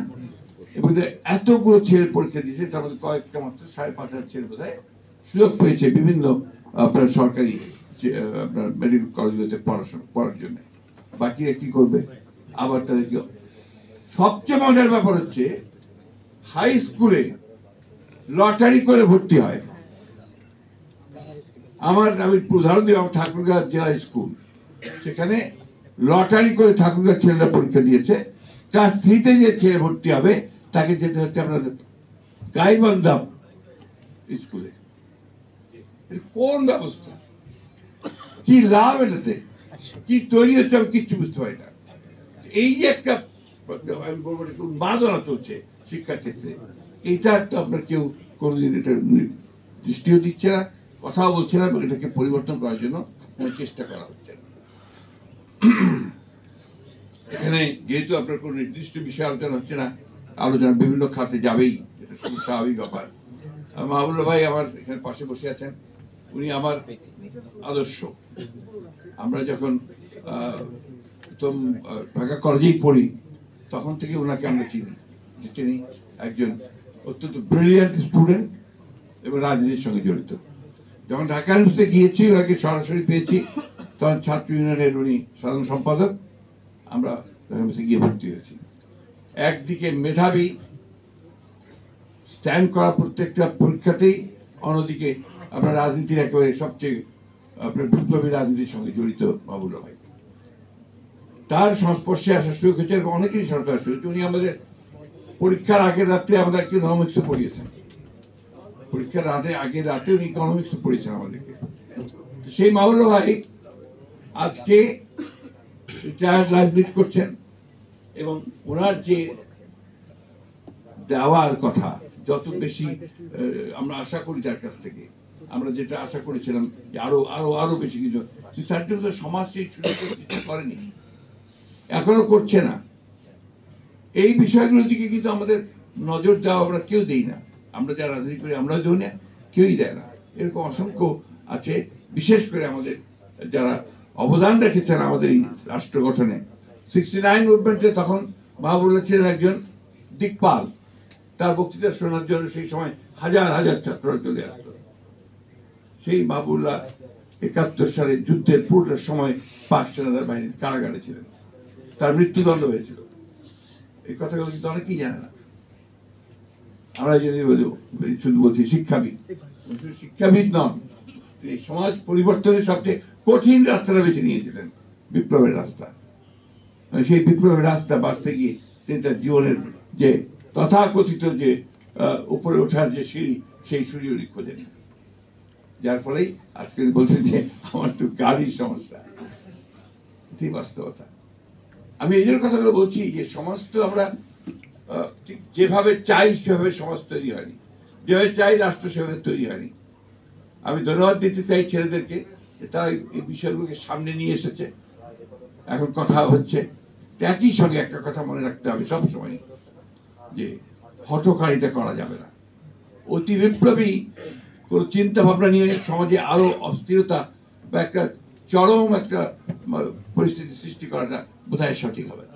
এবং এতগুলো ছেলে পরীক্ষা দিয়েছে, তার মধ্যে কয়েকটা মাত্র 5,500 ছেলে বোধ হয় সুযোগ পেয়েছে বিভিন্ন আপনার সরকারি আপনার মেডিকেল কলেজগুলোতে পড়ার জন্য। বাকিরা কি করবে? আবার তাদেরকে সবচেয়ে মজার ব্যাপার হচ্ছে হাই স্কুলে লটারি করে ভর্তি হয়। আমি উদাহরণ দিই, আমার ঠাকুরগাঁও জেলা স্কুল, সেখানে লটারি করে ঠাকুরগাঁও ছেলেরা পরীক্ষা দিয়েছে। ক্লাস 3-তে যে ছেলে ভর্তি হবে তাকে যেতে হচ্ছে আপনাদের গাইবান্ধা স্কুলে। কোন ব্যবস্থা, কি লাভ, এটাতে কি তৈরি হচ্ছে আমি কিচ্ছু বুঝতে পারি না। এই যে একটা আমি বলবো উন্মাদনা চলছে শিক্ষার ক্ষেত্রে, এইটার তো আপনার কেউ কোনোদিন এটা দৃষ্টিও দিচ্ছে না, কথাও বলছে না, এবং এটাকে পরিবর্তন করার জন্য চেষ্টা করা হচ্ছে না। এখানে যেহেতু আপনার কোন নির্দিষ্ট বিষয়ে আলোচনা হচ্ছে না, আলোচনা বিভিন্ন খাতে যাবেই, এটা খুব স্বাভাবিক ব্যাপার। মাহবুবুল্লাহ ভাই আমার এখানে পাশে বসে আছেন, উনি আমার আদর্শ। আমরা যখন ঢাকা কলেজেই পড়ি তখন থেকে ওনাকে আমরা চিনি, যে তিনি একজন অত্যন্ত ব্রিলিয়ান্ট স্টুডেন্ট এবং রাজনীতির সঙ্গে জড়িত। যখন ঢাকা ইউনিভার্সিটিতে গিয়েছি, ওনাকে সরাসরি পেয়েছি, তখন ছাত্র ইউনিয়নের উনি সাধারণ সম্পাদক। আমরা ঢাকা ইউনিভার্সিটি গিয়ে ভর্তি হয়েছি। একদিকে মেধাবী, স্ট্যান্ড করা প্রত্যেকটা পরীক্ষাতেই, অন্যদিকে আপনার রাজনীতির একেবারে সবচেয়ে আপনার বিপ্লবী রাজনীতির সঙ্গে জড়িত মাহবুবুল্লাহ ভাই। তার সংস্পর্শে আসার সুযোগ হয়েছে, এবং অনেকেরই সরকার সুযোগ। উনি আমাদের পরীক্ষার আগের রাত্রে আমাদের ইকোনমিক্স পড়িয়েছেন, পরীক্ষার আগের রাতে উনি ইকোনমিক্স পড়িয়েছেন আমাদেরকে। সেই মাহবুবুল্লাহ ভাই আজকে রিটায়ার্ড লাইফ লিড করছেন, এবং ওনার যে দেওয়ার কথা যত বেশি আমরা আশা করি তার কাছ থেকে, আমরা যেটা আশা করেছিলাম যে আরো আরো আরো বেশি কিছু, তার জন্য সমাজ সেই সুযোগ করেনি, এখনো করছে না। এই বিষয়গুলোর দিকে কিন্তু আমাদের নজর দেওয়া আমরা কেউ দেই না, আমরা যারা রাজনীতি করি আমরাও দেই না, কেউই দেয় না। এরকম অসংখ্য আছে, বিশেষ করে আমাদের যারা অবদান রেখেছেন আমাদের এই রাষ্ট্র গঠনে। 69 মুভমেন্টে তখন মাহবুবুল্লাহ ছিলেন একজন দিকপাল, তার বক্তৃতা শোনার জন্য সেই সময় হাজার হাজার ছাত্ররা চলে আসতো। সেই মাহবুবুল্লাহ 71 সালে যুদ্ধের পুরোটার সময় পাক সেনাদের বাহিনীর কারাগারে ছিলেন, তার মৃত্যুদণ্ড হয়েছিল। এই কথাগুলো কিন্তু অনেকেই জানে না। আমরা যদি শুধু বলছি শিক্ষাবিদ, শিক্ষাবিদ নন, তিনি সমাজ পরিবর্তনের সবচেয়ে কঠিন রাস্তাটা বেছে নিয়েছিলেন, বিপ্লবের রাস্তা। সেই বিপ্লবের রাস্তা বাঁচতে গিয়ে তিনি তার জীবনের যে তথাকথিত যে উপরে ওঠার যে সিঁড়ি, সেই সিঁড়ি উনি খোঁজেন, যার ফলেই আজকে বলছেন যে আমার তো গাড়ির সমস্যা। এটাই বাস্তবতা। আমি এই জন্য কথাগুলো বলছি যে সমাজ তো আমরা যেভাবে চাই সেভাবে সমাজ তৈরি হয়নি, যেভাবে চাই রাষ্ট্র সেভাবে তৈরি হয়নি। আমি ধন্যবাদ দিতে চাই ছেলেদেরকে যে তারা এই বিষয়গুলোকে সামনে নিয়ে এসেছে, এখন কথা হচ্ছে। একই সঙ্গে একটা কথা মনে রাখতে হবে সবসময়, যে হঠকারিতা করা যাবে না। অতি বিপ্লবী কোন চিন্তা ভাবনা নিয়ে সমাজে আরো অস্থিরতা বা একটা চরম একটা পরিস্থিতি সৃষ্টি করাটা বোধহয় সঠিক হবে না,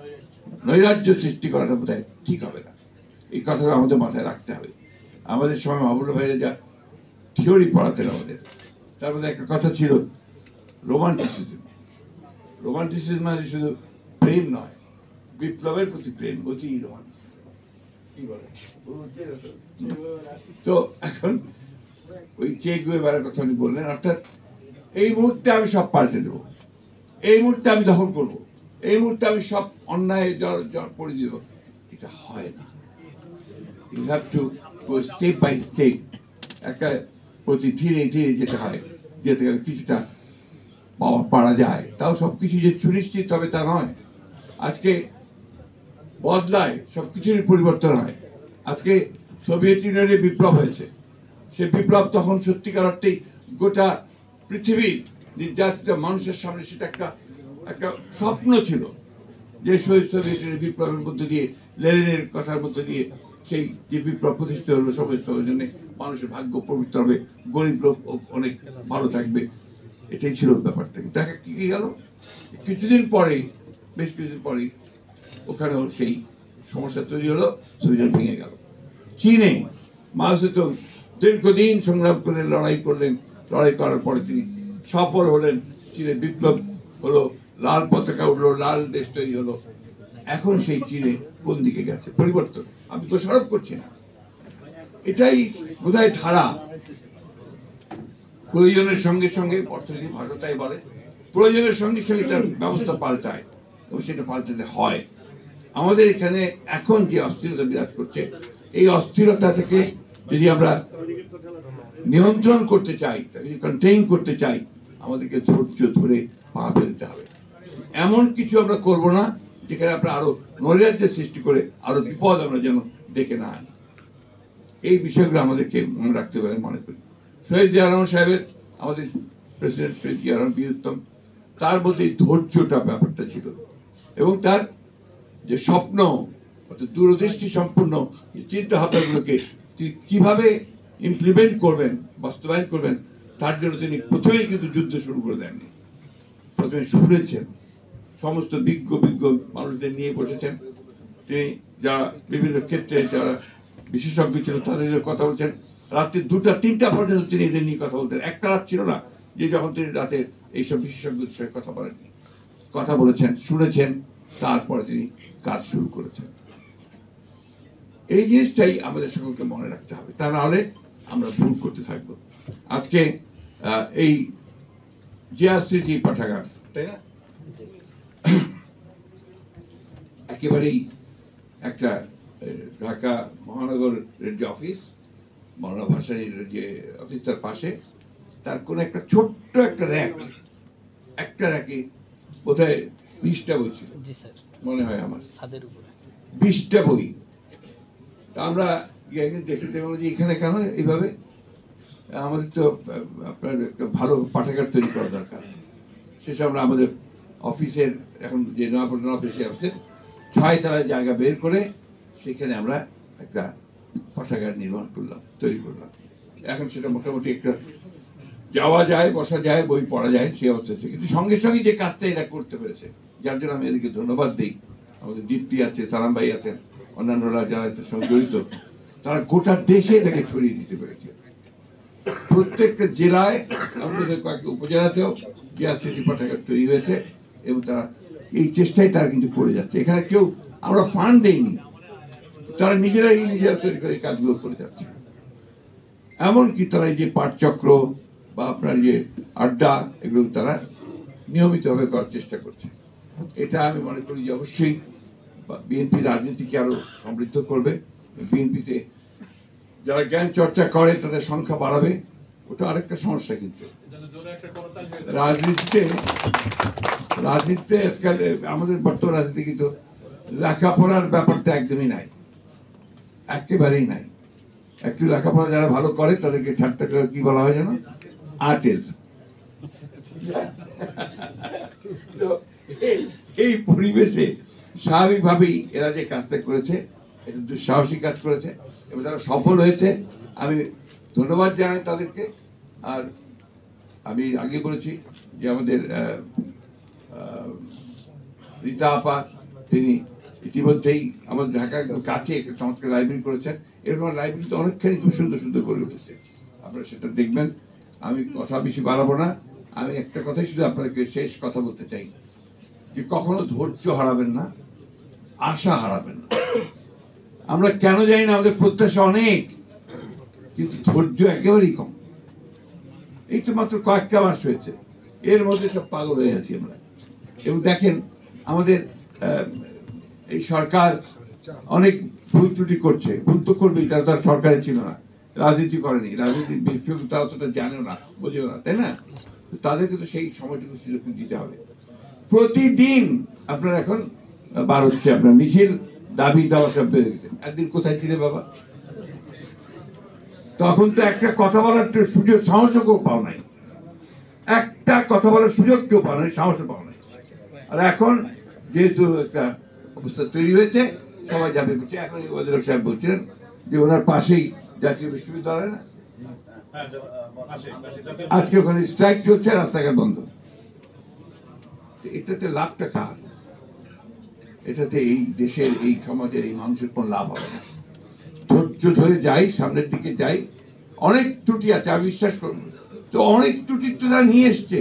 নৈরাজ্য সৃষ্টি করাটা বোধহয় ঠিক হবে না। এই কথাটা আমাদের মাথায় রাখতে হবে। আমাদের সময় মাহবুবুল্লাহ ভাইরা যা থিওরি পড়াতেন আমাদের, তার মধ্যে একটা কথা ছিল রোমান্টিসিজম। রোমান্টিসিজম মানে শুধু প্রেম নয়, বিপ্লবের প্রতি প্রেম, অতি রোমান্টিসিজম। তো এখন ওই চে গুয়েভারার কথা উনি বললেন, অর্থাৎ এই মুহূর্তে আমি সব পাল্টে দেবো, এই মুহূর্তে আমি দখল করবো, এই মুহূর্তে আমি সব অন্যায় পড়ে দিব। এটা হয় না। You have to go step by step, একটা প্রতি ধীরে ধীরে যেতে হয়, যেতে গেলে কিছুটা পারা যায়। তাও সবকিছু যে সুনিশ্চিত হবে তা নয়। আজকে বদলায়, সবকিছুরই পরিবর্তন হয়। আজকে সোভিয়েত ইউনিয়নে বিপ্লব হয়েছে, সে বিপ্লব তখন সত্যিকার অর্থেই গোটা পৃথিবীর নির্যাতিত মানুষের সামনে সেটা একটা স্বপ্ন ছিল, যে সোভিয়েত ইউনিয়নের বিপ্লবের মধ্যে দিয়ে, লেনিনের কথার মধ্যে দিয়ে সেই যে বিপ্লব প্রতিষ্ঠিত হলো, সবার জন্য মানুষের ভাগ্য পবিত্র হবে, গরিব লোক অনেক ভালো থাকবে, এটাই ছিল ব্যাপারটা। দেখা কি গেল, কিছুদিন পরেই, বেশ কিছুদিন পরেই ওখানেও সেই সমস্যা তৈরি হলো, সোভিয়েত ভেঙে গেল। চীনে মাও সেতুং দীর্ঘদিন সংগ্রাম করে লড়াই করলেন, লড়াই করার পরে তিনি সফল হলেন, চীনে বিপ্লব হলো, লাল পতাকা উঠলো, লাল দেশ তৈরি হলো। এখন সেই চীনে কোন দিকে গেছে? পরিবর্তন। আমি দোষারোপ করছি না, এটাই বোধহয় ধারা। প্রয়োজনের সঙ্গে সঙ্গে, অর্থনীতি ভাষা তাই বলে, প্রয়োজনের সঙ্গে সঙ্গে তার ব্যবস্থা পাল্টায়, এবং সেটা পাল্টাতে হয়। আমাদের এখানে এখন যে অস্থিরতা বিরাজ করছে, এই অস্থিরতা থেকে যদি আমরা নিয়ন্ত্রণ করতে চাই, যদি কন্টেইন করতে চাই, আমাদেরকে ধৈর্য ধরে পা ফেলতে হবে। এমন কিছু আমরা করব না যেখানে আমরা আরো নৈরাজ্যের সৃষ্টি করে আরো বিপদ আমরা যেন ডেকে না আনি। এই বিষয়গুলো আমাদেরকে মনে রাখতে পারে মনে করি। শহীদ জিয়া রহমান সাহেবের, আমাদের প্রেসিডেন্ট শহীদ জিয়া রহমান বীরুত্তম, তার মধ্যে ধৈর্যটা ব্যাপারটা ছিল, এবং তার যে স্বপ্ন, দূরদৃষ্টি সম্পূর্ণ চিন্তা ভাবনাগুলোকে তিনি কিভাবে ইমপ্লিমেন্ট করবেন, বাস্তবায়ন করবেন, তার জন্য তিনি প্রথমেই কিন্তু যুদ্ধ শুরু করে দেননি। প্রথমে শুনেছেন, সমস্ত বিজ্ঞ মানুষদের নিয়ে বসেছেন, তিনি যারা বিভিন্ন ক্ষেত্রে যারা বিশেষজ্ঞ ছিল তাদের কথা বলছেন। রাত্রি 2টা-3টা পর্যন্ত তিনি এদের নিয়ে কথা বলতেন। একটা রাত ছিল না যে যখন তিনি রাতে এইসব বিশেষজ্ঞদের সঙ্গে কথা বলেননি, কথা বলেছেন, শুনেছেন, তারপরে তিনি কাজ শুরু করেছেন। এই জিনিসটাই আমাদের সকলকে মনে রাখতে হবে, তা না হলে আমরা ভুল করতে থাকবো। আজকে এই জিয়া স্মৃতি পাঠাগার, তাই না, একেবারেই একটা ঢাকা মহানগরের যে অফিস, মৌলানা ভাসানীর যে অফিস তার পাশে, তার কোন একটা ছোট্ট একটা র্যাকে বোধহয় 20টা বই ছিল মনে হয় আমার, 20টা বই। আমরা একদিন দেখে দেখলাম যে এখানে কেন এইভাবে, আমাদের তো আপনার একটা ভালো পাঠাগার তৈরি করা দরকার। সেসব আমরা আমাদের অফিসের এখন যে নয়াপল্টন অফিসে অফিসের 6 তলায় জায়গা বের করে সেখানে আমরা একটা পাঠাগার নির্মাণ করলাম, তৈরি করলাম। এখন সেটা মোটামুটি একটা যাওয়া যায়, বসা যায়, বই পড়া যায় সেই অবস্থা থেকে। কিন্তু সঙ্গে সঙ্গে যে কাজটা এরা করতে পেরেছে, যার জন্য আমি এদেরকে ধন্যবাদ দিই। আমাদের দীপ্তি আছে, সালাম ভাই আছেন, অন্যান্যরা যারা এর সঙ্গে জড়িত, তারা গোটা দেশে এটাকে ছড়িয়ে দিতে পেরেছে। প্রত্যেকটা জেলায়, আমাদের কয়েকটা উপজেলাতেও গিয়াস স্মৃতি পাঠাগার তৈরি হয়েছে এবং তারা এই চেষ্টায় তারা কিন্তু করে যাচ্ছে। এখানে কেউ আমরা ফান্ড দেইনি, তারা নিজেরা তৈরি করে এই কাজগুলো করে যাচ্ছে। এমনকি তারা এই যে পাঠচক্র বা আপনার যে আড্ডা, এগুলো তারা নিয়মিতভাবে করার চেষ্টা করছে। এটা আমি মনে করি যে অবশ্যই বিএনপি রাজনীতিকে আরো সমৃদ্ধ করবে। বিএনপিতে যারা জ্ঞান চর্চা করে তাদের সংখ্যা বাড়াবে, ওটা আরেকটা সমস্যা। কিন্তু রাজনীতিতে আমাদের বর্তমান রাজনীতি কিন্তু লেখাপড়ার ব্যাপারটা একদমই নাই, একেবারেই নাই। একটু লেখাপড়া যারা ভালো করে তাদেরকে ঠাট্টা করে কি বলা হয় যেন, আটেল। এই পরিবেশে স্বাভাবিকভাবেই এরা যে কাজটা করেছে, এটা দুঃসাহসী কাজ করেছে এবং তারা সফল হয়েছে। আমি ধন্যবাদ জানাই তাদেরকে। আর আমি আগে বলেছি যে আমাদের রীতা আপা, তিনি ইতিমধ্যেই আমাদের ঢাকার কাছে একটা সংস্কার লাইব্রেরি করেছেন। এরকম লাইব্রেরিতে অনেকখানি খুব সুন্দর সুন্দর করে উঠেছে, আপনারা সেটা দেখবেন। আমি কথা বেশি বাড়াবো না, আমি একটা কথাই শুধু আপনাদেরকে শেষ কথা বলতে চাই যে কখনো ধৈর্য হারাবেন না, আশা হারাবেন না। আমরা কেন জানি না, আমাদের প্রত্যাশা অনেক, কিন্তু ধৈর্য একেবারেই কম। এই তো মাত্র কয়েকটা মাস হয়েছে, এর মধ্যে সব পাগল হয়ে আছি আমরা। এবং দেখেন আমাদের এই সরকার অনেক ভুল ত্রুটি করছে, ভুল তো করবেই, তারা তো আর সরকারে ছিল না, রাজনীতি করেনি, রাজনীতির বিশেষজ্ঞ তারা অতটা জানেও না, বোঝেও না, তাই না? তাদেরকে তো সেই সময়টুকু সুযোগ দিতে হবে। প্রতিদিন আপনার এখন বার হচ্ছে আপনার মিছিল, দাবি দেওয়া সব বেড়ে গেছে। একদিন কোথায় ছিলে বাবা? তখন তো একটা কথা বলার সুযোগ, সাহসও কেউ পাও নাই, একটা কথা বলার সুযোগ কেউ পাও নাই, সাহসও পাও নাই। আর এখন যেহেতু একটা অবস্থা তৈরি হয়েছে, সবাই যাবে করছে। এখন ওয়াজির সাহেব বলছিলেন যে ওনার পাশেই জাতীয় বিশ্ববিদ্যালয়, না আজকে ওখানে স্ট্রাইক চলছে, রাস্তাঘাট বন্ধ। এটাতে লাভটা কার? এটাতে এই দেশের, এই সমাজের, এই মানুষের কোন লাভ হবে না। ধৈর্য ধরে যাই, সামনের দিকে যাই। অনেক ত্রুটি আছে, আমি বিশ্বাস করব, তো অনেক ত্রুটি তো তারা নিয়ে এসছে,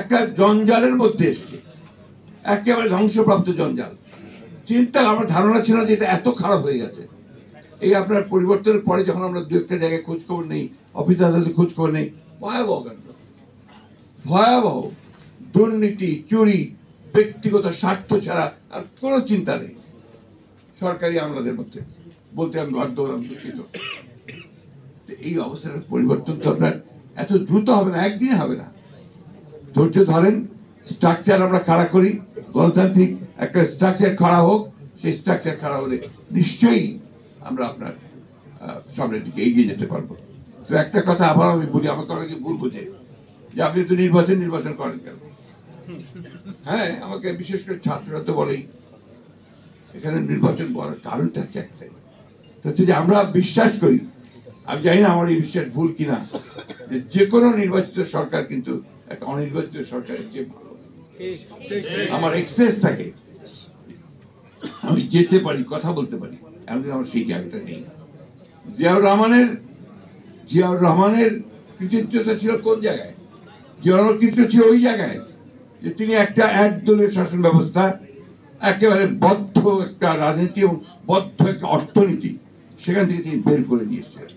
একটা জঞ্জালের মধ্যে এসছে, একেবারে ধ্বংসপ্রাপ্ত জঞ্জাল। চিন্তা, আমার ধারণা ছিল যে এটা এত খারাপ হয়ে গেছে। এই আপনার পরিবর্তনের পরে যখন আমরা দু একটা জায়গায় খোঁজ খবর নেই, অফিস আদালতে খোঁজ খবর নেই, ভয়াবহ কাণ্ড, ভয়াবহ দুর্নীতি, চুরি, ব্যক্তিগত স্বার্থ ছাড়া আর কোনো চিন্তা নেই সরকারি আমলাদের মধ্যে। বলতে আমি বাধ্য হলাম, দুঃখিত। এই অবস্থার পরিবর্তন তো আপনার এত দ্রুত হবে না, একদিনে হবে না। ধৈর্য ধরেন, স্ট্রাকচার আমরা খাড়া করি, গণতান্ত্রিক একটা স্ট্রাকচার খাড়া হোক। সেই স্ট্রাকচার খাড়া হলে নিশ্চয়ই আমরা আপনার সামনের দিকে এগিয়ে যেতে পারবো। তো একটা কথা আবার আমি বলি, আমাকে অনেকে ভুল বোঝে যে আপনি তো নির্বাচন করেন কেন? হ্যাঁ, আমাকে বিশেষ করে ছাত্ররা তো বলেই এখানে নির্বাচন করার কারণটা হচ্ছে একটাই, হচ্ছে যে আমরা বিশ্বাস করি, আমি জানি না আমার এই বিশ্বাস ভুল কিনা, যে কোনো নির্বাচিত সরকার কিন্তু একটা অনির্বাচিত সরকারের চেয়ে ভালো। আমার এক্সেস থাকে, আমি যেতে পারি, কথা বলতে পারি, এমনকি আমার সেই জায়গাটা নেই। জিয়াউর রহমানের কৃতিত্বতা ছিল কোন জায়গায়? জিয়াউর কৃতিত্ব ছিল ওই জায়গায় যে তিনি একটা একদলীয় শাসন ব্যবস্থা, একেবারে বদ্ধ একটা রাজনীতি এবং বদ্ধ একটা অর্থনীতি, সেখান থেকে তিনি বের করে নিয়ে এসেছিলেন।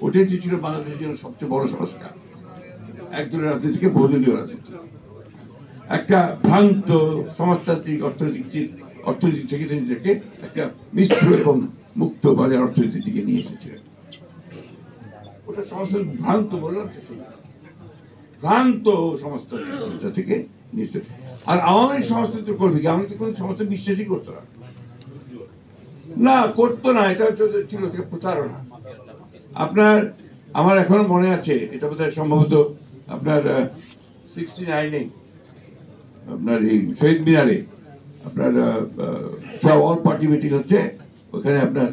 ওটাই ছিল বাংলাদেশের জন্য সবচেয়ে বড় সংস্কার, একদলীয় রাজনীতিকে বহুদলীয় রাজনীতি। একটা ভ্রান্ত সমাজতান্ত্রিক অর্থনীতি থেকে তিনি একটা মিশ্র এবং মুক্ত বাজার অর্থনীতির দিকে নিয়ে এসেছিলেন। ওটা সমস্ত ভ্রান্ত, বললাম তো, ভ্রান্ত সমাজতন্ত্র থেকে নিশ্চয়। আর আওয়ামী সমাজতন্ত্র করবে কি? আমি তো কোনো সমাজতন্ত্র বিশ্বাসই করতো না, করতো না। এটা ছিল প্রতারণা। আপনার, আমার এখনো মনে আছে, এটা বোধহয় সম্ভবত আপনার 69-এ আপনার এই শহীদ মিনারে আপনার সব অল পার্টি মিটিং হচ্ছে ওখানে, আপনার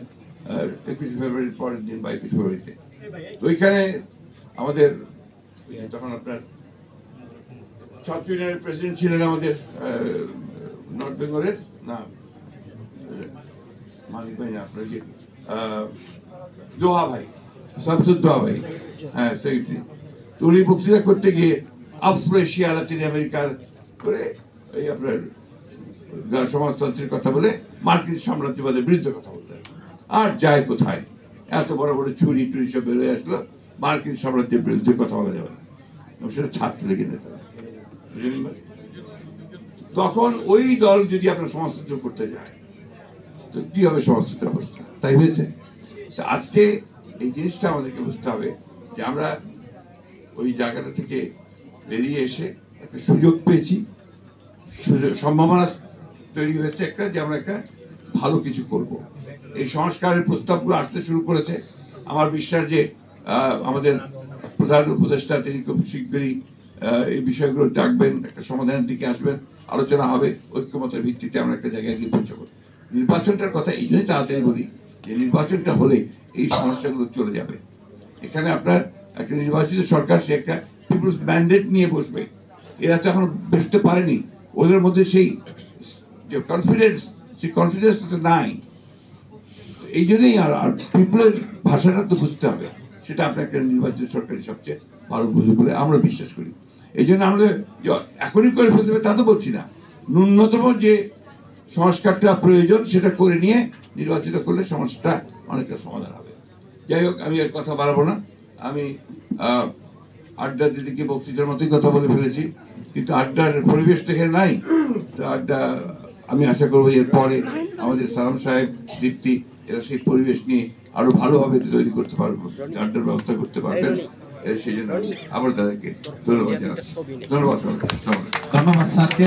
21 ফেব্রুয়ারির পরের দিন বা 21 ফেব্রুয়ারিতে। ওইখানে আমাদের তখন আপনার ছাত্র ইউনিয়নের প্রেসিডেন্ট ছিলেন আমাদের নর্থ বেঙ্গলের, না মালিক ভাই না, আপনার যে দোহা ভাই, শামসুদ দোহা ভাই, হ্যাঁ সেক্রেটারি। তো উনি বক্তৃতা করতে গিয়ে আফ্রো এশিয়া লাতিন আমেরিকার করে এই আপনার সমাজতন্ত্রের কথা বলে মার্কিন সাম্রাজ্যবাদের বিরুদ্ধে কথা বললেন। আর যায় কোথায়, এত বড় বড় চুরি টুরি সব বেরোয় আসলো, মার্কিন সাম্রাজ্যের বিরুদ্ধে কথা বলা যাবে না। সেটা ছাত্রলীগের নেতা। তখন ওই দল যদি আপনার সমাজতন্ত্র করতে যায় তো কি হবে সমাজতন্ত্রের অবস্থা? তাই হয়েছে। আজকে এই জিনিসটা আমাদেরকে বুঝতে হবে যে আমরা ওই জায়গাটা থেকে বেরিয়ে এসে একটা সুযোগ পেয়েছি, সম্ভাবনা তৈরি হয়েছে একটা, যে আমরা একটা ভালো কিছু করব। এই সংস্কারের প্রস্তাবগুলো আসতে শুরু করেছে। আমার বিশ্বাস যে আমাদের প্রধান উপদেষ্টা তিনি খুব শীঘ্রই এই বিষয়গুলো ডাকবেন, একটা সমাধানের দিকে আসবেন, আলোচনা হবে, ঐক্যমতের ভিত্তিতে আমরা একটা জায়গায় গিয়ে পৌঁছাবো। নির্বাচনটার কথা এই জন্যই তাড়াতাড়ি বলি যে নির্বাচনটা হলে এই সমস্যাগুলো চলে যাবে। এখানে আপনার একটা নির্বাচিত সরকার, সে একটা পিপুলস ম্যান্ডেট নিয়ে বসবে। এরা তো এখন বসতে পারেনি, ওদের মধ্যে সেই যে কনফিডেন্স, সেই কনফিডেন্স তো নাই। এই জন্যই আর পিপুলের ভাষাটা তো বুঝতে হবে, সেটা আপনার একটা নির্বাচিত সরকারের সবচেয়ে ভালো বুঝবে বলে আমরা বিশ্বাস করি। এই জন্য আমাদের এখনই করে ফেলতে হবে তা তো বলছি না, ন্যূনতম যে সংস্কারটা প্রয়োজন সেটা করে নিয়ে নির্বাচিত করলে সমস্যাটা অনেকটা সমাধান হবে। যাই হোক, আমি এর কথা বাড়াবো না। আমি আড্ডা দিদিকে বক্তৃতার মতোই কথা বলে ফেলেছি, কিন্তু আড্ডার পরিবেশ দেখে নাই তো আড্ডা, আমি আশা করবো এর পরে আমাদের সালাম সাহেব, দীপ্তি, এরা সেই পরিবেশ নিয়ে আরো ভালোভাবে তৈরি করতে পারবো, আড্ডার ব্যবস্থা করতে পারবেন। সেই জন্য আবার তাদেরকে ধন্যবাদ জানাচ্ছি। ধন্যবাদ স্যারকে।